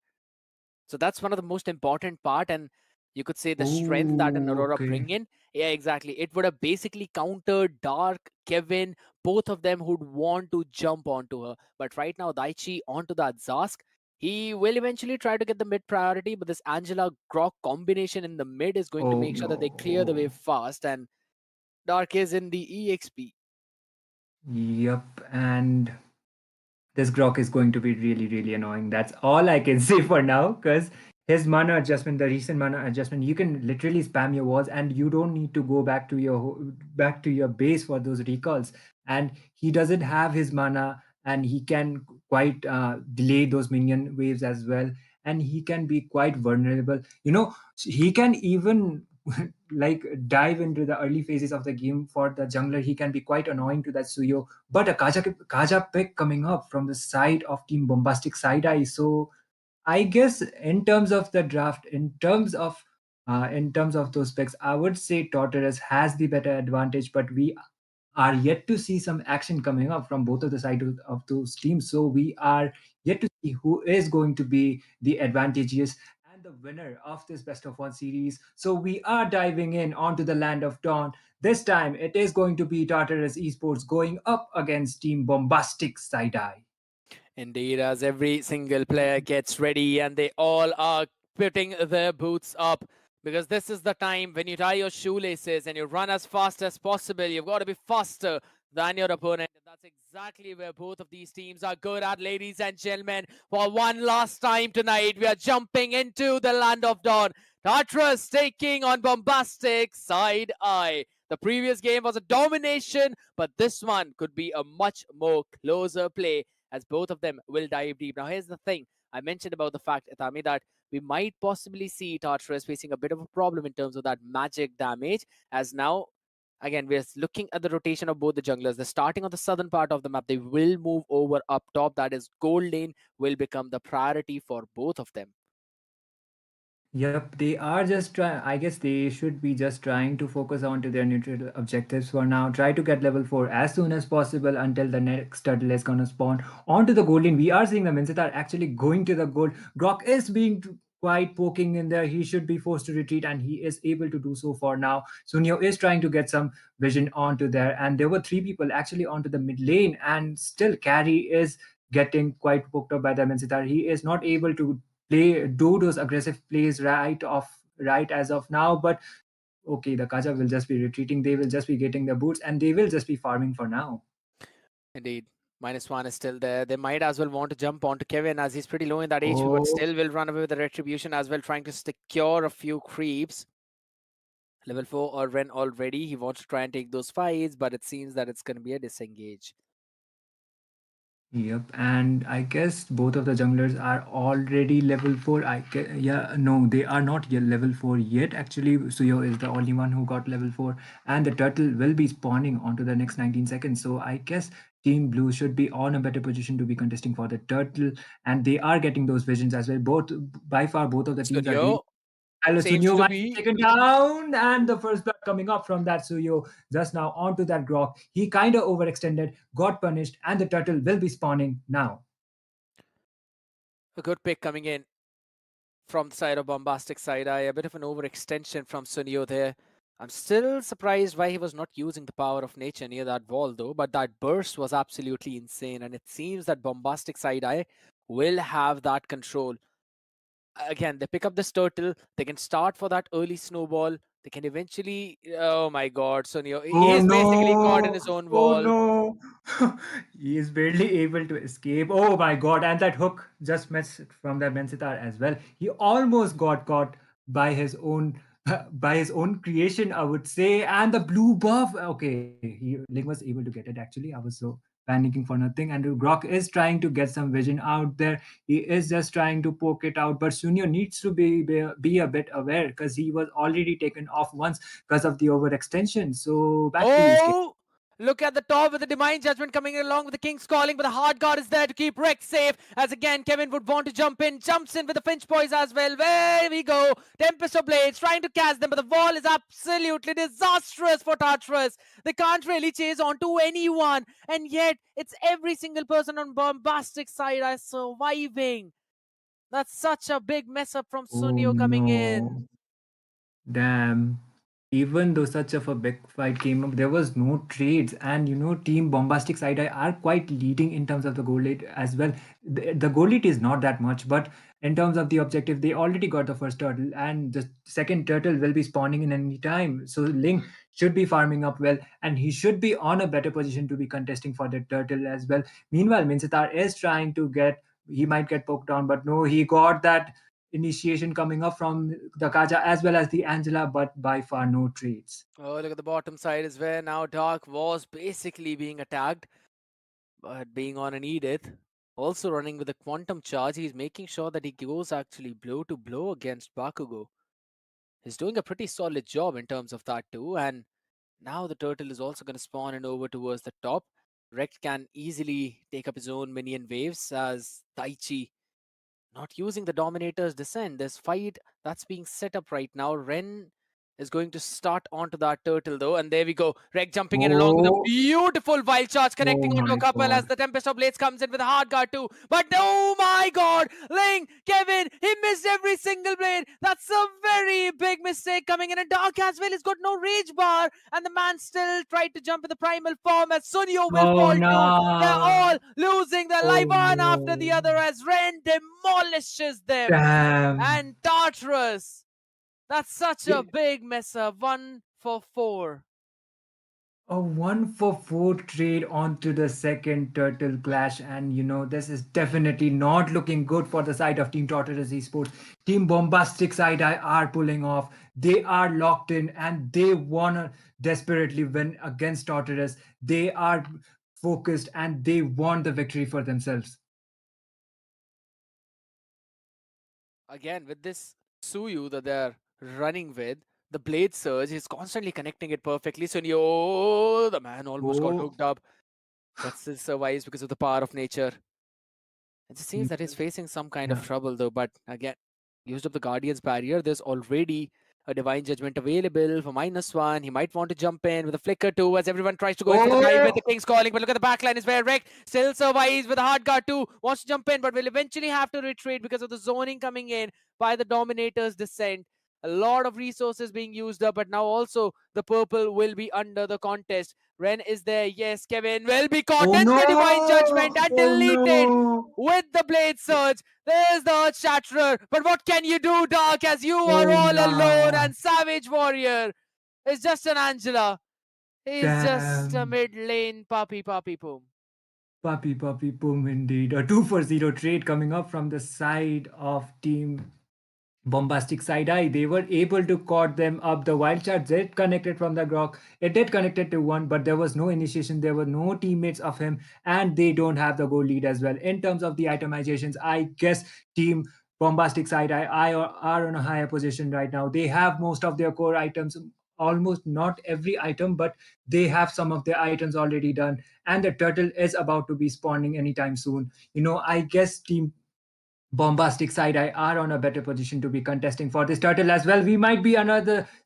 So that's one of the most important part, and you could say the strength that an Oh, Aurora okay. bring in. Yeah, exactly. It would have basically countered Dark, Kevin, both of them who'd want to jump onto her. But right now, Daichi onto that Zask. He will eventually try to get the mid priority, but this Angela Grok combination in the mid is going to Oh make sure that they clear the way no. fast. And Dark is in the EXP. Yep, and this Grok is going to be really, really annoying. That's all I can say for now. Because his mana adjustment, the recent mana adjustment, you can literally spam your walls, and you don't need to go back to back to your base for those recalls. And he doesn't have his mana, and he can quite delay those minion waves as well. And he can be quite vulnerable. He can even like dive into the early phases of the game for the jungler. He can be quite annoying to that Suyo, but a Kaja pick coming up from the side of Team Bombastic Side Eye. So I guess in terms of the draft, in terms of those picks, I would say Tortoise has the better advantage, but we are yet to see some action coming up from both of the sides of those teams. So we are yet to see who is going to be the advantageous and the winner of this best of one series. So we are diving in onto the land of dawn. This time it is going to be Tartarus Esports going up against Team Bombastic Side Eye. Indeed, as every single player gets ready and they all are putting their boots up because this is the time when you tie your shoelaces and you run as fast as possible. You've got to be faster than your opponent. And that's exactly where both of these teams are good at, ladies and gentlemen. For one last time tonight, we are jumping into the land of dawn. Tartarus taking on Bombastic Side Eye. The previous game was a domination, but this one could be a much more closer play as both of them will dive deep. Now, here's the thing. I mentioned about the fact, Itami, that we might possibly see Tartarus facing a bit of a problem in terms of that magic damage, as now, again, we're looking at the rotation of both the junglers. They're starting on the southern part of the map. They will move over up top. That is, gold lane will become the priority for both of them. Yep, they are just trying. I guess they should be just trying to focus on to their neutral objectives for now. Try to get level 4 as soon as possible until the next turtle is gonna spawn onto the gold lane. We are seeing the Minsita actually going to the gold. Grok is being quite poking in there. He should be forced to retreat, and he is able to do so for now. Sunio is trying to get some vision onto there, and there were 3 people actually onto the mid lane, and still Carry is getting quite poked up by the Minsita. He is not able to do those aggressive plays right as of now. But okay, the Kaja will just be retreating. They will just be getting the boots, and they will just be farming for now. Indeed. -1 is still there. They might as well want to jump onto Kevin as he's pretty low in that HP, but Oh, still will run away with the retribution as well, trying to secure a few creeps. Level 4 or Ren already. He wants to try and take those fights, but it seems that it's going to be a disengage. yep, and I guess both of the junglers are already level 4. Yeah, no, they are not yet level 4 yet. Actually, Suyo is the only one who got level 4, and the turtle will be spawning onto the next 19 seconds. So I guess Team Blue should be on a better position to be contesting for the turtle, and they are getting those visions as well. Both, by far, both of the teams are doing. Sunyo seems Sunyo to might be be taken down, and the first blood coming up from that Suyo just now onto that Grok. He kind of overextended, got punished, and the turtle will be spawning now. a good pick coming in from the side of Bombastic Side-Eye. A bit of an overextension from Sunyo there. I'm still surprised why he was not using the power of nature near that wall though, but that burst was absolutely insane, and it seems that Bombastic Side-Eye will have that control. Again, they pick up this turtle, they can start for that early snowball, they can eventually, oh my god, Sunyo, he Oh is basically caught in no! his own Oh wall. no! He is barely able to escape. Oh my god! And that hook just missed from that Mensitar as well. He almost got caught by his own by his own creation, I would say. And the blue buff. Okay, Ling was able to get it. Actually, I was so panicking for nothing. And Grok is trying to get some vision out there. He is just trying to poke it out, but Sunyo needs to be a bit aware because he was already taken off once because of the overextension. So back to you, Skip. Oh, look at the top with the Divine Judgment coming along with the King's Calling, but the Hard Guard is there to keep Rex safe. As again, Kevin would want to jump in, jumps in with the Finch Boys as well. There we go. Tempest of Blades trying to catch them, but the wall is absolutely disastrous for Tartarus. They can't really chase onto anyone, and yet it's every single person on Bombastic Side surviving. That's such a big mess up from Oh Sunio coming in. no. Damn. Even though such of a big fight came up, there was no trades. And Team Bombastic Side Eye are quite leading in terms of the goal lead as well. The goal lead is not that much, but in terms of the objective, they already got the first turtle, and the second turtle will be spawning in any time. So Ling should be farming up well, and he should be on a better position to be contesting for the turtle as well. Meanwhile, Minsitar is trying to he might get poked down, but no, he got that initiation coming up from the Kaja as well as the Angela, but by far no trades. Oh, look at the bottom side is where now Dark was basically being attacked, but being on an Edith. Also running with a quantum charge, he's making sure that he goes actually blow to blow against Bakugo. He's doing a pretty solid job in terms of that too, and now the turtle is also going to spawn in over towards the top. Rex can easily take up his own minion waves as Taichi not using the Dominator's Descent. This fight that's being set up right now. Ren is going to start onto that turtle though, and there we go. Reg jumping in along with a Oh, beautiful wild charge, oh connecting onto a my couple as god. the Tempest of Blades comes in with a hard guard too. But oh my god, Ling, Kevin, he missed every single blade. That's a very big mistake coming in, and Dark as well has got no rage bar, and the man still tried to jump in the primal form as Sunyo will Oh fall too. They're no. all losing their life Oh one after the no. other as Ren demolishes them. Damn. And Tartarus, that's such a big mess up. 1 for 4. A 1 for 4 trade onto the second turtle clash, and this is definitely not looking good for the side of Team Tartarus Esports. Team Bombastic Side Eye are pulling off. They are locked in, and they wanna desperately win against Tartarus. They are focused, and they want the victory for themselves. Again, with this Suyu that they're running with, the Blade Surge is constantly connecting it perfectly. Sunyo, the man almost got Oh, hooked up, but still survives because of the power of nature. It just seems mm, that he's facing some kind of yeah. trouble though, but again, used up the Guardian's barrier. There's already a Divine Judgment available for -1. He might want to jump in with a flicker too as everyone tries to go in for the dive with Oh, the King's Calling. But look at the backline is where Rek still survives with a hard guard too. Wants to jump in, but will eventually have to retreat because of the zoning coming in by the Dominator's Descent. A lot of resources being used up, but now also the purple will be under the contest. Ren is there. Yes, Kevin will be caught oh in no! the Divine Judgment and Oh deleted no! with the Blade Surge. There's the Earth Shatterer. But what can you do, Dark, as you are Oh all alone no! and Savage Warrior is just an Angela. He's just a Damn. mid lane puppy poom. Puppy boom indeed. A 2-for-0 trade coming up from the side of team Bombastic Side Eye. They were able to caught them up. The wild shot did connected from the Grok. It did connected to one, but there was no initiation. There were no teammates of him, and they don't have the goal lead as well. In terms of the itemizations, I guess team Bombastic Side Eye are on a higher position right now. They have most of their core items, almost not every item, but they have some of their items already done. And the turtle is about to be spawning anytime soon. I guess team Bombastic Side Eye are on a better position to be contesting for this turtle as well. We might be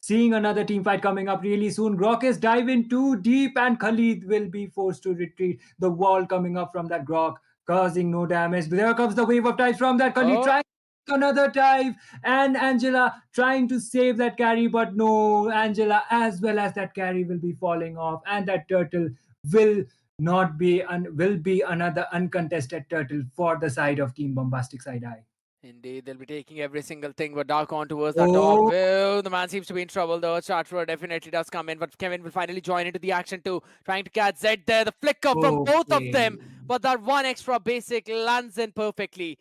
seeing another team fight coming up really soon. Grok is diving too deep, and Khalid will be forced to retreat. The wall coming up from that Grok, causing no damage. There comes the wave of dive from that Khalid, trying another dive, and Angela trying to save that carry, but no, Angela as well as that carry will be falling off, and that turtle will not be will be another uncontested turtle for the side of Team Bombastic Side Eye. Indeed, they'll be taking every single thing, but Dark on towards that top. Oh, Well, the man seems to be in trouble, though. Charterer definitely does come in, but Kevin will finally join into the action too, trying to catch Zed there. The flicker from both of them, okay. but that one extra basic lands in perfectly.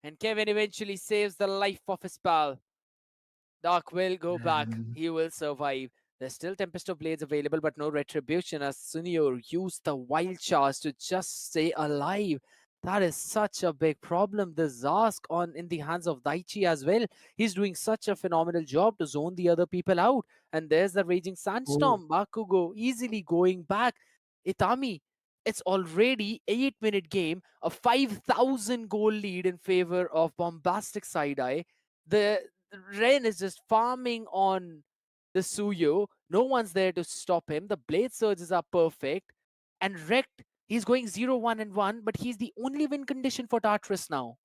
And Kevin eventually saves the life of his pal. Dark will go back. He will survive. There's still Tempest of Blades available, but no retribution as Sunio used the wild charge to just stay alive. That is such a big problem. The Zask on in the hands of Daichi as well. He's doing such a phenomenal job to zone the other people out. And there's the Raging Oh, Sandstorm. Bakugo easily going back. Itami, it's already 8-minute game, a 5,000 goal lead in favor of Bombastic Side Eye. The Ren is just farming on the Suyo. No one's there to stop him. The blade surges are perfect. And Rekt, he's going 0-1-1, but he's the only win condition for Tartarus now.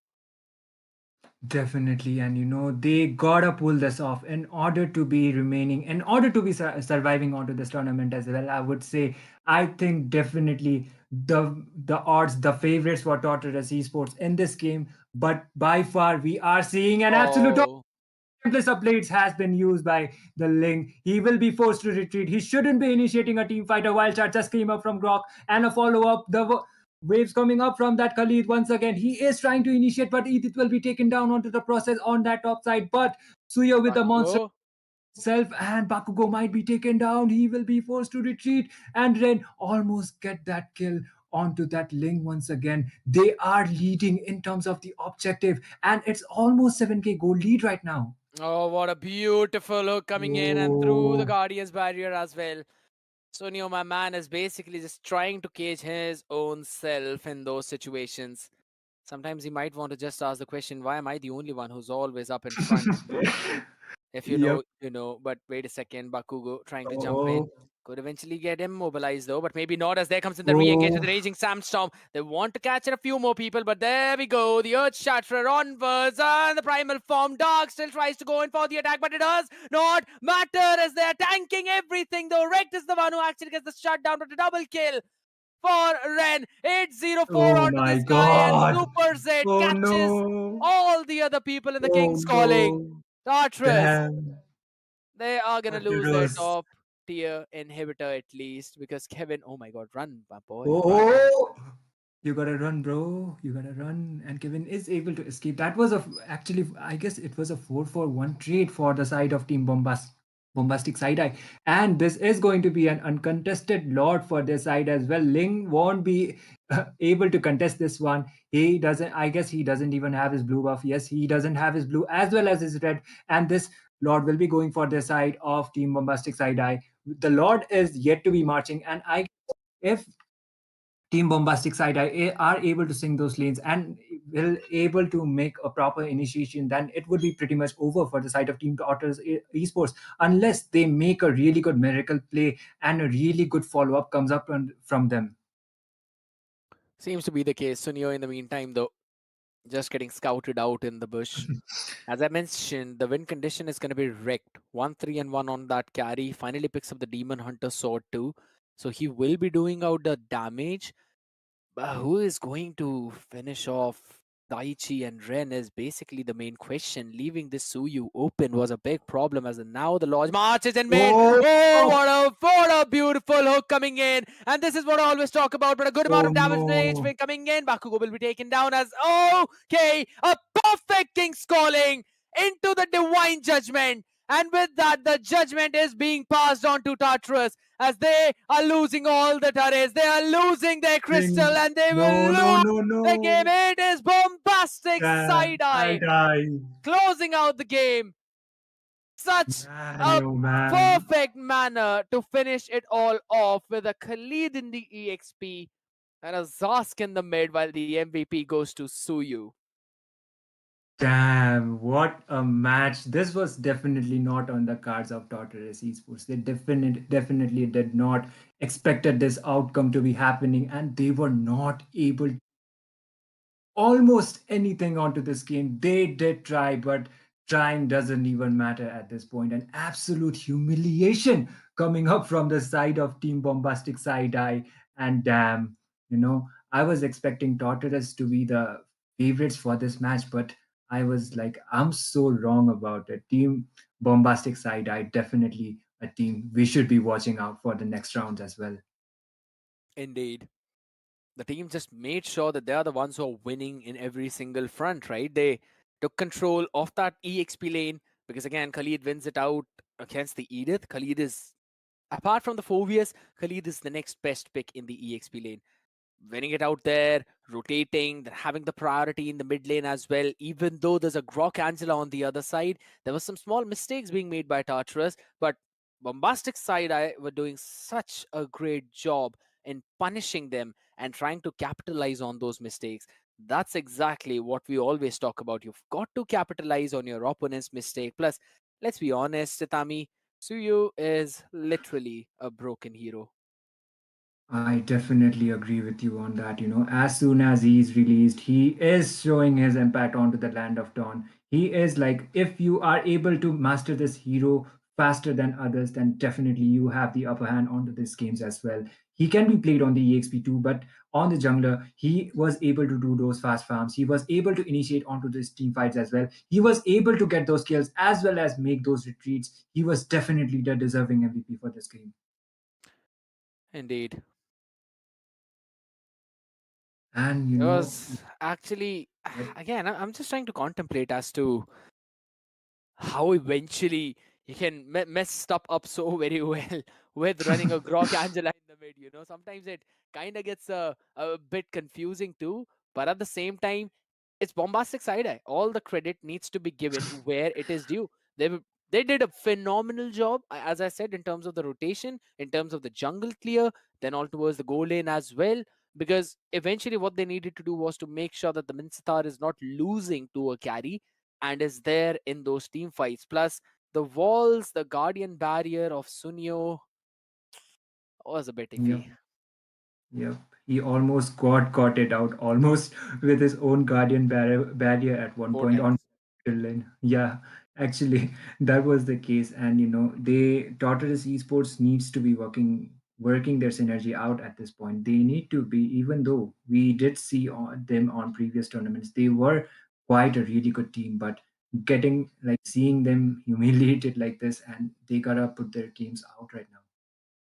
definitely, and they gotta pull this off in order to be remaining, in order to be surviving onto this tournament as well. I would say, I think definitely the odds, the favorites for Tartarus Esports in this game, but by far we are seeing an absolute Oh, Templars of Blades has been used by the Ling. He will be forced to retreat. He shouldn't be initiating a team fight. A wild shot just came up from Grok and a follow up. The waves coming up from that Khalid once again. He is trying to initiate, but Edith will be taken down onto the process on that top side. But Suya with the monster Bakugo. self and Bakugo might be taken down. He will be forced to retreat, and Ren almost get that kill onto that Ling once again. They are leading in terms of the objective, and it's almost 7k goal lead right now. Oh, what a beautiful hook coming in and through the Oh, Guardian's barrier as well. Sonio, my man, is basically just trying to cage his own self in those situations. Sometimes he might want to just ask the question, why am I the only one who's always up in front? If you yep. know, you know. But wait a second, Bakugo trying to jump in. Oh, Could eventually get him mobilized though, but maybe not as there comes in the re-engage with oh, the Raging Sandstorm. They want to catch in a few more people, but there we go. The Earth Shatterer onwards and the Primal Form. Dark still tries to go in for the attack, but it does not matter as they're tanking everything though. Rekt is the one who actually gets the shutdown, but a double kill for Ren. 8-0-4 oh onto my this guy, and God. Super Z Oh catches no. all the other people in the Oh King's Calling. no. Tartarus, Damn. they are gonna lose their Tartarus. top tier inhibitor at least because Kevin, oh my god, run, my boy, run. Oh, you gotta run, bro. You gotta run. And Kevin is able to escape. That was actually, I guess it was a 4-for-1 trade for the side of Team Bombastic Side Eye. And this is going to be an uncontested lot for their side as well. Ling won't be able to contest this one. He doesn't, I guess he doesn't even have his blue buff. Yes, he doesn't have his blue as well as his red. And this Lord will be going for the side of Team Bombastic Side Eye. The Lord is yet to be marching. And if Team Bombastic Side are able to sing those lanes and will able to make a proper initiation, then it would be pretty much over for the side of Team Tartarus Esports, unless they make a really good miracle play and a really good follow up comes up from them. Seems to be the case. Sunio, in the meantime, though, just getting scouted out in the bush. As I mentioned, the win condition is going to be wrecked. 1-3-1 on that carry. Finally picks up the Demon Hunter sword too. So he will be doing out the damage. But who is going to finish off Daichi and Ren is basically the main question. Leaving this Suyu open was a big problem as now the Lodge marches in mid. Oh, Oh, oh, what a beautiful hook coming in. And this is what I always talk about, but a good amount oh of damage to no. HP coming in. Bakugo will be taken down as okay. A perfect King's Calling into the Divine Judgment. And with that, the judgment is being passed on to Tartarus as they are losing all the turrets. They are losing their crystal Thing. and they No, will no, lose no, the game. no. It is bombastic Damn, side I eye died. closing out the game. Such Man, a oh man. perfect manner to finish it all off with a Khalid in the EXP and a Zask in the mid while the MVP goes to Suyu. Damn, what a match. This was definitely not on the cards of Tartarus Esports. They definitely did not expected this outcome to be happening, and they were not able almost anything onto this game. They did try, but trying doesn't even matter at this point. An absolute humiliation coming up from the side of Team Bombastic Side Eye. And damn, I was expecting Tortoise to be the favorites for this match, but I was like, I'm so wrong about it. Team Bombastic Side Eye, definitely a team we should be watching out for the next rounds as well. Indeed. The team just made sure that they are the ones who are winning in every single front, right? They took control of that EXP lane because again, Khalid wins it out against the Edith. Khalid is, apart from the Phobius, Khalid is the next best pick in the EXP lane. Winning it out there, rotating, then having the priority in the mid lane as well. Even though there's a Grok Angela on the other side, there was some small mistakes being made by Tartarus, but Bombastic side I were doing such a great job in punishing them and trying to capitalize on those mistakes. That's exactly what we always talk about. You've got to capitalize on your opponent's mistake. Plus, let's be honest, Titami, Suyu is literally a broken hero. I definitely agree with you on that. As soon as he is released, he is showing his impact onto the Land of Dawn. He is like, if you are able to master this hero faster than others, then definitely you have the upper hand onto these games as well. He can be played on the EXP too, but on the jungler, he was able to do those fast farms. He was able to initiate onto these team fights as well. He was able to get those kills as well as make those retreats. He was definitely the deserving MVP for this game. Indeed. And It was actually, yep. again, I'm just trying to contemplate as to how eventually he can mess stuff up so very well with running a Grok Angela in the mid. Sometimes it kind of gets a bit confusing too, but at the same time, it's bombastic side eye. All the credit needs to be given where it is due. They did a phenomenal job, as I said, in terms of the rotation, in terms of the jungle clear, then all towards the goal lane as well. Because eventually, what they needed to do was to make sure that the Mincetar is not losing to a carry and is there in those team fights. Plus, the walls, the guardian barrier of Sunio was a bit Yep. iffy. Yep. He almost got caught it out, almost with his own guardian barrier at one Four point on times. middle lane. Yeah, actually, that was the case. And they Tartarus Esports needs to be working their synergy out at this point. They need to be, even though we did see them on previous tournaments, they were quite a really good team, but getting like seeing them humiliated like this, and they gotta put their games out right now.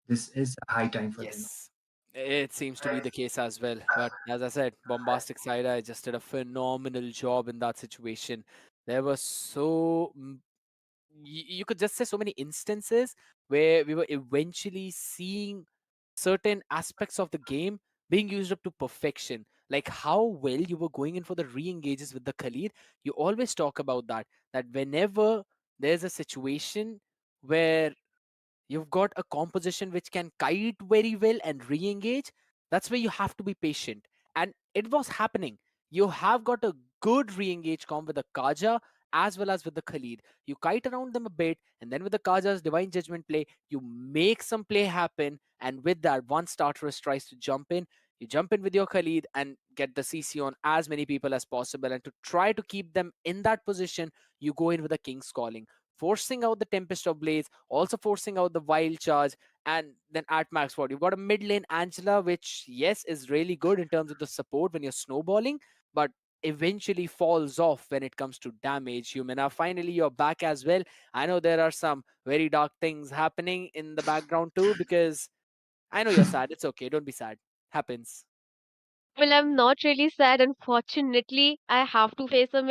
This is a high time for them. Yes, it seems to be the case as well. But as I said, Bombastic Side Eye just did a phenomenal job in that situation. There were you could just say so many instances where we were eventually seeing certain aspects of the game being used up to perfection. Like how well you were going in for the re-engages with the Khalid. You always talk about that whenever there's a situation where you've got a composition which can kite very well and re-engage, that's where you have to be patient. And it was happening. You have got a good re-engage comp with the Kaja as well as with the Khalid. You kite around them a bit, and then with the Kaja's divine judgment play, you make some play happen. And with that, once Tartarus tries to jump in, you jump in with your Khalid and get the CC on as many people as possible. And to try to keep them in that position, you go in with a King's Calling, forcing out the Tempest of Blades, also forcing out the Wild Charge, and then at max what you've got a mid lane Angela, which yes is really good in terms of the support when you're snowballing, but eventually falls off when it comes to damage. Humana, finally you're back as well. I know there are some very dark things happening in the background too, because I know you're sad. It's okay. Don't be sad. Happens. Well, I'm not really sad. Unfortunately, I have to face a